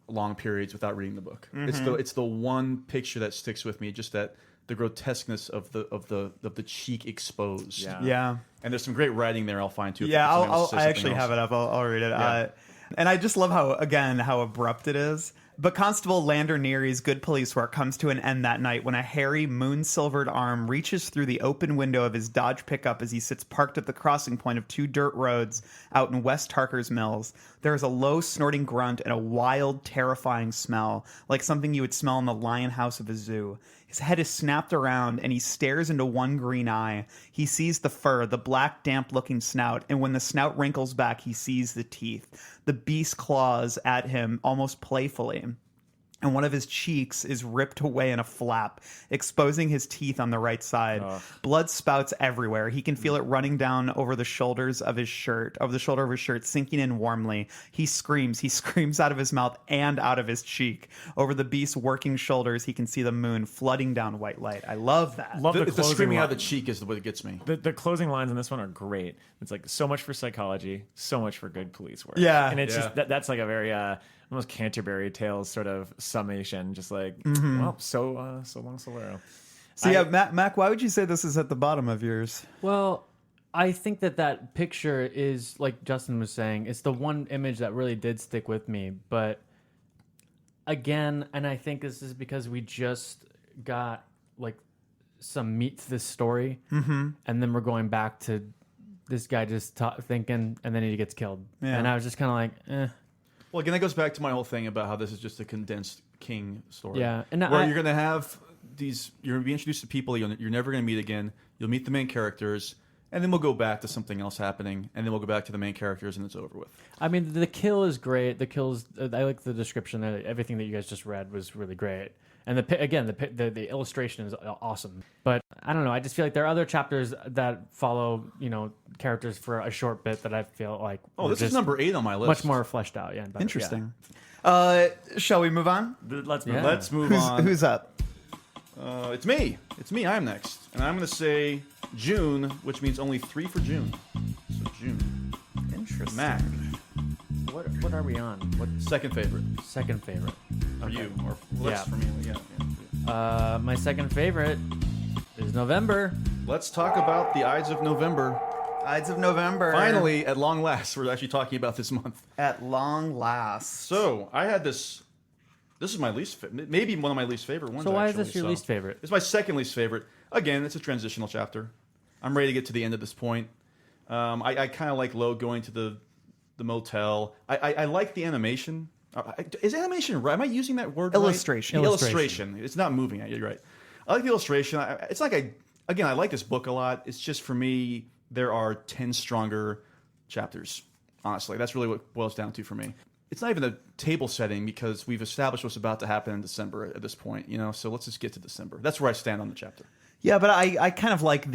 Speaker 5: long periods without reading the book. It's the one picture that sticks with me, just that the grotesqueness of the cheek exposed.
Speaker 3: Yeah.
Speaker 5: And there's some great writing there. I'll find too.
Speaker 3: Yeah, I actually have it up. I'll read it.
Speaker 5: Yeah.
Speaker 3: And I just love how abrupt it is. But Constable Lander Neary's good police work comes to an end that night when a hairy, moon-silvered arm reaches through the open window of his Dodge pickup as he sits parked at the crossing point of two dirt roads out in West Tarker's Mills. There is a low, snorting grunt and a wild, terrifying smell, like something you would smell in the lion house of a zoo. His head is snapped around, and he stares into one green eye. He sees the fur, the black, damp-looking snout, and when the snout wrinkles back, he sees the teeth. The beast claws at him almost playfully, and one of his cheeks is ripped away in a flap, exposing his teeth on the right side. Blood spouts everywhere. He can feel it running down over the shoulders of his shirt, sinking in warmly. He screams out of his mouth and out of his cheek. Over the beast's working shoulders, he can see the moon flooding down white light. I love that.
Speaker 4: Love
Speaker 5: The
Speaker 4: closing
Speaker 5: screaming out
Speaker 4: line.
Speaker 5: of the cheek is what gets me.
Speaker 6: The closing lines in this one are great. It's like so much for psychology, so much for good police work.
Speaker 3: Yeah.
Speaker 6: And it's
Speaker 5: Yeah.
Speaker 6: just that's like a very almost Canterbury Tales sort of summation. Just like, well, so long, Solero.
Speaker 3: So yeah, Mac, why would you say this is at the bottom of yours?
Speaker 4: Well, I think that picture is, like Justin was saying, it's the one image that really did stick with me. But again, and I think this is because we just got like some meat to this story, and then we're going back to this guy just thinking, and then he gets killed.
Speaker 3: Yeah.
Speaker 4: And I was just kind of like, eh.
Speaker 5: Well, again, that goes back to my whole thing about how this is just a condensed King story.
Speaker 4: Yeah, and
Speaker 5: where
Speaker 4: I-
Speaker 5: you're going to have you're going to be introduced to people you're never going to meet again. You'll meet the main characters, and then we'll go back to something else happening, and then we'll go back to the main characters, and it's over with.
Speaker 4: I mean, the kill is great. The kills, I like the description. Everything that you guys just read was really great. And the illustration is awesome. But I don't know. I just feel like there are other chapters that follow, characters for a short bit that I feel like
Speaker 5: Oh, this is
Speaker 4: just
Speaker 5: number 8 on my list.
Speaker 4: much more fleshed out. Yeah, better,
Speaker 3: Interesting. Shall we move on?
Speaker 6: Let's move
Speaker 4: Yeah.
Speaker 6: on.
Speaker 5: Let's move on.
Speaker 3: Who's up?
Speaker 5: It's me. I'm next. And I'm going to say June, which means only 3 for June. So June.
Speaker 3: Interesting.
Speaker 5: Mac,
Speaker 4: Yeah. What are we on? What
Speaker 5: second favorite
Speaker 4: second favorite?
Speaker 5: for
Speaker 4: Okay.
Speaker 5: you. Or less
Speaker 4: Yeah.
Speaker 5: for me. Yeah.
Speaker 4: My second favorite is November.
Speaker 5: Let's talk about the Ides of November.
Speaker 3: Ides of November.
Speaker 5: Finally, at long last, we're actually talking about this month.
Speaker 3: At long last.
Speaker 5: So I had this. This is my least, maybe one of my least favorite ones.
Speaker 4: So why is
Speaker 5: actually,
Speaker 4: this your least favorite?
Speaker 5: It's my second least favorite. Again, it's a transitional chapter. I'm ready to get to the end at this point. I kind of like Logue going to the motel. I like the animation. Is animation right? Am I using that word?
Speaker 3: Illustration.
Speaker 5: Right? Illustration. It's not moving at you, right? I like the illustration. It's like I like this book a lot. It's just for me, there are 10 stronger chapters. Honestly, that's really what it boils down to for me. It's not even a table setting because we've established what's about to happen in December at this point, So let's just get to December. That's where I stand on the chapter.
Speaker 3: Yeah, but I kind of like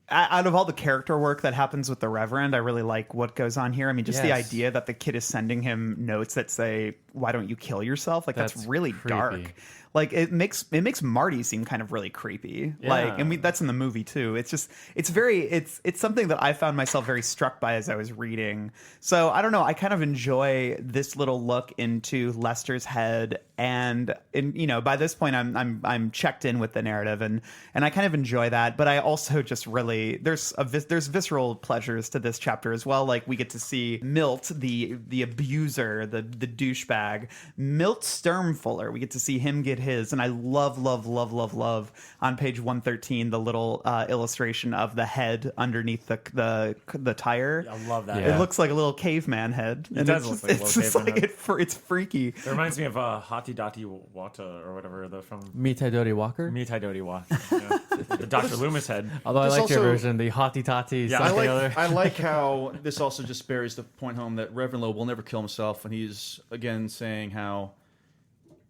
Speaker 3: out of all the character work that happens with the Reverend, I really like what goes on here. I mean, just the
Speaker 4: Yes.
Speaker 3: idea that the kid is sending him notes that say, "Why don't you kill yourself?" Like that's really
Speaker 4: creepy.
Speaker 3: dark. Like it makes Marty seem kind of really creepy.
Speaker 4: Yeah.
Speaker 3: Like, and that's in the movie too. It's just it's something that I found myself very struck by as I was reading. So I don't know. I kind of enjoy this little look into Lester's head, and by this point I'm checked in with the narrative, and I kind of enjoy that. But I also just really there's visceral pleasures to this chapter as well. Like we get to see Milt, the abuser, the douchebag, Milt Sturmfuller. We get to see him get his, and I love on page 113 the little illustration of the head underneath the tire.
Speaker 4: I love that.
Speaker 3: It looks like a little caveman head.
Speaker 6: It does look like a
Speaker 3: it's
Speaker 6: little
Speaker 3: just
Speaker 6: caveman
Speaker 3: like
Speaker 6: head.
Speaker 3: it's freaky.
Speaker 6: It reminds me of Hati Dati Wata or whatever from
Speaker 4: Mitai Dori Walker.
Speaker 6: Mitai Doti Wata. Yeah. The Dr. Loomis head.
Speaker 4: Although I
Speaker 5: This
Speaker 4: like your
Speaker 5: also-
Speaker 4: version, the hotty totty.
Speaker 6: Yeah,
Speaker 5: I like how this also just bears the point home that Reverend Lowe will never kill himself, and he's again saying how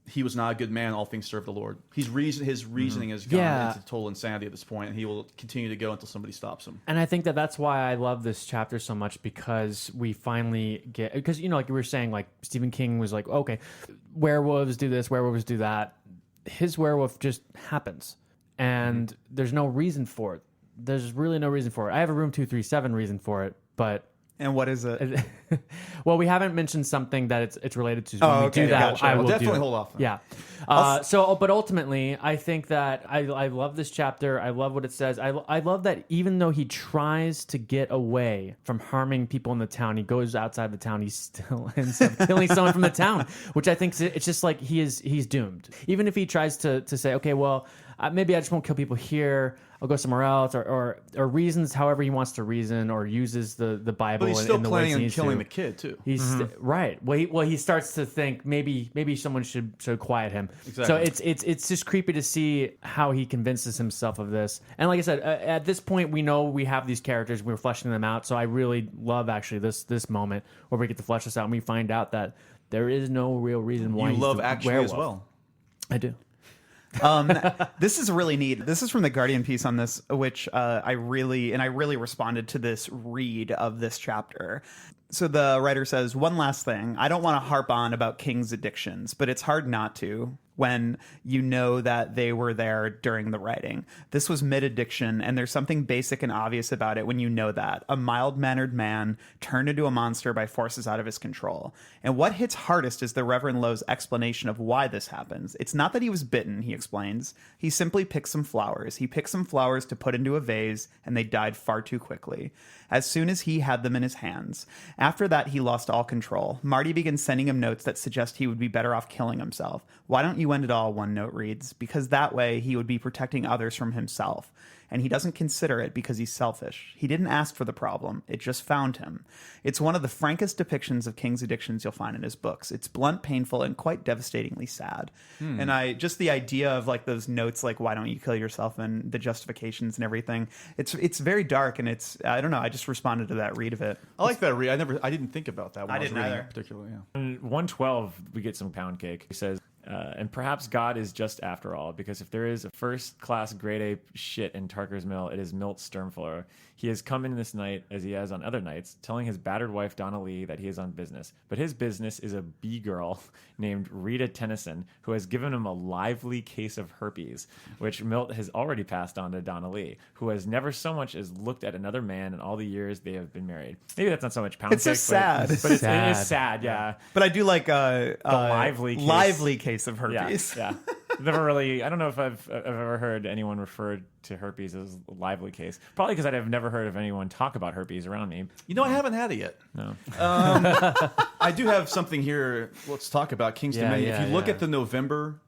Speaker 5: he was not a good man. All things serve the Lord. His reasoning has gone
Speaker 4: Yeah.
Speaker 5: into total insanity at this point, and he will continue to go until somebody stops him.
Speaker 4: And I think that that's why I love this chapter so much, because we finally get, because, you know, like you were saying, like Stephen King was like, okay, werewolves do this, werewolves do that. His werewolf just happens, and there's no reason for it. There's really no reason for it. I have a Room 237 reason for it, but
Speaker 3: And what is it?
Speaker 4: well, we haven't mentioned something that it's related to. So when we
Speaker 3: okay,
Speaker 4: do that,
Speaker 3: gotcha.
Speaker 4: I
Speaker 5: Well,
Speaker 4: will
Speaker 5: definitely
Speaker 4: do it.
Speaker 5: hold off then.
Speaker 4: Yeah. But ultimately, I think that I love this chapter. I love what it says. I love that even though he tries to get away from harming people in the town, he goes outside the town. He still ends up killing someone from the town, which I think it's just like he's doomed. Even if he tries to say, okay, well, maybe I just won't kill people here. I'll go somewhere else, or reasons however he wants to reason, or uses the Bible
Speaker 5: But he's still
Speaker 4: in the ways
Speaker 5: planning
Speaker 4: he
Speaker 5: on
Speaker 4: needs
Speaker 5: killing
Speaker 4: to.
Speaker 5: the kid too.
Speaker 4: He's right. Well, he starts to think maybe someone should quiet him.
Speaker 5: Exactly.
Speaker 4: So it's just creepy to see how he convinces himself of this. And like I said, at this point, we know we have these characters. We're fleshing them out. So I really love actually this moment where we get to flesh this out, and we find out that there is no real reason why
Speaker 5: You
Speaker 4: he's
Speaker 5: love
Speaker 4: the
Speaker 5: actually
Speaker 4: werewolf.
Speaker 5: as well.
Speaker 4: I do.
Speaker 3: This is really neat. This is from the Guardian piece on this, which I really responded to this read of this chapter. So the writer says, one last thing. I don't want to harp on about King's addictions, but it's hard not to when you know that they were there during the writing. This was mid-addiction, and there's something basic and obvious about it when you know that. A mild-mannered man turned into a monster by forces out of his control. And what hits hardest is the Reverend Lowe's explanation of why this happens. It's not that he was bitten, he explains. He simply picked some flowers. He picked some flowers to put into a vase, and they died far too quickly. As soon as he had them in his hands. After that, he lost all control. Marty begins sending him notes that suggest he would be better off killing himself. Why don't you end it all, one note reads, because that way he would be protecting others from himself. And he doesn't consider it because he's selfish. He didn't ask for the problem. It just found him. It's one of the frankest depictions of King's addictions you'll find in his books. It's blunt, painful, and quite devastatingly sad. And I just the idea of like those notes, like why don't you kill yourself, and the justifications and everything. It's very dark, and it's I don't know. I just responded to that read of it.
Speaker 5: I like that read. I didn't think about that when
Speaker 3: I
Speaker 5: I was
Speaker 3: didn't
Speaker 5: reading
Speaker 3: either.
Speaker 5: it particularly. Yeah.
Speaker 6: In 112, we get some pound cake. He says, and perhaps God is just after all, because if there is a first-class grade A shit in Tarker's mill, it is Milt Sturmfuller. He has come in this night, as he has on other nights, telling his battered wife, Donna Lee, that he is on business. But his business is a B-girl named Rita Tennyson, who has given him a lively case of herpes, which Milt has already passed on to Donna Lee, who has never so much as looked at another man in all the years they have been married. Maybe that's not so much pound
Speaker 3: It's
Speaker 6: cake,
Speaker 3: just sad.
Speaker 6: but it is sad, yeah.
Speaker 3: But I do like a
Speaker 6: lively case.
Speaker 3: Case of herpes.
Speaker 6: Yeah. Never really. I don't know if I've ever heard anyone refer to herpes as a lively case. Probably because I've never heard of anyone talk about herpes around me.
Speaker 5: You know, I haven't had it yet.
Speaker 6: No.
Speaker 5: I do have something here. Let's talk about King's
Speaker 4: Yeah,
Speaker 5: Dominion.
Speaker 4: yeah,
Speaker 5: if you look
Speaker 4: yeah.
Speaker 5: at the November,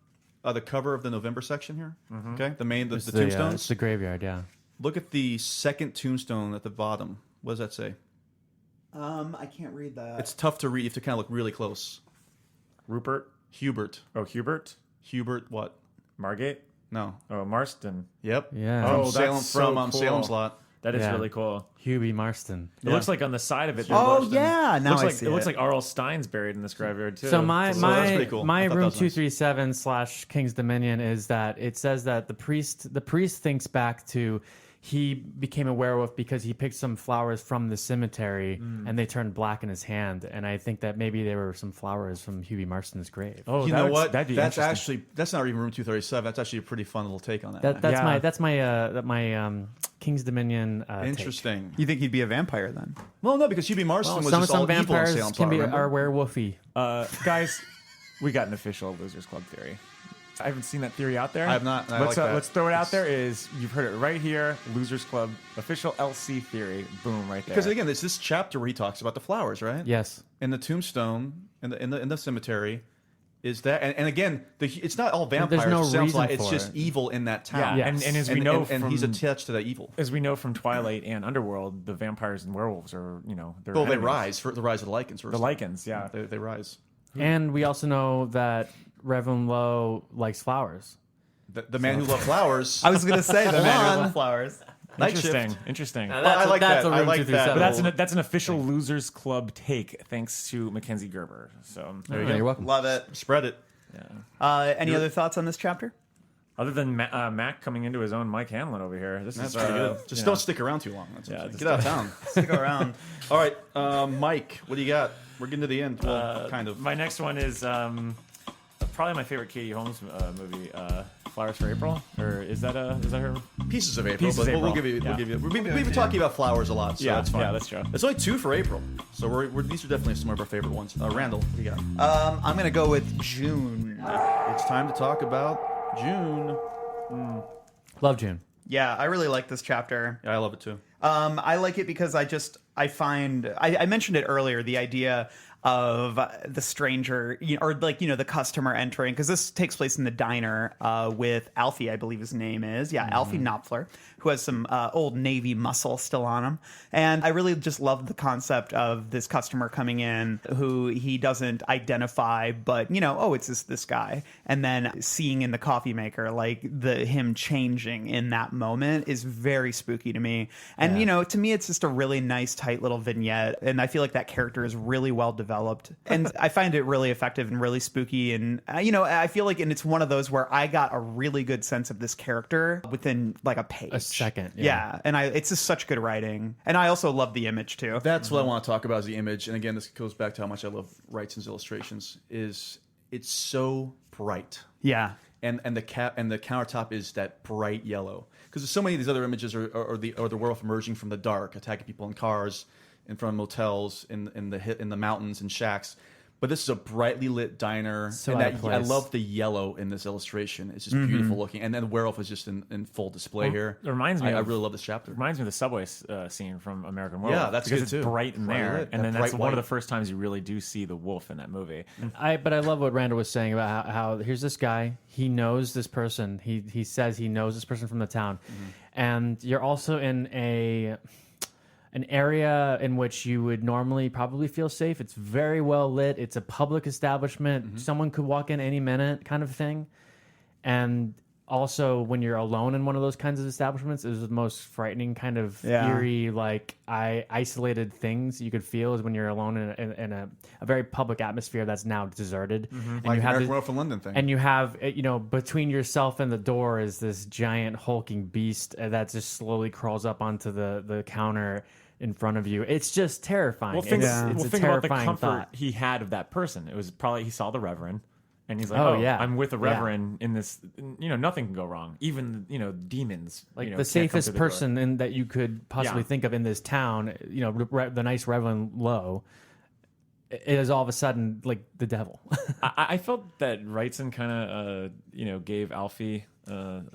Speaker 5: the cover of the November section here, okay, the
Speaker 4: It's
Speaker 5: tombstones.
Speaker 4: it's the graveyard, yeah.
Speaker 5: Look at the second tombstone at the bottom. What does that say?
Speaker 3: I can't read that.
Speaker 5: It's tough to read. You have to kind of look really close.
Speaker 6: Rupert.
Speaker 5: Hubert.
Speaker 6: Oh, Hubert.
Speaker 5: Hubert. What?
Speaker 6: Margate.
Speaker 5: No.
Speaker 6: Oh, Marston.
Speaker 5: Yep.
Speaker 4: Yeah.
Speaker 6: Oh,
Speaker 5: From Salem.
Speaker 6: that's so
Speaker 5: From
Speaker 6: cool.
Speaker 5: Salem's Lot.
Speaker 6: That is
Speaker 4: Yeah.
Speaker 6: really cool.
Speaker 4: Hubie Marston.
Speaker 6: It looks like on the side of it.
Speaker 3: Oh yeah, now
Speaker 6: looks
Speaker 3: I
Speaker 6: like
Speaker 3: see
Speaker 6: it looks like R.L. Stein's buried in this graveyard too.
Speaker 4: So my
Speaker 5: that's
Speaker 4: my
Speaker 5: pretty cool.
Speaker 4: my
Speaker 5: I thought
Speaker 4: room
Speaker 5: that was nice.
Speaker 4: 237 / King's Dominion is that it says that the priest thinks back to he became a werewolf because he picked some flowers from the cemetery and they turned black in his hand, and I think that maybe there were some flowers from Hubie Marston's grave.
Speaker 6: Oh,
Speaker 5: You know what?
Speaker 6: That'd be
Speaker 5: That's
Speaker 6: interesting.
Speaker 5: actually that's not even room 237. That's actually a pretty fun little take on that.
Speaker 4: That's
Speaker 6: Yeah.
Speaker 4: my King's Dominion take.
Speaker 5: Interesting.
Speaker 3: You think he'd be a vampire then?
Speaker 5: Well, no, because Hubie Marston
Speaker 4: Well,
Speaker 5: was
Speaker 4: some
Speaker 5: just all evil in
Speaker 4: vampires
Speaker 5: Salem's
Speaker 4: can
Speaker 5: Lot.
Speaker 4: be
Speaker 5: remember?
Speaker 4: are werewolfy.
Speaker 6: Guys, we got an official Losers Club theory. I haven't seen that theory out there.
Speaker 5: I have not, and I
Speaker 6: Let's,
Speaker 5: like that.
Speaker 6: let's throw it out there. Is you've heard it right here. Losers Club official LC theory. Boom, right there.
Speaker 5: Because again, it's this chapter where he talks about the flowers, right?
Speaker 4: Yes.
Speaker 5: In the tombstone, in the cemetery, is that and again, it's not all vampires.
Speaker 4: no
Speaker 5: it sounds
Speaker 4: reason
Speaker 5: like it's
Speaker 4: for
Speaker 5: just
Speaker 4: it.
Speaker 5: evil in that town.
Speaker 6: Yeah,
Speaker 4: Yes.
Speaker 6: and as we know
Speaker 5: and
Speaker 6: from
Speaker 5: he's attached to that evil.
Speaker 6: as we know from Twilight and Underworld, the vampires and werewolves are they're
Speaker 5: Well, they
Speaker 6: enemies.
Speaker 5: rise for the rise of the lichens. First.
Speaker 6: The lichens, yeah.
Speaker 5: They rise.
Speaker 4: And we also know that Reverend Lowe likes flowers.
Speaker 5: The man who loved flowers.
Speaker 3: I was going to say the man who
Speaker 5: on.
Speaker 3: loved flowers.
Speaker 5: Night
Speaker 6: Interesting.
Speaker 5: Shift.
Speaker 6: Interesting.
Speaker 5: I like that.
Speaker 4: a
Speaker 5: I
Speaker 4: room
Speaker 5: like
Speaker 4: 237.
Speaker 5: that.
Speaker 6: That's an official Losers Club take, thanks to Mackenzie Gerber. So there you go.
Speaker 4: You're welcome.
Speaker 3: Love it.
Speaker 5: Spread it.
Speaker 3: Any other thoughts on this chapter?
Speaker 6: Other than Mac coming into his own Mike Hamlin over here, this
Speaker 5: That's
Speaker 6: is
Speaker 5: pretty good. Just don't stick around too long. That's what I'm saying. Get out of town.
Speaker 3: Stick around.
Speaker 5: All right, Mike, what do you got? We're getting to the end. Well, kind of.
Speaker 6: My next one is probably my favorite Katie Holmes movie, Flowers for April, or is that her?
Speaker 5: Pieces of April,
Speaker 6: Pieces
Speaker 5: but
Speaker 6: of
Speaker 5: we'll
Speaker 6: April.
Speaker 5: give you.
Speaker 6: Yeah.
Speaker 5: We've been talking about flowers a lot, so
Speaker 6: Yeah,
Speaker 5: that's fine.
Speaker 6: yeah, that's true.
Speaker 5: It's only 2 for April, so these are definitely some of our favorite ones. Randall, what do you got?
Speaker 3: I'm going to go with June.
Speaker 5: It's time to talk about June.
Speaker 4: Love June.
Speaker 3: Yeah, I really like this chapter.
Speaker 5: Yeah, I love it too.
Speaker 3: I like it because I find I mentioned it earlier, the idea of the stranger, or the customer entering, because this takes place in the diner with Alfie, I believe his name is. Yeah, Alfie Knopfler, who has some old Navy muscle still on him. And I really just love the concept of this customer coming in who he doesn't identify, but, it's this guy. And then seeing in the coffee maker, him changing in that moment is very spooky to me. And, to me, it's just a really nice, tight little vignette. And I feel like that character is really well developed. And I find it really effective and really spooky. And, I feel like, and it's one of those where I got a really good sense of this character within a page.
Speaker 4: A second.
Speaker 3: Yeah. And it's just such good writing. And I also love the image too.
Speaker 5: That's what I want to talk about is the image. And again, this goes back to how much I love Wrightson's illustrations. It's so bright.
Speaker 3: Yeah.
Speaker 5: And the countertop is that bright yellow, because so many of these other images are the werewolf emerging from the dark, attacking people in cars, in front of motels, in the mountains and shacks. But this is a brightly lit diner,
Speaker 4: So
Speaker 5: and
Speaker 4: out of place.
Speaker 5: I love the yellow in this illustration. It's just beautiful looking, and then the werewolf is just in full display here.
Speaker 6: It reminds me
Speaker 5: I
Speaker 6: of-
Speaker 5: really love this chapter.
Speaker 6: Reminds me of the subway scene from American Werewolf.
Speaker 5: Yeah, that's
Speaker 6: because
Speaker 5: good
Speaker 6: it's
Speaker 5: too.
Speaker 6: bright in
Speaker 5: Brightly
Speaker 6: there,
Speaker 5: lit,
Speaker 6: and
Speaker 5: that
Speaker 6: then that's
Speaker 5: bright
Speaker 6: one of the
Speaker 5: white.
Speaker 6: first times you really do see the wolf in that movie.
Speaker 4: But I love what Randall was saying about how here's this guy. He knows this person. He says he knows this person from the town, and you're also in an area in which you would normally probably feel safe. It's very well lit. It's a public establishment. Someone could walk in any minute, kind of thing. And also, when you're alone in one of those kinds of establishments, is the most frightening kind of eerie, isolated things you could feel is when you're alone in a very public atmosphere that's now deserted. And
Speaker 5: Like
Speaker 4: you have
Speaker 5: American
Speaker 4: this-
Speaker 5: Werewolf in London thing.
Speaker 4: and you have, between yourself and the door is this giant hulking beast that just slowly crawls up onto the counter in front of you. It's just terrifying.
Speaker 6: Well, think,
Speaker 4: it's
Speaker 6: well,
Speaker 4: a
Speaker 6: think about the
Speaker 4: terrifying
Speaker 6: comfort
Speaker 4: thought.
Speaker 6: he had of that person. It was probably he saw the Reverend, and he's like,
Speaker 4: Oh,
Speaker 6: "Oh,
Speaker 4: yeah.
Speaker 6: I'm with the
Speaker 4: Yeah.
Speaker 6: Reverend in this. Nothing can go wrong. Even demons,
Speaker 4: Like
Speaker 6: can't
Speaker 4: the
Speaker 6: come
Speaker 4: safest
Speaker 6: through the door."
Speaker 4: person that you could possibly
Speaker 6: Yeah.
Speaker 4: think of in this town, the nice Reverend Lowe, it is all of a sudden like the devil.
Speaker 6: I felt that Wrightson kind of, gave Alfie kind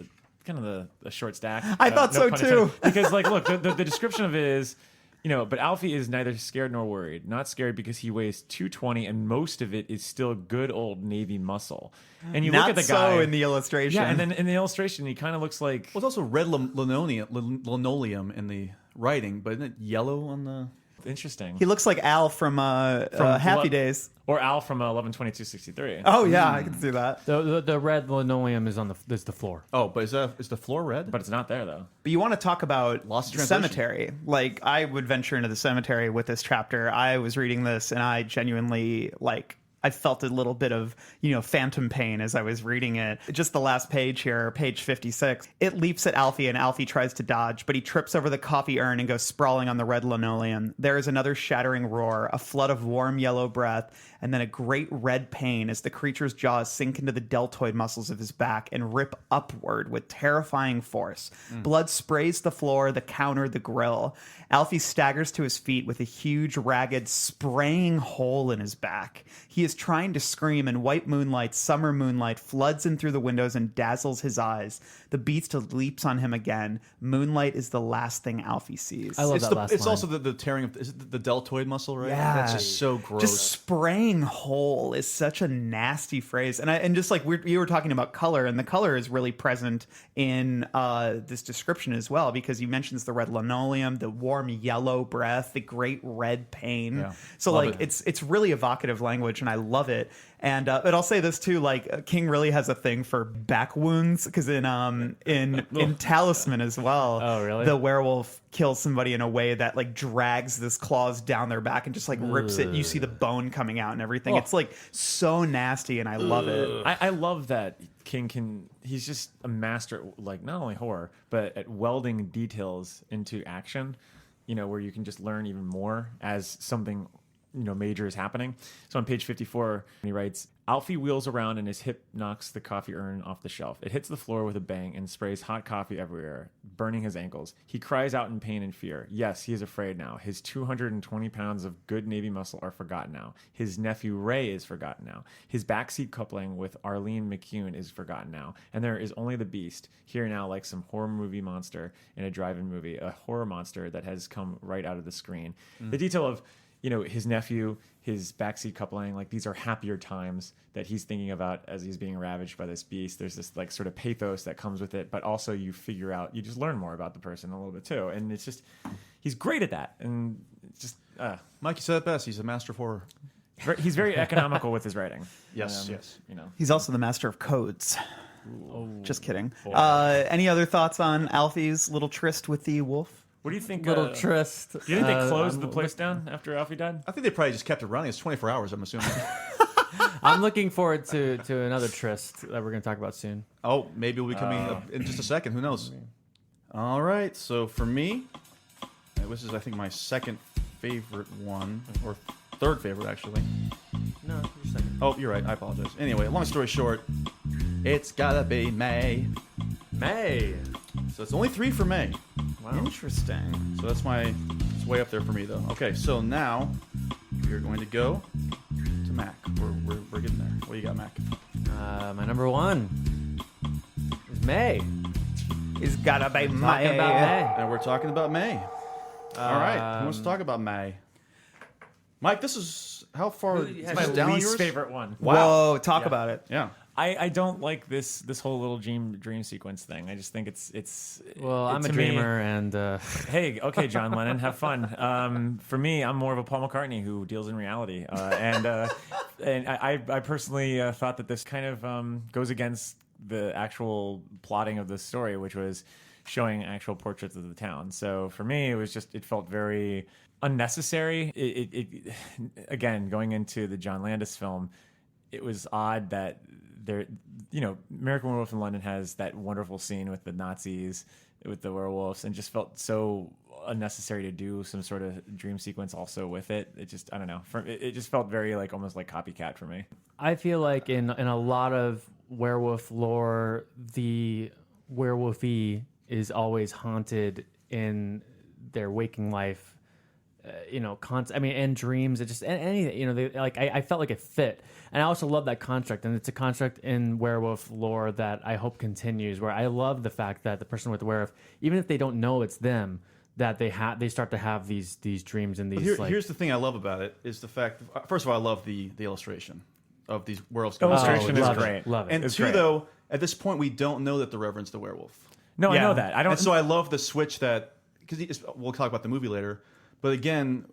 Speaker 6: of a short stack.
Speaker 3: I thought so,
Speaker 6: pun
Speaker 3: too.
Speaker 6: intended. Because, look, the description of it is, but Alfie is neither scared nor worried. Not scared because he weighs 220, and most of it is still good old Navy muscle. And you
Speaker 3: Not
Speaker 6: look at the
Speaker 3: so
Speaker 6: guy
Speaker 3: in the illustration.
Speaker 6: Yeah, and then in the illustration, he kind of looks like.
Speaker 5: Well, it's also red linoleum in the writing, but isn't it yellow on the?
Speaker 6: Interesting.
Speaker 3: He looks like Al from Happy
Speaker 6: Lo-
Speaker 3: Days.
Speaker 6: Or Al from 11/22/63.
Speaker 3: Oh yeah, I can see that.
Speaker 4: the red linoleum is is the floor.
Speaker 5: Oh, but is the floor red?
Speaker 6: But it's not there, though.
Speaker 3: But you want to talk about
Speaker 5: Lost in
Speaker 3: the
Speaker 5: translation.
Speaker 3: cemetery? Like, I would venture into the cemetery with this chapter. I was reading this, and I genuinely I felt a little bit of, phantom pain as I was reading it. Just the last page here, page 56. It leaps at Alfie, and Alfie tries to dodge, but he trips over the coffee urn and goes sprawling on the red linoleum. There is another shattering roar, a flood of warm yellow breath, and then a great red pain as the creature's jaws sink into the deltoid muscles of his back and rip upward with terrifying force. Blood sprays the floor, the counter, the grill. Alfie staggers to his feet with a huge, ragged, spraying hole in his back. He is trying to scream, and white moonlight, summer moonlight, floods in through the windows and dazzles his eyes. The beast leaps on him again. Moonlight is the last thing Alfie sees.
Speaker 4: I love
Speaker 5: It's
Speaker 4: that last
Speaker 5: it's
Speaker 4: line.
Speaker 5: also the tearing of is it the deltoid muscle, right?
Speaker 3: Yeah.
Speaker 5: That's just so gross.
Speaker 3: Just spraying dying whole is such a nasty phrase, and just like you were talking about color, and the color is really present in this description as well, because you mentions the red linoleum, the warm yellow breath, the great red pain.
Speaker 5: Yeah.
Speaker 3: So
Speaker 5: Love
Speaker 3: like
Speaker 5: it.
Speaker 3: it's really evocative language, and I love it. And but I'll say this too, like King really has a thing for back wounds, because in Talisman as well,
Speaker 4: Oh, really?
Speaker 3: the werewolf kills somebody in a way that like drags this claws down their back and just like rips it. You see the bone coming out and everything. It's like so nasty, and I love it.
Speaker 6: I love that King he's just a master at, like, not only horror, but at welding details into action, where you can just learn even more as something major is happening. So on page 54, he writes, Alfie wheels around and his hip knocks the coffee urn off the shelf. It hits the floor with a bang and sprays hot coffee everywhere, burning his ankles. He cries out in pain and fear. Yes, he is afraid now. His 220 pounds of good Navy muscle are forgotten now. His nephew Ray is forgotten now. His backseat coupling with Arlene McCune is forgotten now. And there is only the beast, here now like some horror movie monster in a drive-in movie, a horror monster that has come right out of the screen. The detail of his nephew, his backseat coupling, like these are happier times that he's thinking about as he's being ravaged by this beast. There's this like sort of pathos that comes with it, but also you just learn more about the person a little bit too. And it's just, he's great at that. And it's just,
Speaker 5: Mike, you said it best. He's a master of horror.
Speaker 6: he's very economical with his writing.
Speaker 5: Yes, yes.
Speaker 3: He's also the master of codes. Just kidding. Any other thoughts on Alfie's little tryst with the wolf?
Speaker 6: What do you think?
Speaker 4: Little tryst.
Speaker 6: Do you think they closed the place down after Alfie died?
Speaker 5: I think they probably just kept it running. It's 24 hours, I'm assuming.
Speaker 4: I'm looking forward to another tryst that we're going to talk about soon.
Speaker 5: Oh, maybe we'll be coming up in just a second. Who knows? All right. So for me, this is, I think, my second favorite one, or third favorite, actually.
Speaker 4: No, you're second.
Speaker 5: Oh, you're right. I apologize. Anyway, long story short, it's gotta be May.
Speaker 4: May.
Speaker 5: So it's only 3 for May.
Speaker 3: Wow. Interesting.
Speaker 5: So it's way up there for me, though. Okay, so now we're going to go to Mac. We're getting there. What do you got, Mac?
Speaker 4: My number one is May.
Speaker 3: It's gotta be May.
Speaker 4: Talking about May.
Speaker 5: And we're talking about May. All right. Who wants to talk about May? Mike, this is how far?
Speaker 6: It's my least favorite one.
Speaker 3: Whoa, talk about it.
Speaker 5: Yeah.
Speaker 6: I don't like this whole little dream sequence thing. I just think it's
Speaker 4: Well, I'm a dreamer, and
Speaker 6: hey, okay, John Lennon, have fun. For me, I'm more of a Paul McCartney who deals in reality, and I personally thought that this kind of goes against the actual plotting of the story, which was showing actual portraits of the town. So for me, it felt very unnecessary. It again, going into the John Landis film, it was odd that there, American Werewolf in London has that wonderful scene with the Nazis, with the werewolves, and just felt so unnecessary to do some sort of dream sequence also with it. It just, I don't know. It just felt very like almost like copycat for me.
Speaker 4: I feel like in a lot of werewolf lore, the werewolfy is always haunted in their waking life. In dreams, it just anything. I felt like it fit, and I also love that construct, and it's a construct in werewolf lore that I hope continues. Where I love the fact that the person with the werewolf, even if they don't know it's them, that they start to have these dreams and these.
Speaker 5: Here's the thing I love about it is the fact. First of all, I love the illustration of these werewolves.
Speaker 6: Illustration is
Speaker 4: love
Speaker 6: great.
Speaker 4: It, love it.
Speaker 5: And
Speaker 6: It's
Speaker 5: two,
Speaker 6: great.
Speaker 5: though, at this point, we don't know that the Reverend's the werewolf.
Speaker 6: No,
Speaker 3: Yeah.
Speaker 6: I know that. I don't.
Speaker 5: And so I love the switch that, because we'll talk about the movie later, but again,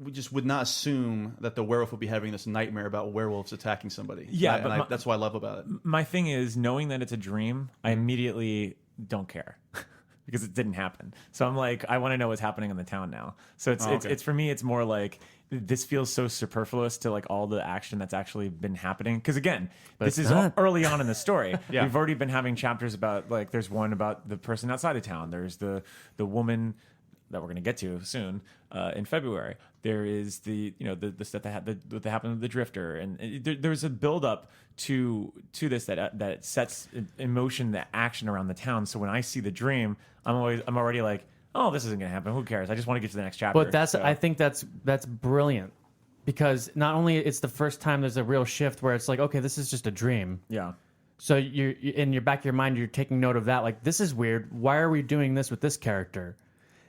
Speaker 5: we just would not assume that the werewolf would be having this nightmare about werewolves attacking somebody.
Speaker 6: Yeah,
Speaker 5: And
Speaker 6: but
Speaker 5: that's what I love about it.
Speaker 6: My thing is, knowing that it's a dream, I immediately don't care because it didn't happen. So I'm like, I want to know what's happening in the town now. So it's for me, it's more like this feels so superfluous to like all the action that's actually been happening. Because again, this is early on in the story.
Speaker 5: Yeah.
Speaker 6: We've already been having chapters about like there's one about the person outside of town. There's the woman that we're going to get to soon in February. There is the stuff that happened with the drifter, and there's a build up to this that sets in motion the action around the town. So when I see the dream, I'm already like, oh, this isn't going to happen. Who cares? I just want to get to the next chapter.
Speaker 4: But I think that's brilliant, because not only it's the first time there's a real shift where it's like, okay, this is just a dream.
Speaker 6: Yeah.
Speaker 4: So you in your back of your mind, you're taking note of that. Like, this is weird. Why are we doing this with this character?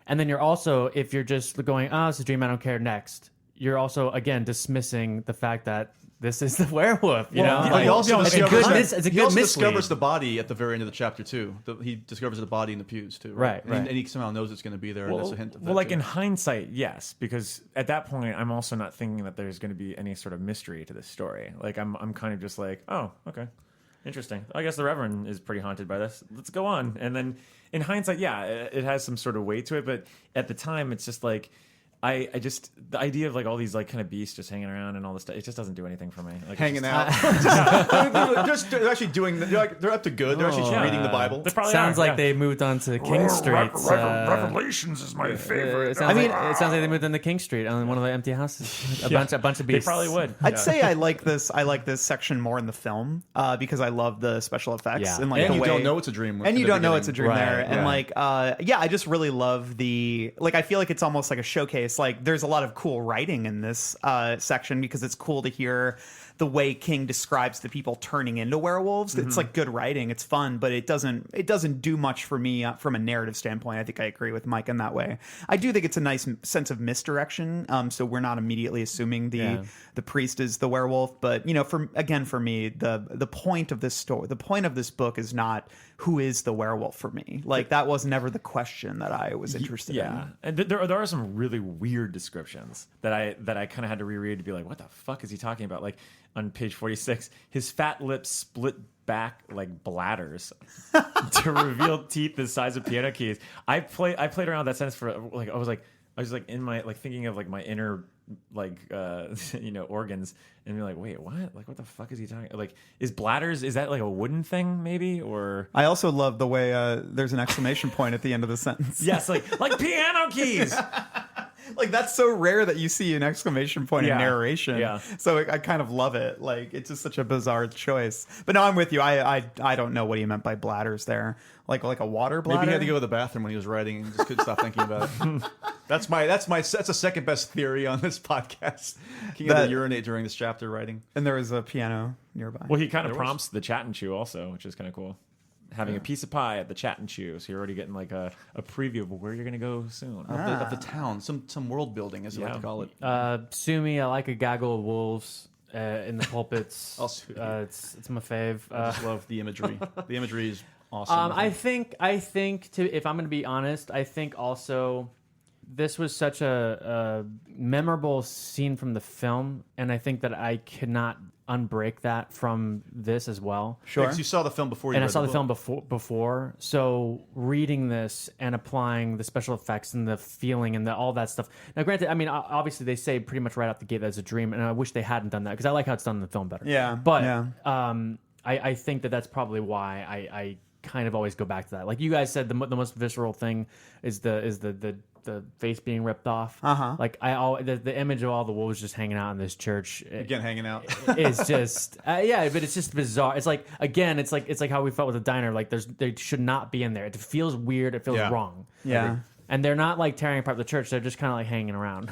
Speaker 4: And then you're also, if you're just going, oh, it's a dream, I don't care, next, you're also again dismissing the fact that this is the werewolf. You know,
Speaker 5: He also
Speaker 4: it's a good mislead.
Speaker 5: discovers the body at the very end of the chapter too. He discovers the body in the pews too.
Speaker 4: Right.
Speaker 5: And he somehow knows it's going to be there. And that's a hint of that.
Speaker 6: Well, like
Speaker 5: too.
Speaker 6: in hindsight, yes, because at that point, I'm also not thinking that there's going to be any sort of mystery to this story. Like I'm kind of just like, oh, okay, interesting. I guess the Reverend is pretty haunted by this. Let's go on. And then in hindsight, yeah, it has some sort of weight to it. But at the time, it's just like. I just the idea of like all these like kind of beasts just hanging around and all this stuff, it just doesn't do anything for me. Like,
Speaker 5: hanging out. They're actually doing. They're up to good. They're actually reading the Bible.
Speaker 6: They probably
Speaker 4: Sounds
Speaker 6: are,
Speaker 4: like
Speaker 6: yeah.
Speaker 4: they moved on to King Street.
Speaker 6: Revelations is my favorite.
Speaker 4: It sounds like they moved into King Street on one of the empty houses. A bunch of
Speaker 6: They
Speaker 4: beasts.
Speaker 6: probably would.
Speaker 3: I'd say I like this section more in the film because I love the special effects
Speaker 4: Yeah.
Speaker 3: and like
Speaker 5: And
Speaker 3: the
Speaker 5: you
Speaker 3: way,
Speaker 5: don't know it's a dream.
Speaker 3: and
Speaker 5: in
Speaker 3: you
Speaker 5: the
Speaker 3: don't know
Speaker 5: beginning.
Speaker 3: it's a dream
Speaker 4: Right,
Speaker 3: there, and
Speaker 4: yeah.
Speaker 3: like I just really love the like. I feel like it's almost like a showcase. Like there's a lot of cool writing in this section because it's cool to hear the way King describes the people turning into werewolves. It's like good writing. It's fun, but it doesn't do much for me from a narrative standpoint. I think I agree with Mike in that way. I do think it's a nice sense of misdirection. So we're not immediately assuming the priest is the werewolf, but you know, for me, the point of this story, the point of this book is not who is the werewolf for me. Like that was never the question that I was interested
Speaker 6: Yeah,
Speaker 3: in.
Speaker 6: and there are some really weird descriptions that I kind of had to reread to be like, what the fuck is he talking about? Like on page 46, his fat lips split back like bladders to reveal teeth the size of piano keys. I played around with that sentence for like I was like in my like thinking of like my inner like organs and be like, wait, what? Like what the fuck is he talking? Like is that like a wooden thing maybe or
Speaker 3: I also love the way there's an exclamation point at the end of the sentence.
Speaker 6: yes, like piano keys.
Speaker 3: Like that's so rare that you see an exclamation point
Speaker 6: Yeah.
Speaker 3: in narration.
Speaker 6: Yeah.
Speaker 3: So I kind of love it. Like it's just such a bizarre choice. But no, I'm with you. I don't know what he meant by bladders there. Like a water bladder.
Speaker 5: Maybe he had to go to the bathroom when he was writing and just couldn't stop thinking about it. That's a second best theory on this podcast. He had to urinate during this chapter writing.
Speaker 3: And there was a piano nearby.
Speaker 6: Well, he kind of prompts the chat and chew also, which is kind of cool. Having a piece of pie at the chat and chew, so you're already getting like a preview of where you're going to go soon.
Speaker 5: Of the town, some world building, as you like to call it.
Speaker 4: Sue me, I like a gaggle of wolves in the pulpits.
Speaker 5: I'll sue you.
Speaker 4: It's my fave.
Speaker 5: I just love the imagery. The imagery is awesome.
Speaker 4: I think if I'm going to be honest, I think also this was such a memorable scene from the film, and I think that I cannot unbreak that from this as well.
Speaker 3: Sure.
Speaker 5: Because you saw the film before you
Speaker 4: And I
Speaker 5: read
Speaker 4: saw the
Speaker 5: book.
Speaker 4: film before, so reading this and applying the special effects and the feeling and all that stuff. Now, granted, I mean, obviously they say pretty much right out the gate that it's a dream, and I wish they hadn't done that because I like how it's done in the film better.
Speaker 3: Yeah,
Speaker 4: but
Speaker 3: yeah.
Speaker 4: I think that's probably why I kind of always go back to that. Like you guys said, the most visceral thing is the face being ripped off. Like the image of all the wolves just hanging out in this church
Speaker 5: Again, hanging out.
Speaker 4: is just but it's just bizarre. It's like again, it's like how we felt with the diner. Like they should not be in there. It feels weird. It feels wrong.
Speaker 3: Yeah.
Speaker 4: And they're not like tearing apart the church. They're just kind of like hanging around.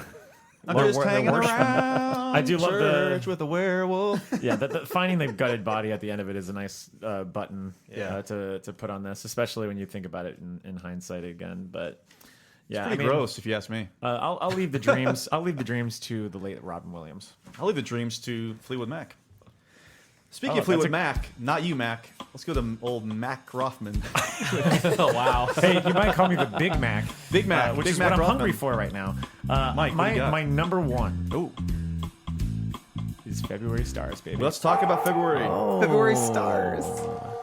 Speaker 5: I'm just hanging around.
Speaker 6: I do love the-
Speaker 5: church with a werewolf.
Speaker 6: Yeah, finding the gutted body at the end of it is a nice button to put on this, especially when you think about it in hindsight again. But yeah,
Speaker 5: Pretty gross, if you ask me.
Speaker 6: I'll leave the dreams. I'll leave the dreams to the late Robin Williams.
Speaker 5: I'll leave the dreams to Fleetwood Mac. Speaking
Speaker 6: Oh,
Speaker 5: of Fleetwood
Speaker 6: that's
Speaker 5: Mac, not you, Mac. Let's go to old Mac Rothman.
Speaker 4: Oh wow.
Speaker 6: Hey, you might call me the Big Mac.
Speaker 5: Big Mac,
Speaker 6: which
Speaker 5: Big
Speaker 6: is
Speaker 5: Mac
Speaker 6: what I'm
Speaker 5: Rothman.
Speaker 6: hungry for right now.
Speaker 5: Mike, what do you got?
Speaker 6: my number one
Speaker 5: Oh,
Speaker 6: is February Stars, baby.
Speaker 5: let's talk about February.
Speaker 3: February stars.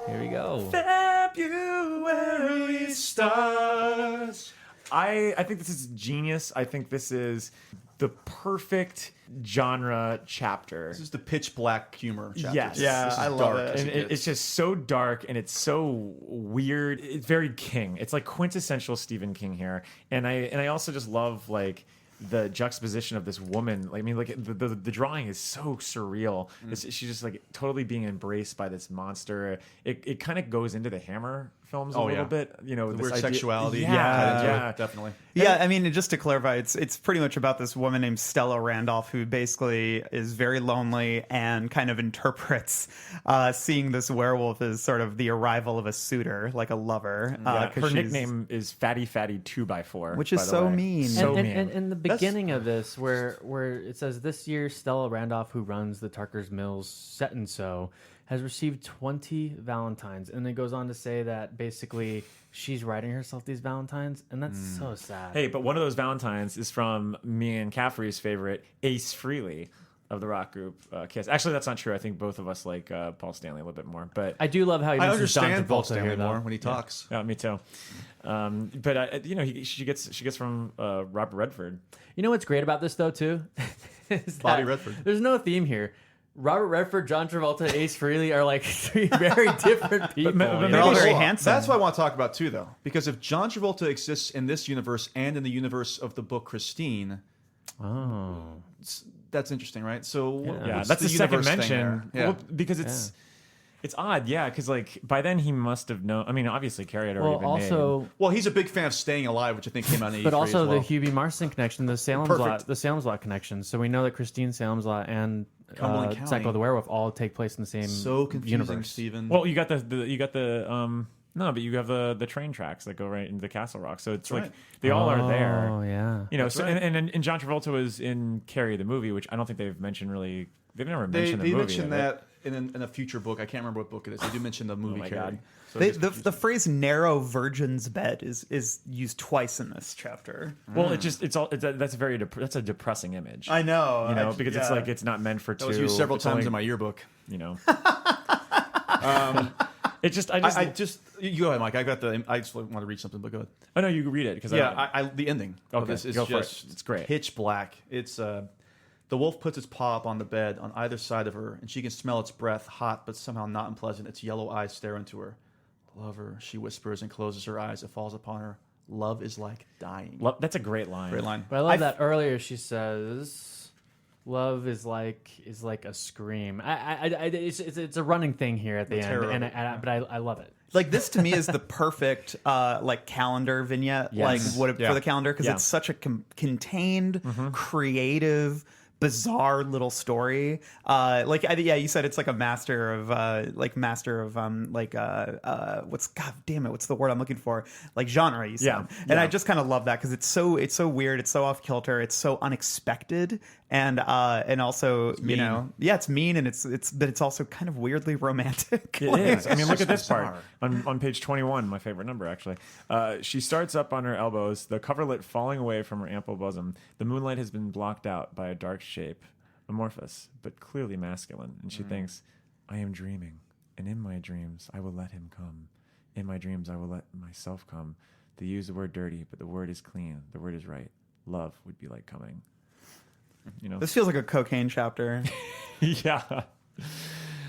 Speaker 4: Here we go.
Speaker 6: February Stars. I think this is genius. I think this is the perfect genre chapter.
Speaker 5: This is the pitch black humor chapter.
Speaker 6: Yes.
Speaker 3: Yeah,
Speaker 5: This is
Speaker 3: I love
Speaker 5: dark
Speaker 3: it.
Speaker 5: as
Speaker 6: And
Speaker 5: gets.
Speaker 6: it's just so dark and it's so weird. It's very King. It's like quintessential Stephen King here. And I also just love like the juxtaposition of this woman. Like, I mean, like the drawing is so surreal. She's just like totally being embraced by this monster. It kind of goes into the Hammer films a
Speaker 5: Oh,
Speaker 6: little
Speaker 5: yeah.
Speaker 6: bit. You know,
Speaker 5: The
Speaker 6: this
Speaker 5: weird
Speaker 6: idea-
Speaker 5: sexuality.
Speaker 6: Yeah,
Speaker 5: Yeah, definitely.
Speaker 3: Yeah, I mean, just to clarify, it's pretty much about this woman named Stella Randolph who basically is very lonely and kind of interprets seeing this werewolf as sort of the arrival of a suitor, like a lover.
Speaker 6: Yeah,
Speaker 3: 'cause
Speaker 6: her
Speaker 3: she's-
Speaker 6: nickname is Fatty 2x4,
Speaker 3: which is
Speaker 6: by the
Speaker 3: so
Speaker 6: way.
Speaker 3: mean.
Speaker 6: So
Speaker 4: and,
Speaker 6: mean.
Speaker 4: and in the beginning of this, where it says this year, Stella Randolph, who runs the Tarker's Mills Set and Sew, has received 20 Valentines, and it goes on to say that basically she's writing herself these Valentines, and that's so sad.
Speaker 6: Hey, but one of those Valentines is from me and Caffrey's favorite, Ace Frehley of the rock group Kiss. Actually, that's not true. I think both of us like Paul Stanley a little bit more. But
Speaker 4: I do love how he
Speaker 5: I
Speaker 4: mentions John
Speaker 5: understand Paul
Speaker 4: Travolta
Speaker 5: Stanley
Speaker 4: here, though.
Speaker 5: more when he talks.
Speaker 6: yeah, me too. But you know, she gets from Robert Redford.
Speaker 4: You know what's great about this, though, too? Is
Speaker 5: Bobby
Speaker 4: that
Speaker 5: Redford.
Speaker 4: There's no theme here. Robert Redford, John Travolta, Ace Frehley are like three very different people.
Speaker 6: but
Speaker 4: you
Speaker 6: maybe-
Speaker 3: They're all
Speaker 4: know?
Speaker 3: very
Speaker 5: Hold on.
Speaker 3: handsome.
Speaker 5: That's what I want to talk about too, though, because if John Travolta exists in this universe and in the universe of the book Christine, that's interesting, right? So
Speaker 6: Yeah,
Speaker 5: what's
Speaker 6: that's the second
Speaker 5: universe thing
Speaker 6: mention.
Speaker 5: there? Yeah.
Speaker 6: Well, because it's odd, yeah, because like by then he must have known. I mean, obviously Carrie had already
Speaker 4: Well,
Speaker 6: been made.
Speaker 4: also,
Speaker 5: Well, he's a big fan of Staying Alive, which I think came out in '83
Speaker 4: but also
Speaker 5: as well.
Speaker 4: the Hubie Marston connection, the Salem's Lot connection. So we know that Christine Salem's Lot and
Speaker 5: Cumberland County.
Speaker 4: Psycho the Werewolf all take place in the same
Speaker 5: so confusing,
Speaker 4: universe.
Speaker 5: Steven.
Speaker 6: Well, you got no, but you have the train tracks that go right into the Castle Rock. So it's like
Speaker 5: right.
Speaker 6: they all are there.
Speaker 4: Oh yeah.
Speaker 6: You know, so
Speaker 5: right.
Speaker 6: and John Travolta was in Carrie the movie, which I don't think they've mentioned really. They've never
Speaker 5: they
Speaker 6: mentioned the movie.
Speaker 5: mentioned
Speaker 6: of it.
Speaker 5: that in a future book. I can't remember what book it is. They do mention the movie
Speaker 6: my
Speaker 5: Carrie.
Speaker 6: God.
Speaker 5: So it
Speaker 3: the
Speaker 5: gets
Speaker 3: phrase "narrow virgin's bed" is used twice in this chapter.
Speaker 6: Well, that's that's a depressing image.
Speaker 3: I know,
Speaker 6: you know, because it's
Speaker 3: yeah.
Speaker 6: like it's not meant for two.
Speaker 5: That was used several
Speaker 6: It's
Speaker 5: times
Speaker 6: only,
Speaker 5: in my yearbook.
Speaker 6: You know,
Speaker 5: I just you go ahead, Mike. I just want to read something, but go ahead.
Speaker 6: oh no, you read it because
Speaker 5: The ending of
Speaker 6: Okay,
Speaker 5: this is
Speaker 6: go for it.
Speaker 5: just
Speaker 6: It's great.
Speaker 5: pitch black. It's the wolf puts its paw up on the bed on either side of her, and she can smell its breath, hot but somehow not unpleasant. Its yellow eyes stare into her. Love her, she whispers and closes her eyes. It falls upon her. Love is like dying.
Speaker 6: that's a great line.
Speaker 5: Great line.
Speaker 4: But I love that earlier she says, "Love is like a scream." It's a running thing here at the end,
Speaker 5: terror of
Speaker 4: and but I love it.
Speaker 3: Like this to me is the perfect like calendar vignette,
Speaker 4: Yes.
Speaker 3: like
Speaker 5: Yeah.
Speaker 3: for the calendar because
Speaker 6: Yeah.
Speaker 3: it's such a contained, creative, bizarre little story. You said it's like a master of what's God damn it, what's the word I'm looking for? Like genre. You said,
Speaker 6: Yeah.
Speaker 3: and I just kind of love that because it's so weird, it's so off kilter, it's so unexpected, and also you know, yeah, it's mean and but it's also kind of weirdly romantic.
Speaker 6: It is. I mean, look at this
Speaker 5: bizarre.
Speaker 6: part on page 21, my favorite number actually. She starts up on her elbows, the coverlet falling away from her ample bosom. The moonlight has been blocked out by a dark shape, amorphous but clearly masculine, and she thinks, "I am dreaming, and in my dreams I will let him come. In my dreams I will let myself come. They use the word dirty, but the word is clean. The word is right. Love would be like coming." You know,
Speaker 3: This feels like a cocaine chapter,
Speaker 6: yeah,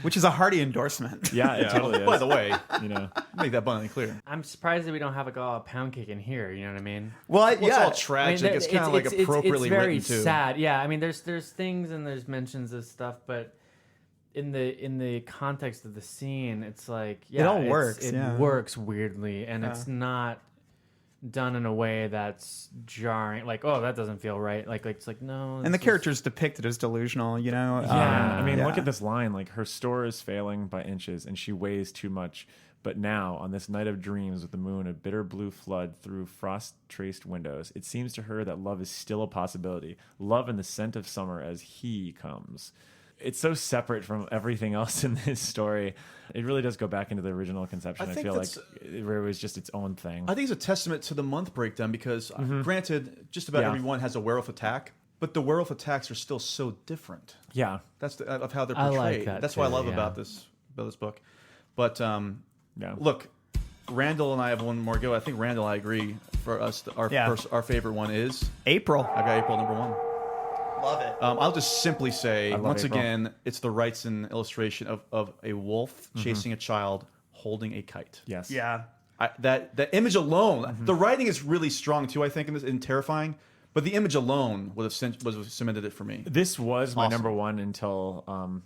Speaker 3: which is a hearty endorsement.
Speaker 6: yeah, it totally is.
Speaker 5: By the way,
Speaker 6: You know,
Speaker 5: make that abundantly clear.
Speaker 4: I'm surprised that we don't have a pound cake in here. You know what I mean?
Speaker 3: Well,
Speaker 5: It's all tragic. It's kind of like appropriately
Speaker 4: it's very
Speaker 5: written too.
Speaker 4: sad. Yeah, I mean, there's things and there's mentions of stuff, but in the context of the scene, it's like
Speaker 3: all
Speaker 4: it's-
Speaker 3: works,
Speaker 4: It
Speaker 3: yeah.
Speaker 4: works weirdly, and it's not done in a way that's jarring. Like, oh, that doesn't feel right. Like it's like no.
Speaker 3: And the
Speaker 4: this is-
Speaker 3: character's depicted as delusional, you know?
Speaker 6: yeah, I mean,
Speaker 3: yeah.
Speaker 6: look at this line. Like, her store is failing by inches, and she weighs too much. But now, on this night of dreams with the moon, a bitter blue flood through frost-traced windows, it seems to her that love is still a possibility. Love in the scent of summer as he comes. It's so separate from everything else in this story. It really does go back into the original conception. I
Speaker 5: think
Speaker 6: feel like
Speaker 5: that's-
Speaker 6: where it was just its own thing.
Speaker 5: I think it's a testament to the month breakdown because, granted, just about
Speaker 6: Yeah.
Speaker 5: everyone has a werewolf attack, but the werewolf attacks are still so different.
Speaker 6: Yeah,
Speaker 5: That's of how they're
Speaker 4: I
Speaker 5: portrayed.
Speaker 4: like that
Speaker 5: That's what I
Speaker 4: too,
Speaker 5: love
Speaker 4: yeah.
Speaker 5: about this book. But
Speaker 6: yeah.
Speaker 5: look, Randall and I have one more go. I think Randall, I agree. For us, our favorite one is
Speaker 3: April.
Speaker 5: I got April number 1.
Speaker 3: Love it.
Speaker 5: I'll just simply say,
Speaker 6: love
Speaker 5: once
Speaker 6: April.
Speaker 5: again, it's the Wrightson illustration of a wolf chasing a child holding a kite.
Speaker 6: Yes.
Speaker 3: Yeah.
Speaker 5: That image alone, the writing is really strong too. I think in terrifying, But the image alone would have cemented it for me.
Speaker 6: This was my
Speaker 5: Awesome.
Speaker 6: number one until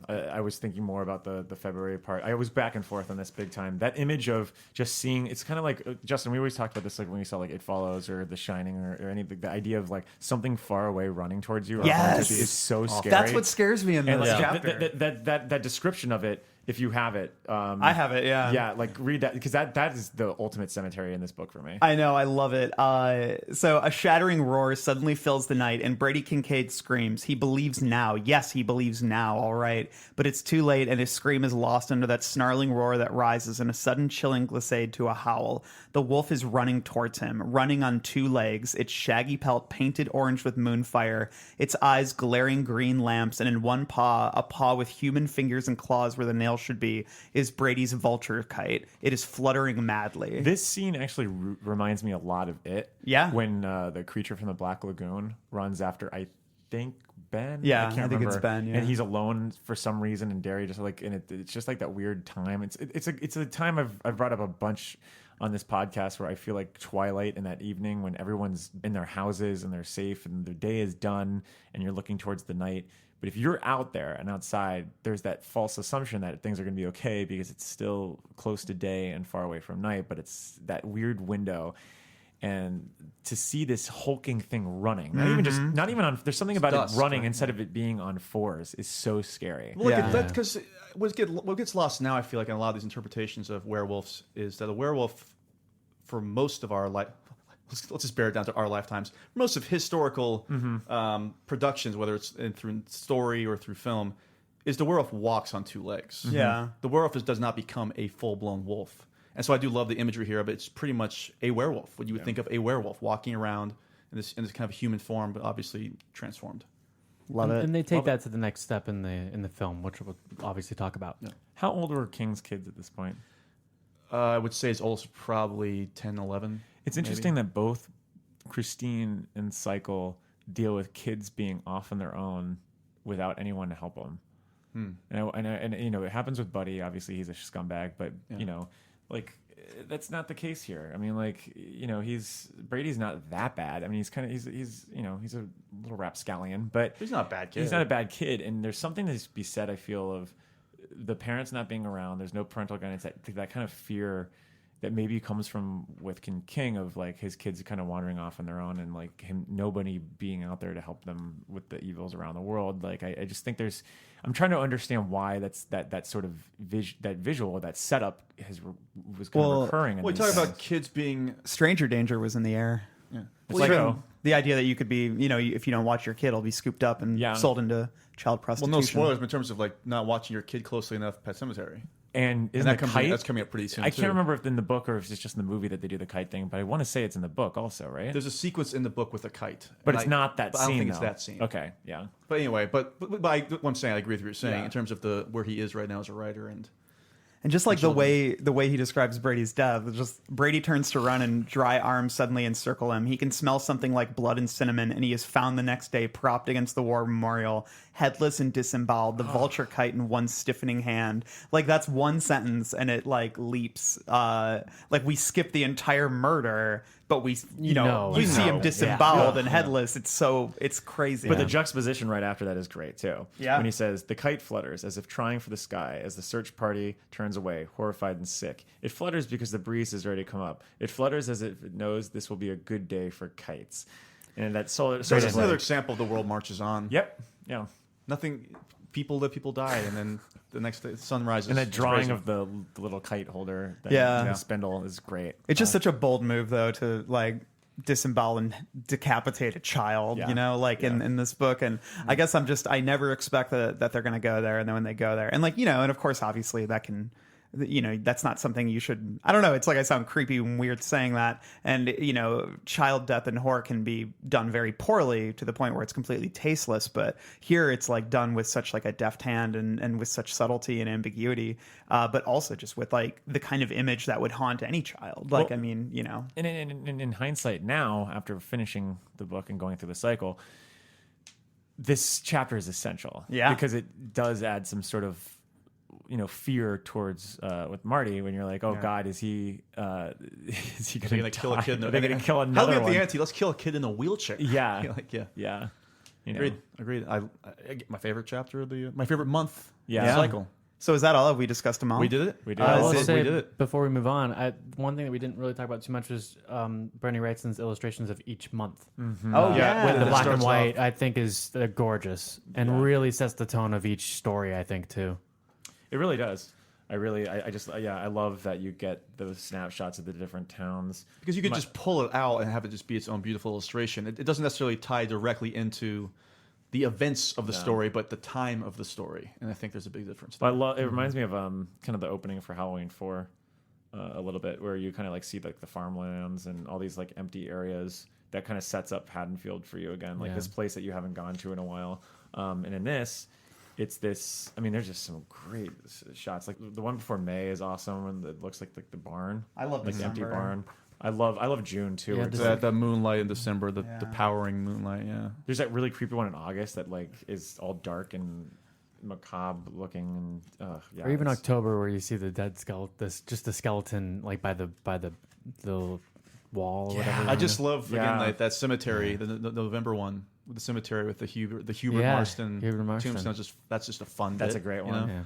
Speaker 6: I was thinking more about the February part. I was back and forth on this big time. That image of just seeing, it's kind of like, Justin, we always talked about this, like when we saw like It Follows or The Shining or anything, the idea of like something far away running towards you. Or
Speaker 3: Yes.
Speaker 6: is so scary.
Speaker 3: That's what scares me in
Speaker 6: And
Speaker 3: this
Speaker 6: like,
Speaker 3: chapter.
Speaker 6: that description of it, if you have it.
Speaker 3: I have it, yeah.
Speaker 6: Yeah, like read that, because that is the ultimate cemetery in this book for me.
Speaker 3: I know, I love it. So a shattering roar suddenly fills the night, and Brady Kincaid screams. He believes now. Yes, he believes now, all right. But it's too late, and his scream is lost under that snarling roar that rises in a sudden chilling glissade to a howl. The wolf is running towards him, running on two legs, its shaggy pelt painted orange with moonfire, its eyes glaring green lamps, and in one paw, a paw with human fingers and claws where the nails should be, is Brady's vulture kite. It is fluttering madly.
Speaker 6: This scene actually reminds me a lot of It.
Speaker 3: Yeah.
Speaker 6: When the creature from the Black Lagoon runs after, I think, Ben.
Speaker 3: Yeah,
Speaker 6: I can't
Speaker 3: I think
Speaker 6: remember.
Speaker 3: it's Ben, yeah.
Speaker 6: And he's alone for some reason, and Derry just like, and it's just like that weird time. It's a time I've brought up a bunch on this podcast where I feel like twilight in that evening when everyone's in their houses and they're safe and their day is done and you're looking towards the night. But if you're out there and outside, there's that false assumption that things are going to be okay because it's still close to day and far away from night, but it's that weird window. And to see this hulking thing running, not even on, there's something about
Speaker 5: Dust,
Speaker 6: it running
Speaker 5: right?
Speaker 6: instead of it being on fours is so scary.
Speaker 5: Well,
Speaker 3: Yeah.
Speaker 5: because what gets lost now, I feel like, in a lot of these interpretations of werewolves, is that a werewolf, for most of our life, let's just bear it down to our lifetimes, most of historical productions, whether it's through story or through film, is the werewolf walks on two legs.
Speaker 3: Yeah.
Speaker 5: The werewolf does not become a full-blown wolf. And so I do love the imagery here, but it's pretty much a werewolf. What you would think of a werewolf walking around in this kind of human form, but obviously transformed.
Speaker 3: Love it.
Speaker 4: And they take that to the next step in the film, which we'll obviously talk about.
Speaker 6: How old were King's kids at this point?
Speaker 5: I would say his oldest probably 10, 11.
Speaker 6: It's interesting that both Christine and Cycle deal with kids being off on their own without anyone to help them. And you know, it happens with Buddy. Obviously, he's a scumbag, but you know, like that's not the case here. I mean, like, you know, Brady's not that bad. I mean, he's you know, he's a little rapscallion, but
Speaker 5: He's not a bad kid.
Speaker 6: He's not a bad kid, and there's something to be said, I feel, of the parents not being around. There's no parental guidance. That kind of fear that maybe comes from with King of like his kids kind of wandering off on their own and like nobody being out there to help them with the evils around the world. Like I just think I'm trying to understand why that sort of visual, that setup was kind of recurring.
Speaker 5: Well, you talk about kids being...
Speaker 3: Stranger danger was in the air.
Speaker 5: Yeah.
Speaker 6: It's like,
Speaker 3: The idea that you could be, you know, if you don't watch your kid, it'll be scooped up and sold into child
Speaker 5: Well,
Speaker 3: prostitution.
Speaker 5: no spoilers, but in terms of like not watching your kid closely enough, Pet Cemetery.
Speaker 6: and isn't the kite?
Speaker 5: That's coming up pretty soon.
Speaker 6: I can't remember if in the book or if it's just in the movie that they do the kite thing, but I want to say it's in the book also, right?
Speaker 5: There's a sequence in the book with a kite,
Speaker 6: But
Speaker 5: and
Speaker 6: it's not that
Speaker 5: but
Speaker 6: scene.
Speaker 5: I don't think it's
Speaker 6: though.
Speaker 5: that scene.
Speaker 6: Okay, yeah.
Speaker 5: But anyway, what I'm saying, I agree with what you're saying
Speaker 3: Yeah.
Speaker 5: in terms of where he is right now as a writer and.
Speaker 3: And just like the way he describes Brady's death, just Brady turns to run and dry arms suddenly encircle him. He can smell something like blood and cinnamon, and he is found the next day propped against the war memorial, headless and disemboweled, the vulture kite in one stiffening hand. Like that's one sentence, and it like leaps. Like we skip the entire murder, but we see him disemboweled and headless. It's crazy.
Speaker 6: But the juxtaposition right after that is great too.
Speaker 3: Yeah.
Speaker 6: When he says, "The kite flutters as if trying for the sky as the search party turns away, horrified and sick. It flutters because the breeze is ready to come up. It flutters as if it knows this will be a good day for kites." And that's
Speaker 5: So it's another example of the world marches on.
Speaker 6: Yep. Yeah.
Speaker 5: Nothing. People live, people die, and then the next day the sun rises.
Speaker 6: And that
Speaker 5: It's
Speaker 6: drawing
Speaker 5: crazy.
Speaker 6: of the little kite holder,
Speaker 3: Yeah.
Speaker 6: spindle is great.
Speaker 3: It's just such a bold move, though, to like disembowel and decapitate a child,
Speaker 6: Yeah.
Speaker 3: you know, like in this book. And I guess I never expect that they're going to go there. And then when they go there, and like, you know, and of course, obviously that can, you know, that's not something you should, I don't know. It's like I sound creepy and weird saying that. And, you know, child death and horror can be done very poorly to the point where it's completely tasteless. But here it's like done with such like a deft hand and with such subtlety and ambiguity, but also just with like the kind of image that would haunt any child. Like,
Speaker 6: Well,
Speaker 3: I mean, you know.
Speaker 6: And in hindsight now, after finishing the book and going through the cycle, this chapter is essential.
Speaker 3: Yeah.
Speaker 6: Because it does add some sort of fear towards with Marty when you're like, oh God, is he going to
Speaker 5: kill a kid?
Speaker 6: Are they going to kill
Speaker 5: How
Speaker 6: another
Speaker 5: do we
Speaker 6: one?
Speaker 5: up the ante? Let's kill a kid in a wheelchair.
Speaker 6: Yeah.
Speaker 5: Yeah.
Speaker 6: You know?
Speaker 5: Agreed. I my favorite chapter of my favorite month.
Speaker 6: Yeah.
Speaker 5: Cycle.
Speaker 3: So is that all? Have we discussed them all?
Speaker 5: We did it.
Speaker 6: We did.
Speaker 4: I will
Speaker 3: is it-
Speaker 4: say,
Speaker 5: we did it.
Speaker 4: before we move on, one thing that we didn't really talk about too much was Bernie Wrightson's illustrations of each month.
Speaker 3: Oh yeah.
Speaker 4: With the
Speaker 5: it
Speaker 4: black and
Speaker 5: starts
Speaker 4: white,
Speaker 5: off-
Speaker 4: I think is gorgeous and really sets the tone of each story, I think, too.
Speaker 6: It really does. I love that you get those snapshots of the different towns.
Speaker 5: Because you could just pull it out and have it just be its own beautiful illustration. It doesn't necessarily tie directly into the events of the story, but the time of the story. And I think there's a big difference.
Speaker 6: But it reminds me of kind of the opening for Halloween 4 a little bit, where you kind of like see like the farmlands and all these like empty areas. That kind of sets up Haddonfield for you again, like this place that you haven't gone to in a while. And in this, it's this. I mean, there's just some great shots. Like the one before May is awesome, and it looks like the barn.
Speaker 3: I love
Speaker 6: like the empty
Speaker 3: December.
Speaker 6: barn. I love June too.
Speaker 4: Yeah,
Speaker 6: where it's
Speaker 5: The moonlight in December, the powering moonlight. Yeah.
Speaker 6: there's that really creepy one in August that like is all dark and macabre looking, and
Speaker 4: Or even October, where you see the dead skeleton, just the skeleton like by the wall or whatever.
Speaker 5: I just love again
Speaker 6: Yeah.
Speaker 5: like that cemetery, the November one with the cemetery with the Hubert
Speaker 4: Yeah,
Speaker 5: Marston
Speaker 4: Hubert Marston.
Speaker 5: tombstone. That's just a fun.
Speaker 6: That's
Speaker 5: bit,
Speaker 6: a great
Speaker 5: you
Speaker 6: one.
Speaker 5: know?
Speaker 4: Yeah.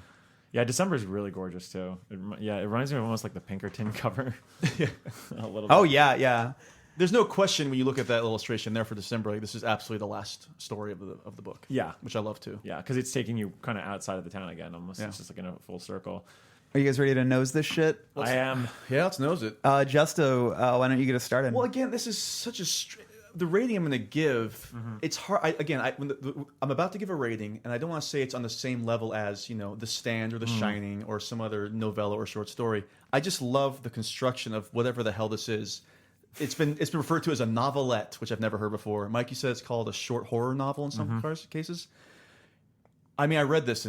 Speaker 6: Yeah, December is really gorgeous too. It reminds me of almost like the Pinkerton cover. A little bit.
Speaker 3: Oh yeah.
Speaker 5: There's no question when you look at that illustration there for December. Like, this is absolutely the last story of the book.
Speaker 6: Yeah.
Speaker 5: which I love too.
Speaker 6: Yeah, because it's taking you kind of outside of the town again. Almost,
Speaker 5: Yeah.
Speaker 6: it's just like in a full circle.
Speaker 3: Are you guys ready to nose this shit?
Speaker 6: I am.
Speaker 5: Yeah, let's nose it.
Speaker 3: Justo, why don't you get us started?
Speaker 5: Well, again, this is such the rating I'm going to give. It's hard. I'm about to give a rating, and I don't want to say it's on the same level as The Stand or The Shining or some other novella or short story. I just love the construction of whatever the hell this is. It's been referred to as a novelette, which I've never heard before. Mike, you said it's called a short horror novel in some cases. I mean, I read this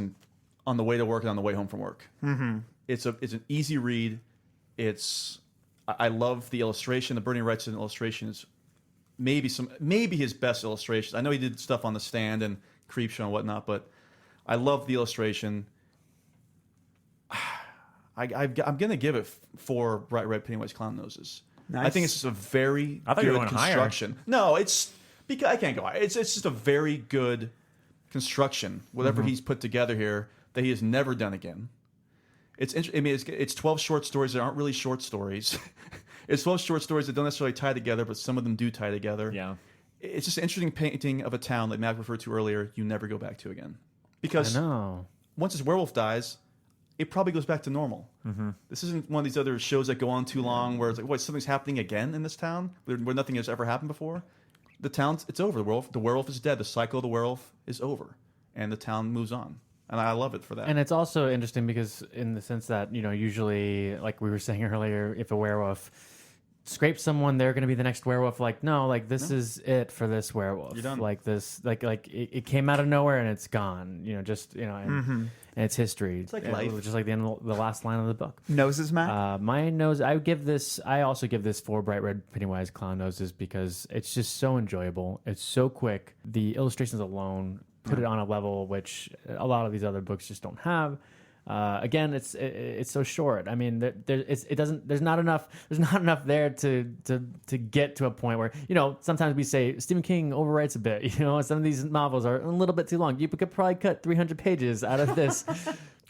Speaker 5: on the way to work and on the way home from work. Mm-hmm. It's an easy read. I love the illustration. The Bernie Wrightson illustration is maybe his best illustration. I know he did stuff on The Stand and Creepshow and whatnot, but I love the illustration. I'm going to give it 4 bright red Pennywise clown noses.
Speaker 3: Nice.
Speaker 5: I think it's just a very
Speaker 6: I thought you were
Speaker 5: good
Speaker 6: going higher.
Speaker 5: construction. No, it's because I can't go higher. It's just a very good construction. Whatever he's put together here that he has never done again. It's 12 short stories that aren't really short stories. It's 12 short stories that don't necessarily tie together, but some of them do tie together.
Speaker 6: Yeah.
Speaker 5: It's just an interesting painting of a town that Mac referred to earlier. You never go back to again, because
Speaker 4: I know.
Speaker 5: once this werewolf dies, it probably goes back to normal. Mm-hmm. This isn't one of these other shows that go on too long, where it's like, what, something's happening again in this town where nothing has ever happened before. The town's it's over. The werewolf is dead. The cycle of the werewolf is over, and the town moves on. And I love it for that.
Speaker 4: And it's also interesting because in the sense that, usually, like we were saying earlier, if a werewolf scrapes someone, they're going to be the next werewolf. Like, no, like this is it for this werewolf.
Speaker 5: You're done.
Speaker 4: Like this, like it came out of nowhere and it's gone. And it's history. It's
Speaker 3: like life.
Speaker 4: just like the last line of the book.
Speaker 3: Noses, Matt?
Speaker 4: My nose, I also give this 4 bright red Pennywise clown noses because it's just so enjoyable. It's so quick. The illustrations alone put it on a level which a lot of these other books just don't have. Again, it's so short. I mean, there's not enough there to get to a point where, sometimes we say Stephen King overwrites a bit. Some of these novels are a little bit too long. You could probably cut 300 pages out of this.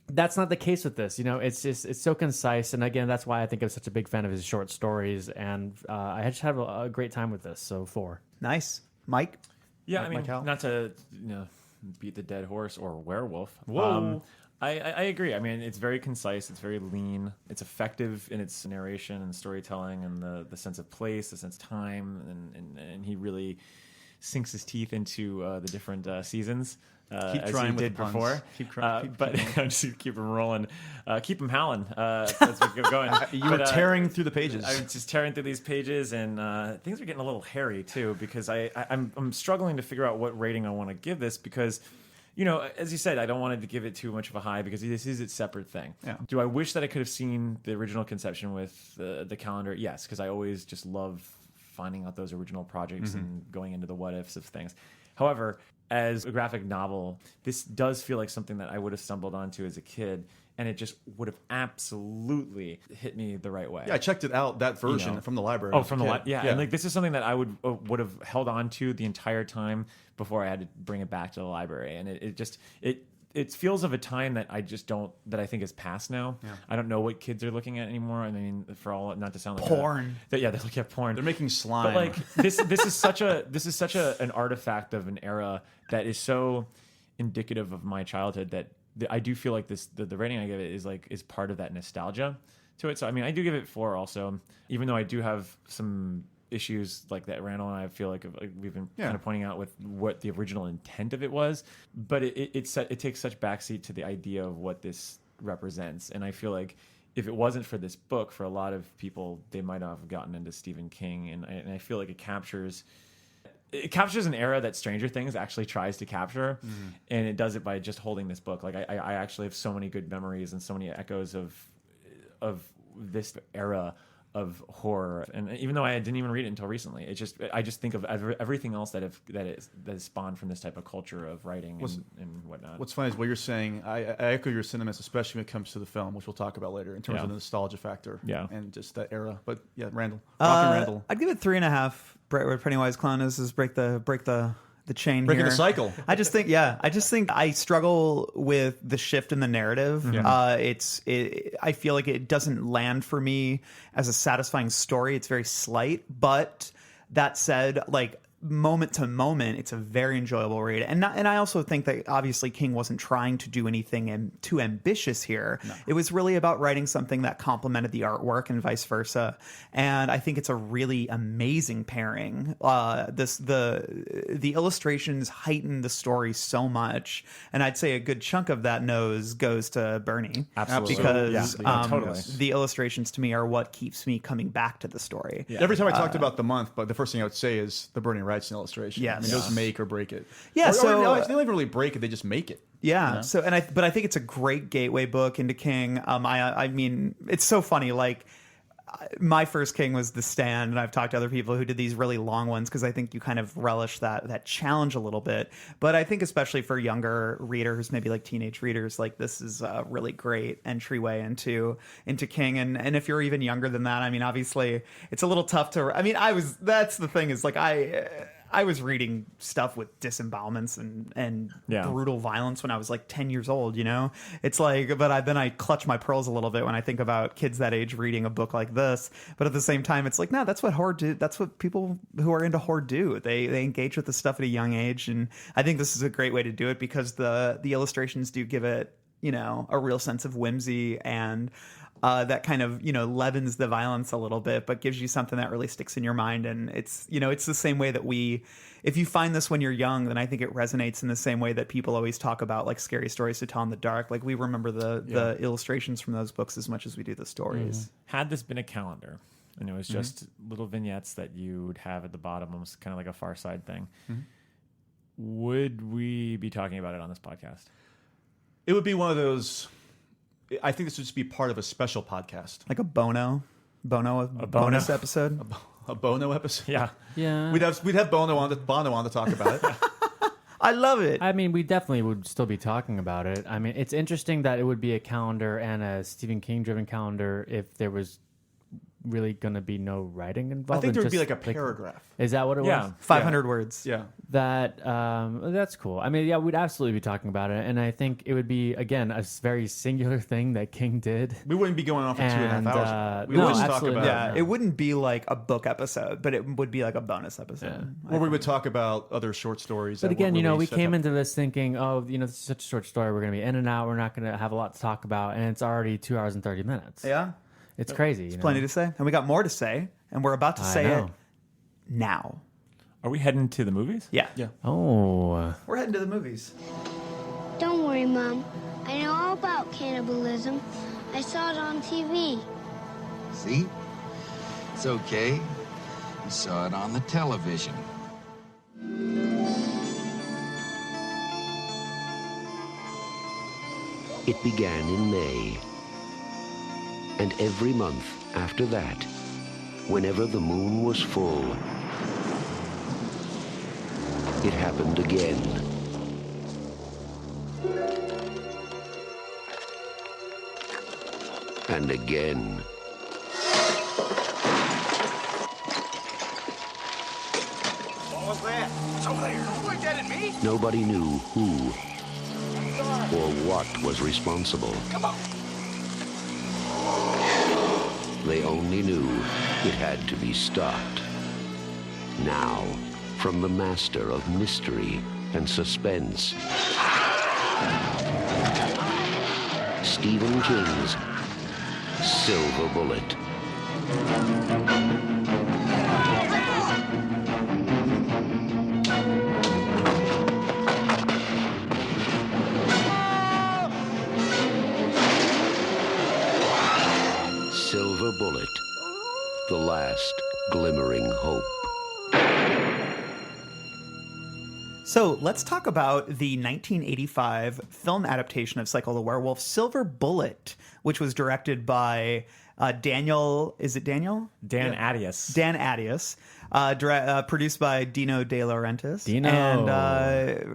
Speaker 4: That's not the case with this. It's so concise, and again, that's why I think I'm such a big fan of his short stories. And I just have a great time with this. So 4.
Speaker 3: Nice. Mike?
Speaker 6: Yeah, I mean,
Speaker 5: Mike Howell?
Speaker 6: not to beat the dead horse or werewolf.
Speaker 5: Whoa.
Speaker 6: I agree. I mean, it's very concise. It's very lean. It's effective in its narration and storytelling and the sense of place, the sense of time, and he really sinks his teeth into the different seasons.
Speaker 5: Keep
Speaker 6: as
Speaker 5: trying
Speaker 6: he
Speaker 5: with
Speaker 6: did
Speaker 5: the puns.
Speaker 6: before.
Speaker 5: Keep
Speaker 6: Just keep him rolling. Keep him howling. That's what keep going.
Speaker 5: You were tearing through the pages.
Speaker 6: I'm just tearing through these pages, and things are getting a little hairy too because I'm struggling to figure out what rating I want to give this because, as you said, I don't want to give it too much of a high because this is its separate thing.
Speaker 5: Yeah.
Speaker 6: Do I wish that I could have seen the original conception with the calendar? Yes, because I always just love finding out those original projects and going into the what ifs of things. However, as a graphic novel, this does feel like something that I would have stumbled onto as a kid. and it just would have absolutely hit me the right way.
Speaker 5: Yeah, I checked it out, that version from the library.
Speaker 6: Oh, from the yeah. And like this is something that I would have held on to the entire time before I had to bring it back to the library, and it feels of a time that I just don't, that I think is past now. Yeah. I don't know what kids are looking at anymore. I mean, for all, not to sound like
Speaker 3: porn.
Speaker 6: They're looking at porn.
Speaker 5: They're making slime.
Speaker 6: But like this is such an artifact of an era that is so indicative of my childhood that I do feel like the rating I give it is part of that nostalgia to it. So I mean, I do give it 4 also, even though I do have some issues like that Randall and I feel like we've been kind of pointing out with what the original intent of it was, but it takes such backseat to the idea of what this represents. And I feel like if it wasn't for this book, for a lot of people, they might not have gotten into Stephen King. And I feel like it captures an era that Stranger Things actually tries to capture, and it does it by just holding this book. Like I actually have so many good memories and so many echoes of this era of horror, and even though I didn't even read it until recently, I just think of everything else that is spawned from this type of culture of writing and whatnot.
Speaker 5: What's funny is what you're saying. I echo your sentiments, especially when it comes to the film, which we'll talk about later in terms of the nostalgia factor, and just that era. But yeah, Randall, Randall,
Speaker 3: I'd give it 3.5. Where Pennywise Clown is break the chain,
Speaker 5: breaking
Speaker 3: here.
Speaker 5: the cycle.
Speaker 3: I just think I struggle with the shift in the narrative. I feel like it doesn't land for me as a satisfying story. It's very slight, but that said, like moment to moment, it's a very enjoyable read. And I also think that obviously King wasn't trying to do anything too ambitious here. No. It was really about writing something that complemented the artwork and vice versa. And I think it's a really amazing pairing. The illustrations heighten the story so much, and I'd say a good chunk of that nose goes to Bernie.
Speaker 6: Absolutely,
Speaker 3: because
Speaker 6: totally.
Speaker 3: The illustrations to me are what keeps me coming back to the story.
Speaker 5: Yeah. Every time I talked about the month, but the first thing I would say is the Bernie Wrightson illustration.
Speaker 3: Yes.
Speaker 5: I mean, those make or break it.
Speaker 3: Yeah,
Speaker 5: they don't even really break it; they just make it.
Speaker 3: Yeah.
Speaker 5: You know?
Speaker 3: So, but I think it's a great gateway book into King. I mean, it's so funny. Like, my first King was The Stand, and I've talked to other people who did these really long ones because I think you kind of relish that challenge a little bit. But I think especially for younger readers, maybe like teenage readers, like this is a really great entryway into King. And if you're even younger than that, I mean, obviously it's a little tough to. I mean, that's the thing is like I was reading stuff with disembowelments and brutal violence when I was like 10 years old, you know? It's like, but then I clutch my pearls a little bit when I think about kids that age reading a book like this. But at the same time, it's like, no, that's what horror do. That's what people who are into horror do. They engage with the stuff at a young age. And I think this is a great way to do it because the illustrations do give it, you know, a real sense of whimsy and that kind of, you know, leavens the violence a little bit, but gives you something that really sticks in your mind. And it's, you know, it's the same way that if you find this when you're young, then I think it resonates in the same way that people always talk about like scary stories to tell in the dark. Like we remember the illustrations from those books as much as we do the stories.
Speaker 6: Mm-hmm. Had this been a calendar and it was just little vignettes that you would have at the bottom, almost kind of like a Far Side thing, would we be talking about it on this podcast?
Speaker 5: It would be one of those. I think this would just be part of a special podcast,
Speaker 3: like a bonus episode,
Speaker 5: a Bono episode.
Speaker 6: Yeah.
Speaker 5: We'd have Bono on to talk about it.
Speaker 3: I love it.
Speaker 4: I mean, we definitely would still be talking about it. I mean, it's interesting that it would be a calendar and a Stephen King driven calendar if there was really going to be no writing involved.
Speaker 5: I think there would be like a paragraph.
Speaker 4: Is that what it was?
Speaker 3: 500 words.
Speaker 5: Yeah.
Speaker 4: That's cool. I mean, yeah, we'd absolutely be talking about it. And I think it would be, again, a very singular thing that King did.
Speaker 5: We wouldn't be going on for 2.5 hours. We would just talk about
Speaker 3: it. It wouldn't be like a book episode, but it would be like a bonus episode.
Speaker 5: Yeah. Or we would talk about other short stories.
Speaker 4: But again, you know, we came into this thinking, oh, you know, this is such a short story. We're going to be in and out. We're not going to have a lot to talk about. And it's already 2 hours and 30 minutes.
Speaker 3: Yeah.
Speaker 4: It's crazy.
Speaker 3: There's plenty to say. And we got more to say. And we're about to say it now.
Speaker 6: Are we heading to the movies?
Speaker 3: Yeah.
Speaker 4: Oh.
Speaker 3: We're heading to the movies.
Speaker 8: Don't worry, Mom. I know all about cannibalism. I saw it on TV.
Speaker 9: See? It's okay. You saw it on the television.
Speaker 10: It began in May. And every month after that, whenever the moon was full, it happened again. and again.
Speaker 11: What was that? It's over there. Don't point that at me.
Speaker 10: Nobody knew who or what was responsible.
Speaker 11: Come on.
Speaker 10: They only knew it had to be stopped. Now, from the master of mystery and suspense, Stephen King's Silver Bullet. Silver Bullet, the last glimmering hope.
Speaker 3: So let's talk about the 1985 film adaptation of Cycle of the Werewolf, Silver Bullet, which was directed by Daniel. Is it Daniel?
Speaker 6: Dan Attias.
Speaker 3: Dan Attias. Produced by Dino De Laurentiis.
Speaker 4: Dino.
Speaker 3: And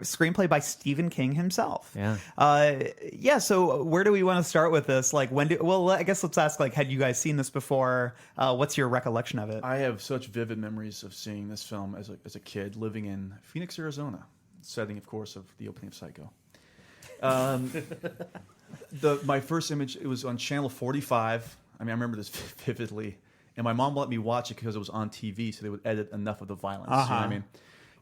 Speaker 3: screenplay by Stephen King himself.
Speaker 4: Yeah.
Speaker 3: So where do we want to start with this? Like, well, I guess let's ask, like, had you guys seen this before? What's your recollection of it?
Speaker 5: I have such vivid memories of seeing this film as a kid living in Phoenix, Arizona, setting, of course, of the opening of Psycho. My first image, it was on channel 45. I mean, I remember this vividly. And my mom let me watch it because it was on TV, so they would edit enough of the violence. You know what I mean?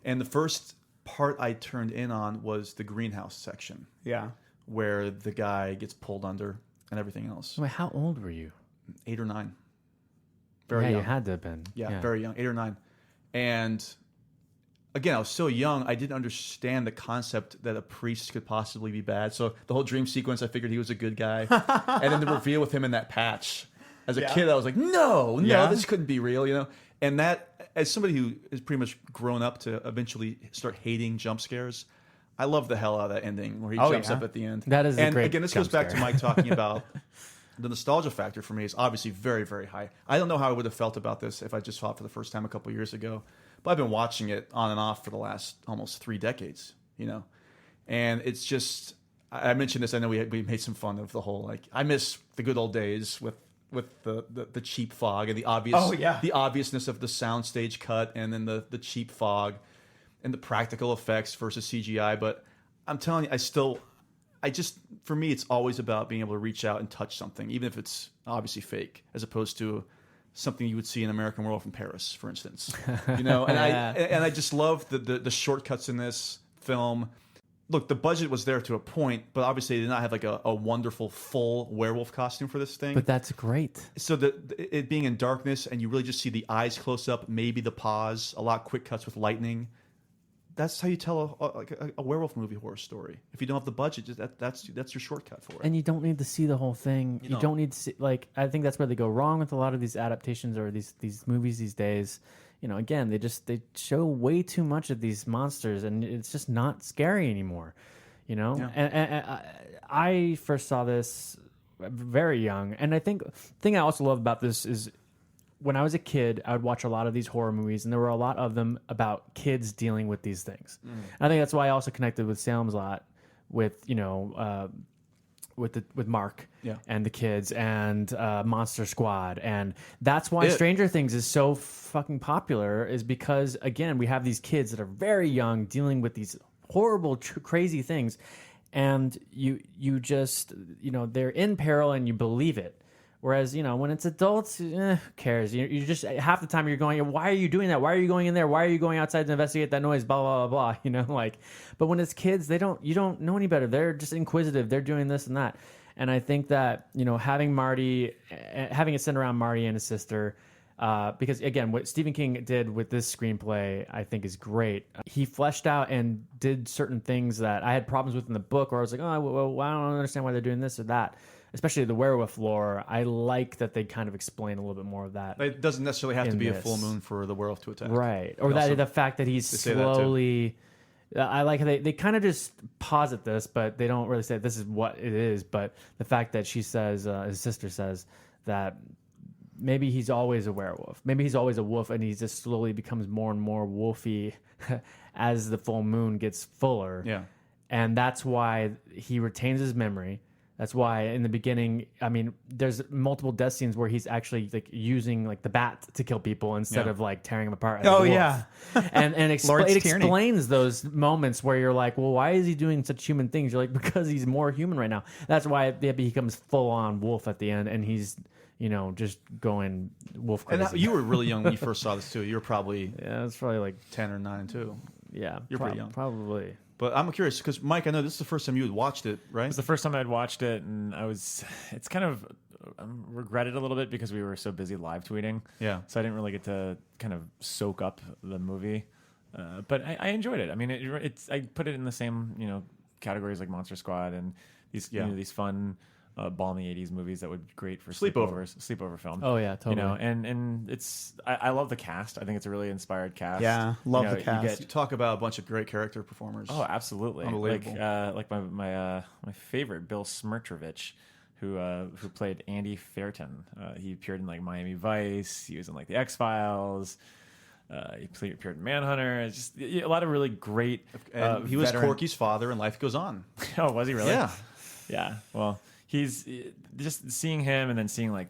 Speaker 5: And the first part I turned in on was the greenhouse section.
Speaker 3: Yeah.
Speaker 5: Where the guy gets pulled under and everything else.
Speaker 4: Wait, how old were you?
Speaker 5: 8 or 9.
Speaker 4: Yeah,
Speaker 5: Very young.
Speaker 4: you had to have been.
Speaker 5: Yeah, very young, 8 or 9. And again, I was so young, I didn't understand the concept that a priest could possibly be bad. So the whole dream sequence, I figured he was a good guy. And then the reveal with him in that patch. As a kid, I was like, no, this couldn't be real, you know? And that, as somebody who has pretty much grown up to eventually start hating jump scares, I love the hell out of that ending where he jumps up at the end.
Speaker 4: That is a great
Speaker 5: again, this goes back to Mike talking about the nostalgia factor for me is obviously very, very high. I don't know how I would have felt about this if I just saw it for the first time a couple years ago. But I've been watching it on and off for the last almost 3 decades, you know? And it's just, I mentioned this, I know we made some fun of the whole, like, I miss the good old days with the cheap fog and the obviousness of the soundstage cut and then the cheap fog and the practical effects versus CGI. But I'm telling you, for me, it's always about being able to reach out and touch something, even if it's obviously fake, as opposed to something you would see in American Werewolf in Paris, for instance. You know, and I just love the shortcuts in this film. Look, the budget was there to a point, but obviously they did not have like a wonderful full werewolf costume for this thing.
Speaker 4: But that's great.
Speaker 5: So it being in darkness and you really just see the eyes close up, maybe the paws, a lot of quick cuts with lightning. That's how you tell a werewolf movie horror story. If you don't have the budget, that's your shortcut for it.
Speaker 4: And you don't need to see the whole thing. You don't need to see, like, I think that's where they go wrong with a lot of these adaptations or these movies these days. You know, again, they show way too much of these monsters, and it's just not scary anymore. You know, and I first saw this very young, and I think the thing I also love about this is when I was a kid, I would watch a lot of these horror movies, and there were a lot of them about kids dealing with these things. And I think that's why I also connected with Salem's Lot, with with Mark and the kids and Monster Squad, and that's why Stranger Things is so fucking popular, is because again we have these kids that are very young dealing with these horrible crazy things, and you just they're in peril and you believe it. Whereas, when it's adults, who cares? You just, half the time you're going, why are you doing that? Why are you going in there? Why are you going outside to investigate that noise? Blah, blah, blah, blah. But when it's kids, you don't know any better. They're just inquisitive. They're doing this and that. And I think that, having it centered around Marty and his sister, because again, what Stephen King did with this screenplay, I think is great. He fleshed out and did certain things that I had problems with in the book, where I was like, well, I don't understand why they're doing this or that. Especially the werewolf lore, I like that they kind of explain a little bit more of that.
Speaker 5: It doesn't necessarily have to be a full moon for the werewolf to attack.
Speaker 4: Right. Or the fact that he's slowly... I like how they kind of just posit this, but they don't really say this is what it is. But the fact that she says, his sister says, that maybe he's always a werewolf. Maybe he's always a wolf, and he just slowly becomes more and more wolfy as the full moon gets fuller.
Speaker 5: Yeah.
Speaker 4: And that's why he retains his memory. That's why in the beginning, I mean, there's multiple death scenes where he's actually like using like the bat to kill people instead of like tearing them apart. As a wolf. and it
Speaker 3: Lawrence Tierney.
Speaker 4: explains those moments where you're like, well, why is he doing such human things? You're like, because he's more human right now. That's why he becomes full on wolf at the end, and he's just going wolf crazy.
Speaker 5: And you were really young when you first saw this too. You were probably
Speaker 4: it's probably like
Speaker 5: 10 or 9 too.
Speaker 4: Yeah,
Speaker 5: you're pretty young,
Speaker 4: probably.
Speaker 5: But I'm curious because Mike, I know this is the first time you had watched it, right?
Speaker 6: It was the first time I'd watched it, and it's kind of regretted a little bit because we were so busy live tweeting.
Speaker 5: Yeah.
Speaker 6: So I didn't really get to kind of soak up the movie. But I enjoyed it. I mean, I put it in the same, categories like Monster Squad and these, these fun, balmy 80s movies that would be great for sleepover film.
Speaker 4: Oh yeah, totally.
Speaker 6: And it's I love the cast. I think it's a really inspired cast.
Speaker 3: Yeah, love the cast.
Speaker 5: You talk about a bunch of great character performers.
Speaker 6: Oh, absolutely.
Speaker 5: Unbelievable.
Speaker 6: Like my favorite, Bill Smirchovich, who played Andy Fairton. He appeared in like Miami Vice. He was in like the X-Files. He appeared in Manhunter. It's just a lot of really great.
Speaker 5: And he was Corky's father in Life Goes On.
Speaker 6: Oh, was he really?
Speaker 5: Yeah.
Speaker 6: Yeah. Well, he's just seeing him and then seeing like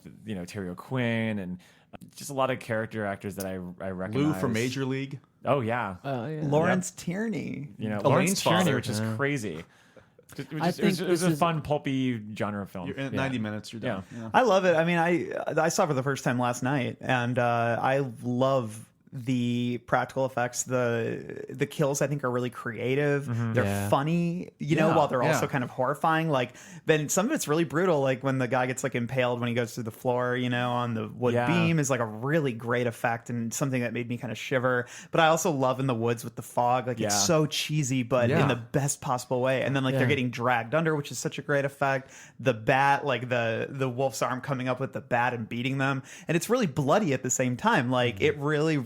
Speaker 6: Terry O'Quinn and just a lot of character actors that I recognize.
Speaker 5: Lou from Major League.
Speaker 6: Oh yeah.
Speaker 3: Lawrence Tierney.
Speaker 6: Lawrence Tierney,
Speaker 5: father.
Speaker 6: which is crazy.
Speaker 4: It
Speaker 6: was a fun pulpy genre film.
Speaker 5: You're in 90 minutes. You're done. Yeah.
Speaker 3: I love it. I mean, I saw it for the first time last night, and I love the practical effects. The kills I think are really creative. They're funny, while they're also kind of horrifying. Like, then some of it's really brutal. Like when the guy gets like impaled when he goes through the floor, on the wood beam is like a really great effect and something that made me kind of shiver. But I also love In the Woods with the fog. Like it's so cheesy, but in the best possible way. And then like they're getting dragged under, which is such a great effect. The bat, like the wolf's arm coming up with the bat and beating them, and it's really bloody at the same time. Like it really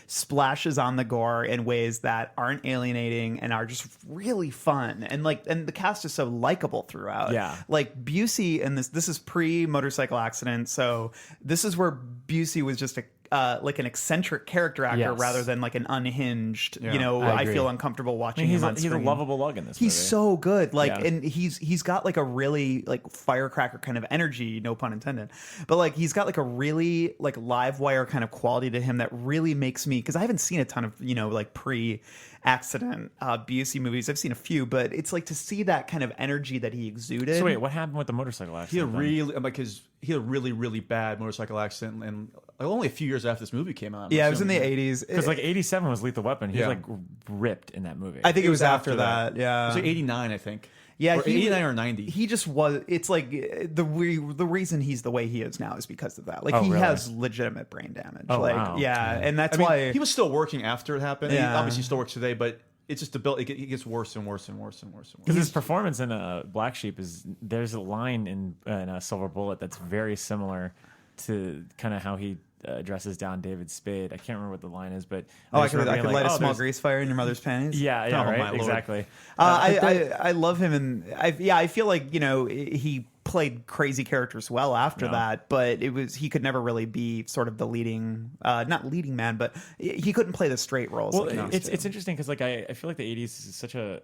Speaker 3: splashes on the gore in ways that aren't alienating and are just really fun, and the cast is so likable throughout. Like Busey, and this is pre-motorcycle accident, so this is where Busey was just like an eccentric character actor rather than like an unhinged. I feel uncomfortable watching him on screen.
Speaker 6: He's a lovable lug in this
Speaker 3: He's
Speaker 6: movie.
Speaker 3: so good. And he's got like a really like firecracker kind of energy, no pun intended. But like he's got like a really like live wire kind of quality to him that really makes me, because I haven't seen a ton of like pre-accident Busey movies. I've seen a few, but it's like to see that kind of energy that he exuded.
Speaker 6: So wait, what happened with the motorcycle accident?
Speaker 5: He had a really bad motorcycle accident, and only a few years after this movie came out.
Speaker 3: Yeah, it was in the 80s.
Speaker 6: Because like 87 was Lethal Weapon. He was like ripped in that movie.
Speaker 3: I think it was after that. Yeah,
Speaker 5: it was like 89, I think.
Speaker 3: Yeah,
Speaker 5: or 89 or 90.
Speaker 3: He just was. It's like the reason he's the way he is now is because of that. Like he
Speaker 6: really?
Speaker 3: has legitimate brain damage.
Speaker 6: Oh,
Speaker 3: like
Speaker 6: wow.
Speaker 3: and that's
Speaker 5: I mean,
Speaker 3: why
Speaker 5: he was still working after it happened.
Speaker 3: Yeah.
Speaker 5: He obviously still works today, but it's just it gets worse and worse and worse and worse and worse.
Speaker 6: Because his performance in Black Sheep there's a line in Silver Bullet that's very similar to kind of how he dresses down David Spade. I can't remember what the line is, but
Speaker 3: I could light a small grease fire in your mother's panties.
Speaker 6: Yeah, right, exactly.
Speaker 3: I love him, and I feel like he played crazy characters well after that, but he could never really be sort of the leading, not leading man, but he couldn't play the straight roles.
Speaker 6: Well,
Speaker 3: like
Speaker 6: it's interesting because like I feel like the 80s is such a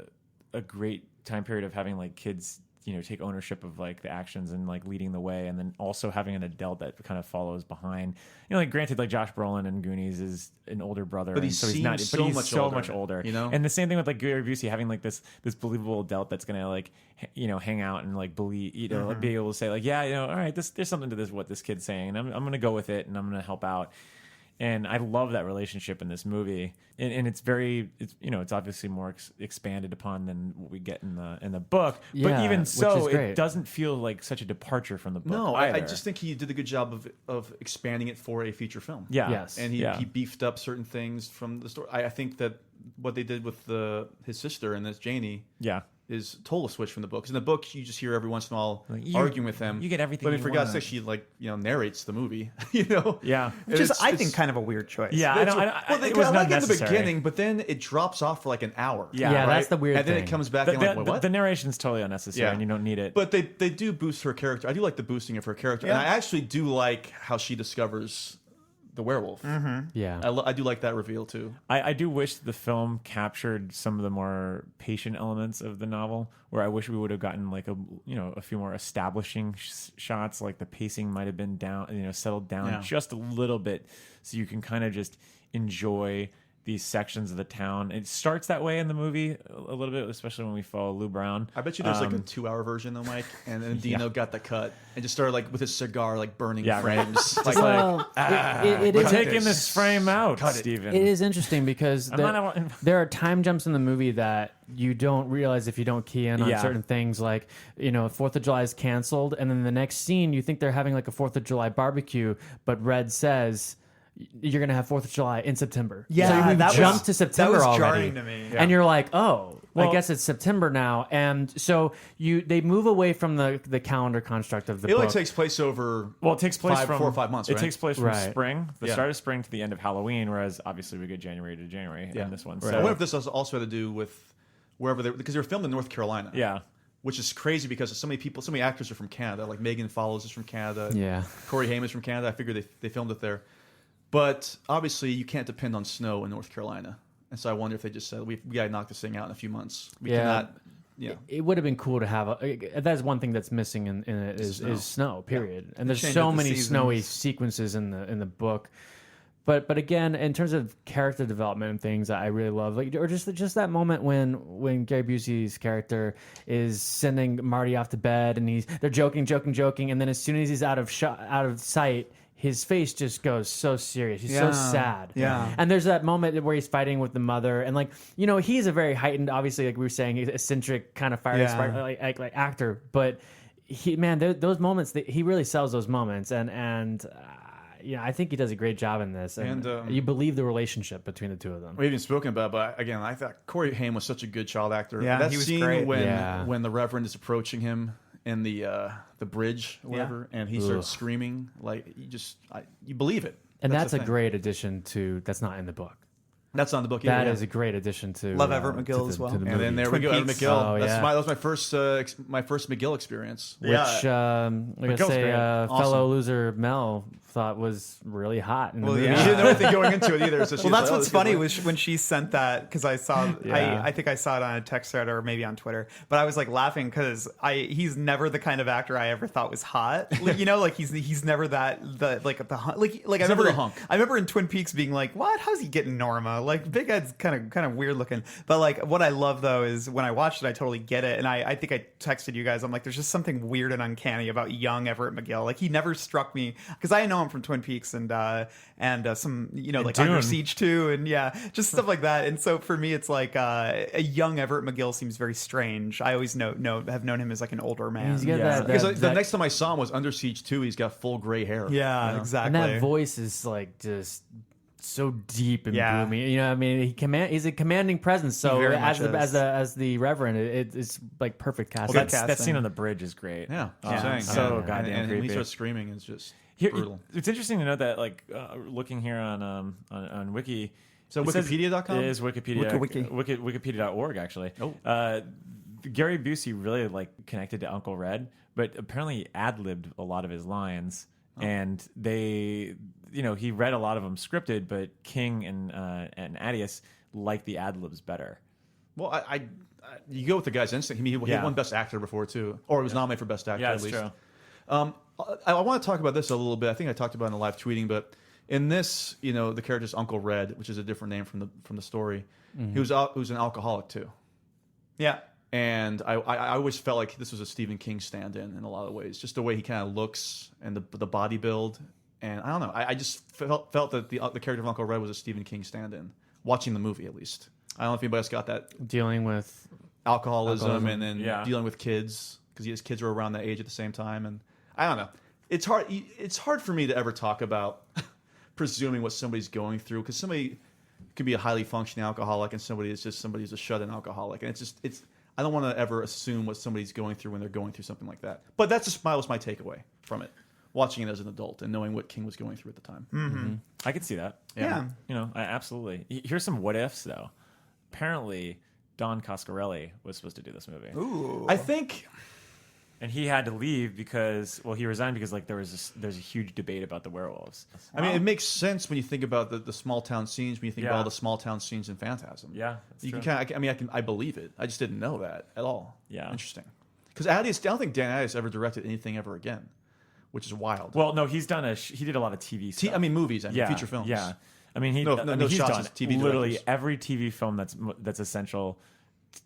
Speaker 6: great time period of having like kids take ownership of like the actions and like leading the way, and then also having an adult that kind of follows behind. Like granted, like Josh Brolin in Goonies is an older brother,
Speaker 5: but he's so much older.
Speaker 6: And the same thing with like Gary Busey having like this believable adult that's gonna like hang out and like believe be able to say like all right, there's something to this what this kid's saying, and I'm gonna go with it and I'm gonna help out. And I love that relationship in this movie, and it's obviously more expanded upon than what we get in the book. But even so, it doesn't feel like such a departure from the book.
Speaker 5: No,
Speaker 6: I
Speaker 5: just think he did a good job of expanding it for a feature film.
Speaker 6: Yeah,
Speaker 4: yes,
Speaker 5: and he beefed up certain things from the story. I think that what they did with his sister and this Janie, is total switch from the books. In the book, you just hear every once in a while arguing with them.
Speaker 6: You get everything.
Speaker 5: But for God's sake, she narrates the movie.
Speaker 6: Yeah,
Speaker 3: which is I think kind of a weird choice.
Speaker 6: Yeah,
Speaker 5: it was like in the beginning, but then it drops off for like an hour.
Speaker 4: Yeah, that's the weird
Speaker 5: thing. And then it comes back and like, what?
Speaker 6: The narration's totally unnecessary, and you don't need it.
Speaker 5: But they do boost her character. I do like the boosting of her character, and I actually do like how she discovers the werewolf.
Speaker 4: Yeah.
Speaker 5: I do like that reveal too.
Speaker 6: I do wish the film captured some of the more patient elements of the novel, where I wish we would have gotten like a few more establishing shots, like the pacing might have been down, settled down just a little bit, so you can kind of just enjoy these sections of the town. It starts that way in the movie a little bit, especially when we follow Lou Brown.
Speaker 5: I bet you there's like a 2-hour version though, Mike, and then Dino got the cut and just started like with his cigar, like burning frames.
Speaker 6: Like,
Speaker 4: it
Speaker 6: we're
Speaker 4: is
Speaker 6: taking this frame out, Steven.
Speaker 4: It is interesting because there are time jumps in the movie that you don't realize if you don't key in on certain things, like 4th of July is canceled, and then the next scene you think they're having like a 4th of July barbecue, but Red says you're gonna have 4th of July in September.
Speaker 3: Yeah,
Speaker 4: so you jump to September
Speaker 3: that was
Speaker 4: already,
Speaker 3: jarring to me.
Speaker 4: and you're like, oh, I guess it's September now. And so they move away from the calendar construct of the book.
Speaker 5: It only takes place over
Speaker 6: it takes place
Speaker 5: 4 or 5 months.
Speaker 6: It
Speaker 5: right?
Speaker 6: takes place from
Speaker 4: Right.
Speaker 6: spring, the start of spring, to the end of Halloween. Whereas obviously we get January to January in this one.
Speaker 5: I wonder if this also had to do with wherever because they were filmed in North Carolina.
Speaker 6: Yeah.
Speaker 5: Which is crazy because so many actors are from Canada. Like Megan Follows is from Canada.
Speaker 4: Yeah.
Speaker 5: Corey Haim is from Canada. I figured they filmed it there. But obviously, you can't depend on snow in North Carolina. And so I wonder if they just said, we got to knock this thing out in a few months. We cannot. Yeah.
Speaker 4: It would have been cool to have. That's one thing that's missing in it is snow. Period.
Speaker 3: Yeah.
Speaker 4: And there's
Speaker 3: Change
Speaker 4: so
Speaker 3: up the
Speaker 4: many
Speaker 3: seasons.
Speaker 4: snowy sequences in the book. But again, in terms of character development and things that I really love, like or just that moment when Gary Busey's character is sending Marty off to bed and they're joking, and then as soon as he's out of sight, his face just goes so serious. He's so sad.
Speaker 3: Yeah.
Speaker 4: And there's that moment where he's fighting with the mother, and he's a very heightened, obviously, like we were saying, eccentric kind of fiery spark, like actor. But those moments, he really sells those moments, and I think he does a great job in this. And you believe the relationship between the two of them.
Speaker 5: We've even spoken about it, but again, I thought Corey Haim was such a good child actor.
Speaker 3: Yeah,
Speaker 5: that
Speaker 3: he was
Speaker 5: scene
Speaker 3: great.
Speaker 5: when the Reverend is approaching him in the bridge or whatever, and he starts screaming, like you believe it.
Speaker 4: And that's
Speaker 5: the
Speaker 4: a
Speaker 5: thing.
Speaker 4: great addition that's not in the book.
Speaker 5: That's not in the book.
Speaker 4: That
Speaker 5: either,
Speaker 4: is a great addition to
Speaker 3: Love Everett McGill as well.
Speaker 4: to the
Speaker 5: And then
Speaker 4: movie.
Speaker 5: there we go,
Speaker 3: Twin
Speaker 5: Everett
Speaker 3: Peaks.
Speaker 5: McGill.
Speaker 4: Oh,
Speaker 5: That was my first McGill experience.
Speaker 4: Which I'm gonna
Speaker 6: McGill's
Speaker 4: say
Speaker 6: great.
Speaker 4: fellow loser Mel thought was really hot in the movie.
Speaker 5: She didn't know anything going into it either. So
Speaker 3: Well, that's what's funny was when she sent that, because I saw, I think I saw it on a text thread or maybe on Twitter, but I was like laughing because he's never the kind of actor I ever thought was hot. Like he's never that I remember
Speaker 5: the hunk.
Speaker 3: I remember in Twin Peaks being like, what? How's he getting Norma? Like Big Ed's kind of weird looking. But like what I love though is when I watched it, I totally get it, and I think I texted you guys. I'm like, there's just something weird and uncanny about young Everett McGill. Like he never struck me because I know him from Twin Peaks and some like
Speaker 6: Dune.
Speaker 3: Under Siege 2 and just stuff like that. And so for me, it's like a young Everett McGill seems very strange. I always have known him as like an older man.
Speaker 4: He's got
Speaker 5: because the next time I saw him was Under Siege 2. He's got full gray hair.
Speaker 3: Yeah, exactly.
Speaker 4: And that voice is like just so deep and gloomy. I mean, he's a commanding presence. So
Speaker 3: very much
Speaker 4: as the Reverend, it's like perfect casting.
Speaker 6: Well, that scene on the bridge is great.
Speaker 5: Yeah,
Speaker 6: so goddamn
Speaker 5: and
Speaker 6: creepy.
Speaker 5: he starts screaming. It's just
Speaker 6: Here,
Speaker 5: brutal.
Speaker 6: it's interesting to note that, like, looking here on Wiki.
Speaker 5: So Wikipedia.com?
Speaker 6: It is Wikipedia. Wikipedia.org, actually.
Speaker 5: Oh.
Speaker 6: Gary Busey really, like, connected to Uncle Red, but apparently he ad-libbed a lot of his lines. And he read a lot of them scripted, but King and Adius liked the ad-libs better.
Speaker 5: Well, you go with the guy's instinct. He won Best Actor before, too. Or he was nominated for Best Actor,
Speaker 6: Yeah,
Speaker 5: at
Speaker 6: that's
Speaker 5: least.
Speaker 6: true.
Speaker 5: I want to talk about this a little bit. I think I talked about it in the live tweeting, but in this, the character's Uncle Red, which is a different name from the story.
Speaker 4: Mm-hmm.
Speaker 5: He was an alcoholic too.
Speaker 3: Yeah.
Speaker 5: And I always felt like this was a Stephen King stand-in in a lot of ways, just the way he kind of looks and the body build. And I don't know, I just felt that the character of Uncle Red was a Stephen King stand-in, watching the movie at least. I don't know if anybody else got that.
Speaker 4: Dealing with
Speaker 5: alcoholism. And then dealing with kids, because his kids were around that age at the same time. And I don't know. It's hard for me to ever talk about presuming what somebody's going through, because somebody could be a highly functioning alcoholic and somebody's a shut-in alcoholic, and it's I don't want to ever assume what somebody's going through when they're going through something like that. But that was my takeaway from it, watching it as an adult and knowing what King was going through at the time.
Speaker 6: Mm-hmm. I could see that.
Speaker 3: Yeah.
Speaker 6: Absolutely. Here's some what ifs though. Apparently, Don Coscarelli was supposed to do this movie.
Speaker 3: Ooh.
Speaker 5: I think
Speaker 6: and he had to leave because, well, he resigned because like there's a huge debate about the werewolves.
Speaker 5: I mean, it makes sense when you think about the small town scenes. When you think
Speaker 6: Yeah.
Speaker 5: about all the small town scenes in Phantasm.
Speaker 6: Yeah, that's
Speaker 5: you
Speaker 6: true.
Speaker 5: can kind of. I believe it. I just didn't know that at all.
Speaker 6: Yeah.
Speaker 5: Interesting. Because I don't think Dan Attias ever directed anything ever again, which is wild.
Speaker 6: Well, no, he did a lot of TV stuff.
Speaker 5: I mean, movies. I mean,
Speaker 6: yeah,
Speaker 5: feature films.
Speaker 6: Yeah, I mean, he's
Speaker 5: shots
Speaker 6: done
Speaker 5: as TV
Speaker 6: literally
Speaker 5: directors.
Speaker 6: every TV film that's essential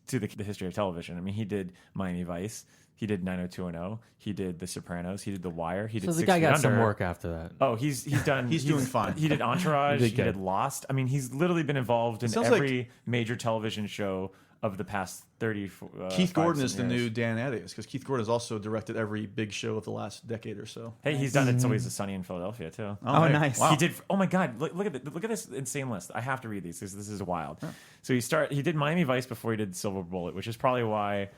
Speaker 6: to the history of television. I mean, he did Miami Vice, he did 90210, he did The Sopranos, he did The Wire, he did.
Speaker 4: So the
Speaker 6: 6
Speaker 4: guy
Speaker 6: Feet
Speaker 4: got some
Speaker 6: Under.
Speaker 4: work after that.
Speaker 6: Oh, he's done.
Speaker 5: He's doing fine.
Speaker 6: He did Entourage.
Speaker 4: He
Speaker 6: He
Speaker 4: did
Speaker 6: did
Speaker 4: good.
Speaker 6: Lost. I mean, he's literally been involved in
Speaker 5: sounds like-
Speaker 6: every major television show of the past 30.
Speaker 5: Keith Gordon is
Speaker 6: 5-7
Speaker 5: the
Speaker 6: years.
Speaker 5: new Dan Attias because Keith Gordon has also directed every big show of the last decade or so.
Speaker 6: Hey, he's done It's Always Sunny in Philadelphia too.
Speaker 3: Oh,
Speaker 5: hey,
Speaker 3: nice.
Speaker 5: wow.
Speaker 6: He did. Oh my God! Look at this insane list. I have to read these. This is wild. So he did Miami Vice before he did Silver Bullet, which is probably why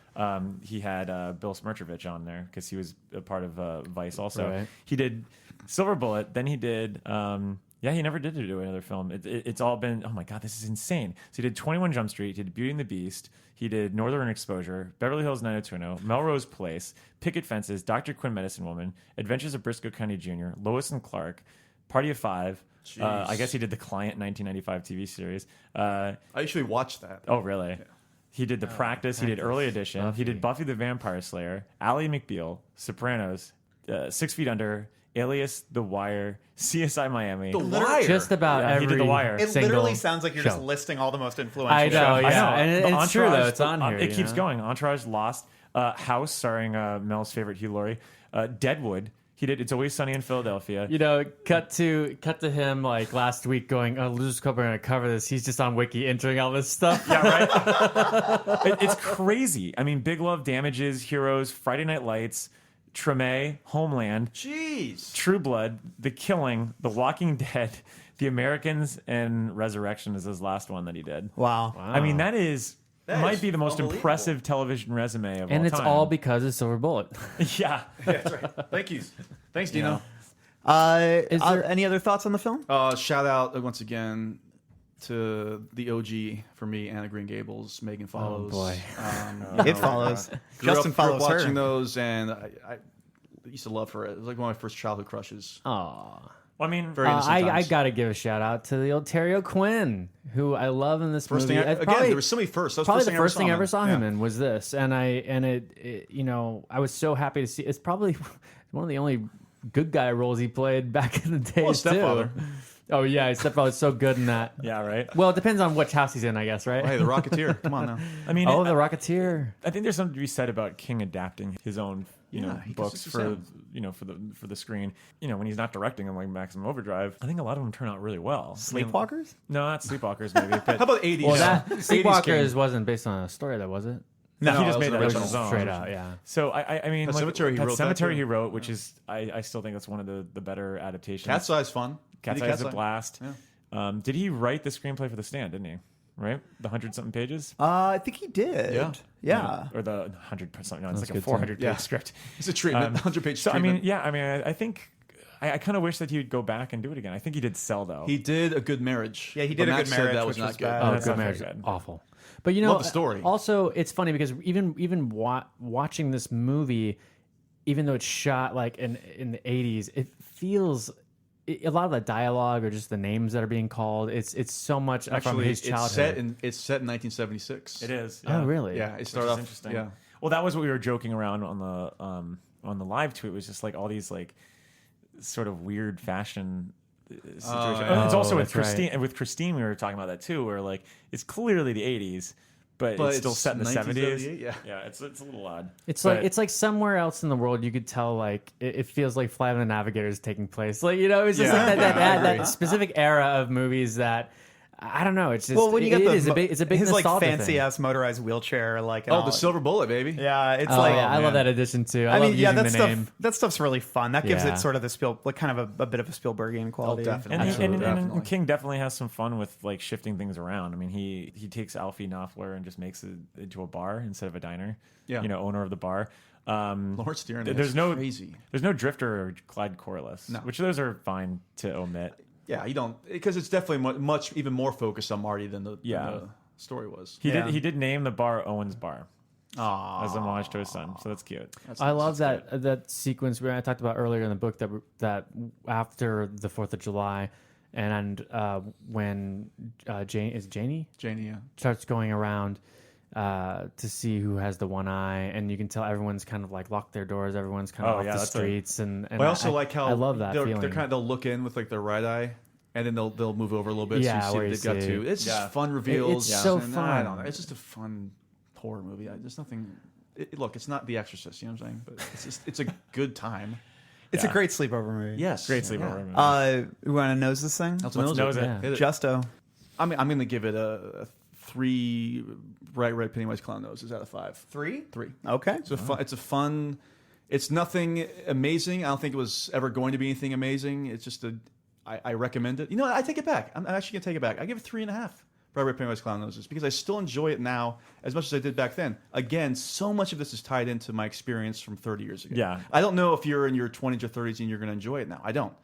Speaker 6: he had Bill Smirchovich on there because he was a part of Vice also.
Speaker 4: Right.
Speaker 6: He did Silver Bullet. Then he did. He never did do another film. It's all been. Oh my God, this is insane. So he did 21 Jump Street. He did Beauty and the Beast. He did Northern Exposure, Beverly Hills 90210, Melrose Place, Picket Fences, Dr. Quinn Medicine Woman, Adventures of Briscoe County Jr., Lois and Clark, Party of Five. I guess he did the Client 1995 TV series.
Speaker 5: I usually watch that.
Speaker 6: Oh, really? He did The Practice. He did Early Edition. He did Buffy the Vampire Slayer, Ally McBeal, Sopranos, 6 Feet Under, Alias, The Wire, CSI Miami.
Speaker 5: The Wire.
Speaker 4: Just about
Speaker 6: Yeah,
Speaker 4: every.
Speaker 6: he did The Wire.
Speaker 3: It
Speaker 4: single
Speaker 3: literally sounds like you're just
Speaker 4: show.
Speaker 3: listing all the most influential
Speaker 4: I know,
Speaker 3: shows.
Speaker 4: yeah.
Speaker 6: I know.
Speaker 4: And
Speaker 6: The
Speaker 4: it's true, though.
Speaker 6: Entourage,
Speaker 4: It's on here,
Speaker 6: It
Speaker 4: you
Speaker 6: keeps
Speaker 4: know?
Speaker 6: going. Entourage, Lost, House, starring Mel's favorite Hugh Laurie, Deadwood. He did It's Always Sunny in Philadelphia.
Speaker 4: You know, cut to him like last week going, "Oh, Losers Club are going to cover this." He's just on Wiki entering all this stuff.
Speaker 6: Yeah, right. It's crazy. I mean, Big Love, Damages, Heroes, Friday Night Lights, Treme, Homeland,
Speaker 5: Jeez.
Speaker 6: True Blood, The Killing, The Walking Dead, The Americans, and Resurrection is his last one that he did.
Speaker 3: Wow.
Speaker 6: I mean, that might
Speaker 5: is
Speaker 6: be the most
Speaker 5: unbelievable.
Speaker 6: impressive television resume of
Speaker 4: And
Speaker 6: all
Speaker 4: it's
Speaker 6: time.
Speaker 4: all because of Silver Bullet.
Speaker 6: Yeah.
Speaker 5: That's right. Thank you. Thanks, Dino.
Speaker 4: Is there-
Speaker 3: Any other thoughts on the film?
Speaker 5: Shout out once again to the OG for me, Anna Green Gables, Megan Follows.
Speaker 4: boy.
Speaker 3: It follows.
Speaker 5: Grew
Speaker 3: Justin
Speaker 5: up
Speaker 3: follows her.
Speaker 5: watching those, and I used to love her. It was like one of my first childhood crushes.
Speaker 4: Aw.
Speaker 6: Well, I mean,
Speaker 5: Very innocent
Speaker 4: I
Speaker 5: times.
Speaker 4: got to give a shout out to the old Terry Quinn, who I love in this
Speaker 5: First
Speaker 4: movie.
Speaker 5: thing,
Speaker 4: It's
Speaker 5: there was so many firsts. That was
Speaker 4: probably the
Speaker 5: I
Speaker 4: first thing I ever
Speaker 5: him
Speaker 4: saw
Speaker 5: in.
Speaker 4: him
Speaker 5: Yeah.
Speaker 4: in was this, and it you know, I was so happy to see. It's probably one of the only good guy roles he played back in the day
Speaker 5: Well, Stepfather.
Speaker 4: too. Oh yeah, his stepfather's so good in that.
Speaker 6: yeah, right.
Speaker 4: Well, it depends on which house he's in, I guess, right?
Speaker 5: Hey, the Rocketeer. Come on now.
Speaker 6: I mean,
Speaker 4: Oh, the Rocketeer.
Speaker 6: I think there's something to be said about King adapting his own,
Speaker 5: he does
Speaker 6: books
Speaker 5: it
Speaker 6: for,
Speaker 5: himself.
Speaker 6: for the screen. You know, when he's not directing them like Maximum Overdrive, I think a lot of them turn out really well.
Speaker 3: Sleepwalkers?
Speaker 6: No, not Sleepwalkers, maybe. But
Speaker 5: How about 80s?
Speaker 4: Well, that
Speaker 5: 80s
Speaker 4: Sleepwalkers
Speaker 5: King.
Speaker 4: wasn't based on a story, though, was it?
Speaker 6: no, he
Speaker 5: No,
Speaker 6: just
Speaker 5: that
Speaker 6: made
Speaker 5: was
Speaker 6: that on
Speaker 5: original.
Speaker 6: his own.
Speaker 4: Straight out, yeah.
Speaker 6: So I mean,
Speaker 5: That
Speaker 6: like,
Speaker 5: Cemetery he
Speaker 6: that
Speaker 5: wrote that
Speaker 6: Cemetery
Speaker 5: too.
Speaker 6: he wrote, which is I still think that's one of the better adaptations.
Speaker 5: Cat's Eye's fun.
Speaker 6: Cat's
Speaker 5: He
Speaker 6: Eye
Speaker 5: did
Speaker 6: is a blast. Did he write the screenplay for The Stand? Didn't he? Right, the 100-something pages.
Speaker 3: I think he did. Yeah.
Speaker 6: Or the 100%. No, it's like a
Speaker 4: good too.
Speaker 6: 400-page
Speaker 5: Yeah.
Speaker 6: script.
Speaker 5: It's a treatment. 100-page
Speaker 6: So
Speaker 5: treatment.
Speaker 6: I mean, I think I kind of wish that he would go back and do it again. I think he did sell though.
Speaker 5: He did A Good Marriage.
Speaker 3: Yeah, he did
Speaker 5: But
Speaker 3: A
Speaker 5: Max
Speaker 3: Good
Speaker 5: said
Speaker 3: Marriage,
Speaker 5: that
Speaker 3: which
Speaker 5: was not
Speaker 3: was
Speaker 5: good.
Speaker 3: bad.
Speaker 4: Oh,
Speaker 6: that's
Speaker 4: Good
Speaker 6: not very
Speaker 4: Marriage,
Speaker 6: good.
Speaker 4: awful. But you know,
Speaker 5: Love the story.
Speaker 4: Also, it's funny because even watching this movie, even though it's shot like in the 80s, it feels a lot of the dialogue or just the names that are being called. It's so much from
Speaker 5: Actually,
Speaker 4: his childhood.
Speaker 5: it's set in 1976.
Speaker 6: It is.
Speaker 4: Oh, really?
Speaker 5: Yeah, it
Speaker 6: Which
Speaker 5: started
Speaker 6: is
Speaker 5: off.
Speaker 6: interesting.
Speaker 5: Yeah.
Speaker 6: Well, that was what we were joking around on the live tweet. It was just like all these like sort of weird fashion situations.
Speaker 5: yeah.
Speaker 6: It's also with
Speaker 4: that's right.
Speaker 6: Christine. And with Christine, we were talking about that too. Where like it's clearly the 80s, but it's still set in the 70s.
Speaker 5: 1978, yeah.
Speaker 6: Yeah, it's a little odd.
Speaker 4: It's
Speaker 6: But-
Speaker 4: like it's like somewhere else in the world you could tell like it feels like Flight of the Navigator is taking place. Like it's just
Speaker 5: Yeah,
Speaker 4: like
Speaker 5: yeah, I
Speaker 4: that
Speaker 5: agree.
Speaker 4: specific era of movies that I don't know. It's just
Speaker 3: Well, when you get
Speaker 4: it's a big
Speaker 3: his like
Speaker 4: nostalgia
Speaker 3: fancy
Speaker 4: thing.
Speaker 3: ass motorized wheelchair, like and
Speaker 5: Oh,
Speaker 3: all-
Speaker 5: the Silver Bullet, baby.
Speaker 3: Yeah, it's
Speaker 4: Oh,
Speaker 3: like
Speaker 4: yeah, I love
Speaker 5: man.
Speaker 4: that addition too. I
Speaker 3: I
Speaker 4: love
Speaker 3: mean, yeah,
Speaker 4: using
Speaker 3: that
Speaker 4: the
Speaker 3: stuff.
Speaker 4: name.
Speaker 3: That stuff's really fun. That gives
Speaker 4: Yeah.
Speaker 3: it sort of the like kind of a bit of a Spielbergian quality.
Speaker 5: definitely.
Speaker 6: And
Speaker 5: Definitely.
Speaker 6: King definitely has some fun with like shifting things around. I mean, he takes Alfie Knopfler and just makes it into a bar instead of a diner.
Speaker 5: Yeah.
Speaker 6: You know, owner of the bar.
Speaker 5: Lawrence Tierney.
Speaker 6: There's no
Speaker 5: crazy.
Speaker 6: There's no Drifter or Clyde Corliss,
Speaker 5: No.
Speaker 6: which those are fine to omit.
Speaker 5: Yeah, you don't because it's definitely much even more focused on Marty than the
Speaker 6: Yeah.
Speaker 5: than the story was.
Speaker 6: He
Speaker 3: Yeah.
Speaker 6: did name the bar Owen's Bar. as a homage to his son. So that's cute.
Speaker 4: I love that sequence where I talked about earlier in the book that after the 4th of July, and when Janie starts going around to see who has the one eye, and you can tell everyone's kind of like locked their doors, everyone's kind of off the streets, and
Speaker 5: I also like how
Speaker 4: I love that feeling.
Speaker 5: they'll look in with like their right eye, and then they'll move over a little bit, so you see what they've got to. It's just fun reveals.
Speaker 4: It's so fun.
Speaker 5: I don't know. It's just a fun horror movie. There's nothing. Look, it's not The Exorcist, you know what I'm saying? But it's a good time.
Speaker 3: It's a great sleepover movie.
Speaker 5: Yes,
Speaker 6: great sleepover movie.
Speaker 3: We want to nose this thing?
Speaker 5: Let's
Speaker 6: nose it.
Speaker 5: Yeah.
Speaker 3: Justo.
Speaker 5: I'm going to give it a 3 bright red Pennywise clown noses out of 5.
Speaker 3: 3?
Speaker 5: 3.
Speaker 3: Okay.
Speaker 5: It's a fun. It's nothing amazing. I don't think it was ever going to be anything amazing. It's just I recommend it. You know what? I take it back. I'm actually going to take it back. I give it 3.5 bright red Pennywise clown noses because I still enjoy it now as much as I did back then. Again, so much of this is tied into my experience from 30 years ago.
Speaker 6: Yeah.
Speaker 5: I don't know if you're in your 20s or 30s and you're going to enjoy it now. I don't.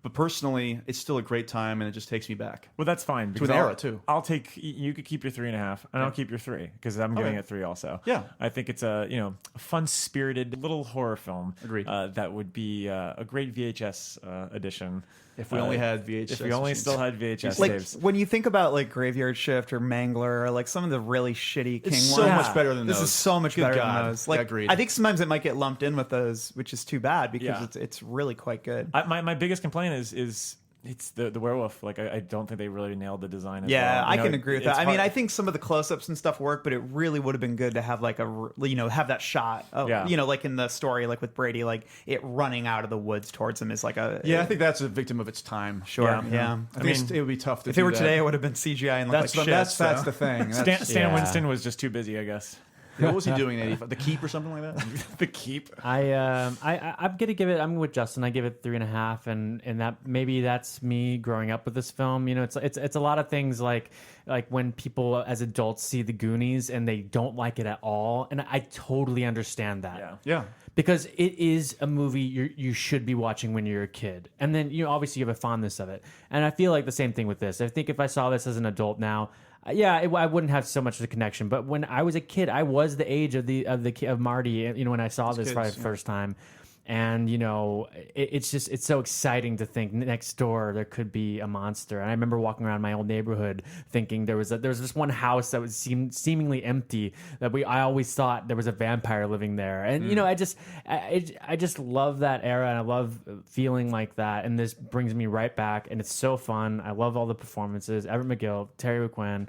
Speaker 5: But personally, it's still a great time, and it just takes me back.
Speaker 6: Well, that's fine.
Speaker 5: To an era, too.
Speaker 6: I'll take. You could keep your 3.5, and I'll keep your 3 because I'm giving it 3 also.
Speaker 5: Yeah,
Speaker 6: I think it's a fun-spirited little horror film.
Speaker 5: Agreed.
Speaker 6: That would be a great VHS edition.
Speaker 5: If we only had VHS.
Speaker 6: If we only
Speaker 5: machines.
Speaker 6: still had VHS
Speaker 3: Like
Speaker 6: tapes.
Speaker 3: when you think about like Graveyard Shift or Mangler or like some of the really shitty King
Speaker 5: It's
Speaker 3: ones,
Speaker 5: so much better than
Speaker 3: this
Speaker 5: those.
Speaker 3: is so much
Speaker 5: Good
Speaker 3: better
Speaker 5: God.
Speaker 3: than those. Like,
Speaker 5: Agreed.
Speaker 3: I think sometimes it might get lumped in with those, which is too bad because
Speaker 6: Yeah.
Speaker 3: it's really quite good.
Speaker 6: My biggest complaint is it's the werewolf. Like I don't think they really nailed the design. As
Speaker 3: Yeah,
Speaker 6: well.
Speaker 3: I can agree with that. I mean, I
Speaker 6: hard-
Speaker 3: think some of the close-ups and stuff work, but it really would have been good to have like have that shot. Of,
Speaker 6: Yeah.
Speaker 3: like in the story, like with Brady, like it running out of the woods towards him is like a
Speaker 5: I think that's a victim of its time.
Speaker 3: Sure, yeah.
Speaker 5: I think it would be tough to
Speaker 3: If
Speaker 5: do
Speaker 3: it were
Speaker 5: that.
Speaker 3: today, it would have been CGI and looked
Speaker 5: That's
Speaker 3: like
Speaker 5: the,
Speaker 3: shit.
Speaker 5: that's the thing.
Speaker 6: Stan Winston was just too busy, I guess.
Speaker 5: What was he doing in 85? The Keep or something like that?
Speaker 6: The Keep.
Speaker 4: I'm gonna give it. I'm with Justin. I give it 3.5, and that maybe that's me growing up with this film. You know, it's a lot of things like when people as adults see the Goonies and they don't like it at all, and I totally understand that.
Speaker 5: Yeah.
Speaker 4: Because it is a movie you should be watching when you're a kid, and then obviously you have a fondness of it. And I feel like the same thing with this. I think if I saw this as an adult now, I wouldn't have so much of a connection. But when I was a kid, I was the age of Marty. When I saw this for the first time, and it's so exciting to think next door there could be a monster. And I remember walking around my old neighborhood thinking there was this one house that was seemingly empty that I always thought there was a vampire living there. And I just love that era, and I love feeling like that. And this brings me right back, and it's so fun. I love all the performances. Everett McGill, Terry McQuinn.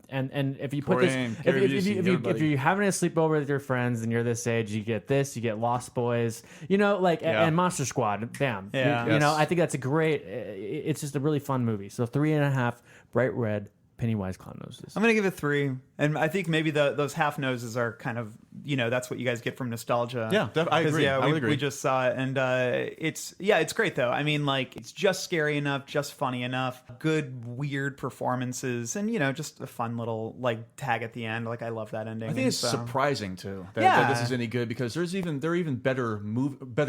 Speaker 4: And if you put this, if you're having a sleepover with your friends and you're this age, you get this, you get Lost Boys, and Monster Squad, bam.
Speaker 3: Yeah.
Speaker 4: I think that's a great. It's just a really fun movie. So 3.5 bright red Pennywise clown noses.
Speaker 3: I'm gonna give it 3, and I think maybe those half noses are kind of that's what you guys get from nostalgia.
Speaker 5: Yeah, I agree.
Speaker 3: Yeah,
Speaker 5: I would agree.
Speaker 3: We just saw it, and it's great though. I mean, like it's just scary enough, just funny enough, good weird performances, and just a fun little like tag at the end. Like I love that ending.
Speaker 5: I think it's surprising too that this is any good because there are even better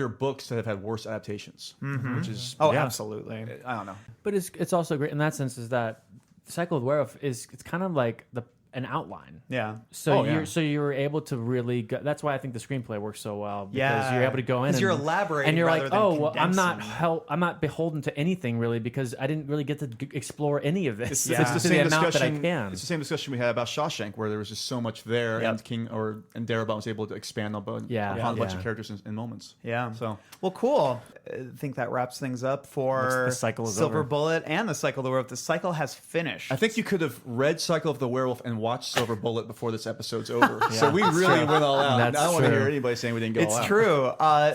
Speaker 5: books that have had worse adaptations, which is
Speaker 3: absolutely.
Speaker 5: I don't know,
Speaker 4: but it's also great in that sense is that Cycle of the Werewolf it's kind of like an outline.
Speaker 3: Yeah.
Speaker 4: So you're able to really go, that's why I think the screenplay works so well because you're able to go in and
Speaker 3: you're elaborating
Speaker 4: and you're
Speaker 3: rather
Speaker 4: like,
Speaker 3: than
Speaker 4: oh well,
Speaker 3: condensing.
Speaker 4: I'm not beholden to anything really because I didn't really get to explore any of this.
Speaker 5: It's the
Speaker 4: to
Speaker 5: same
Speaker 4: amount
Speaker 5: discussion.
Speaker 4: that I can.
Speaker 5: It's the same discussion we had about Shawshank, where there was just so much there, and Darabont was able to expand upon a bunch of characters in moments.
Speaker 3: Yeah.
Speaker 5: So
Speaker 3: well, cool. I think that wraps things up for
Speaker 6: the cycle is
Speaker 3: Silver
Speaker 6: over.
Speaker 3: Bullet and the Cycle of the Werewolf. The cycle has finished.
Speaker 5: I think you could have read Cycle of the Werewolf and watched Silver Bullet before this episode's over. So we really went all out.
Speaker 4: That's
Speaker 5: I don't want to
Speaker 4: true.
Speaker 5: hear anybody saying we didn't go all out.
Speaker 3: It's true.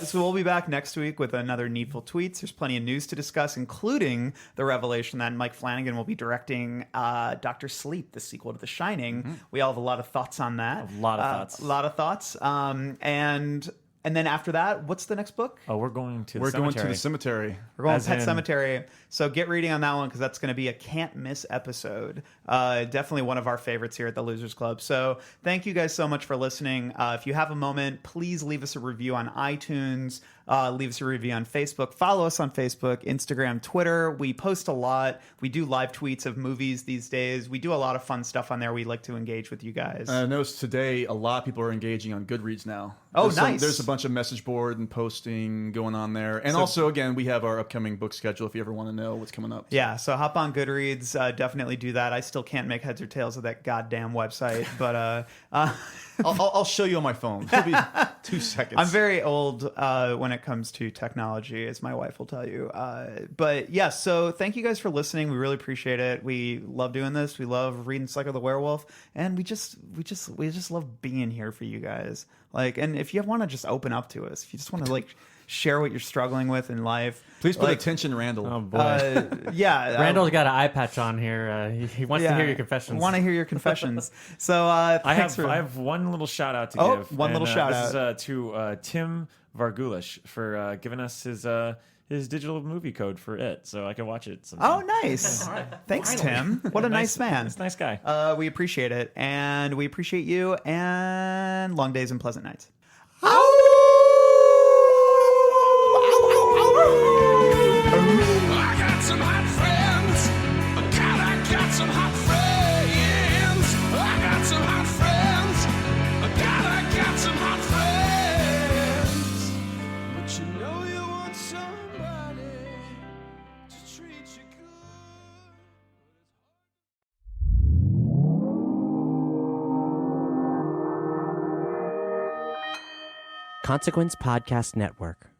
Speaker 3: So we'll be back next week with another Needful Tweets. There's plenty of news to discuss, including the revelation that Mike Flanagan will be directing Dr. Sleep, the sequel to The Shining. We all have a lot of thoughts on that.
Speaker 4: A lot of thoughts.
Speaker 3: And then after that, what's the next book?
Speaker 6: Oh, we're going to the
Speaker 5: cemetery.
Speaker 3: We're going
Speaker 6: As
Speaker 3: Pet
Speaker 6: in-
Speaker 3: Cemetery. So get reading on that one because that's going to be a can't miss episode. Definitely one of our favorites here at the Losers Club. So thank you guys so much for listening. If you have a moment, please leave us a review on iTunes. leave us a review on Facebook. Follow us on Facebook, Instagram, Twitter. We post a lot. We do live tweets of movies these days. We do a lot of fun stuff on there. We like to engage with you guys.
Speaker 5: I noticed today a lot of people are engaging on Goodreads now.
Speaker 3: Oh, nice.
Speaker 5: There's a bunch of message board and posting going on there. And also, again, we have our upcoming book schedule if you ever want to know what's coming up.
Speaker 3: Yeah, so hop on Goodreads. Definitely do that. I still can't make heads or tails of that goddamn website, but
Speaker 5: I'll show you on my phone. It'll be 2 seconds.
Speaker 3: I'm very old when it comes to technology, as my wife will tell you. But yeah, so thank you guys for listening. We really appreciate it. We love doing this. We love reading Psycho the Werewolf, and we just love being here for you guys. Like, and if you want to just open up to us, if you just want to like share what you're struggling with in life,
Speaker 5: please put attention, Randall.
Speaker 4: Oh boy,
Speaker 3: yeah,
Speaker 4: Randall's got an eye patch on here. He wants to hear your confessions.
Speaker 3: Want to hear your confessions? So
Speaker 6: I have one little shout out to give.
Speaker 3: One little shout out.
Speaker 6: This is to Tim Vargulish for giving us his digital movie code for it, so I can watch it sometime.
Speaker 3: Oh, nice. Thanks, Tim. What a nice man.
Speaker 6: He's a nice guy.
Speaker 3: We appreciate it, and we appreciate you, and long days and pleasant nights.
Speaker 2: I got some hot friends. God, I got some hot friends. I got some hot friends. God, I got some hot friends. But you know you want somebody to treat you good.
Speaker 1: Consequence Podcast Network.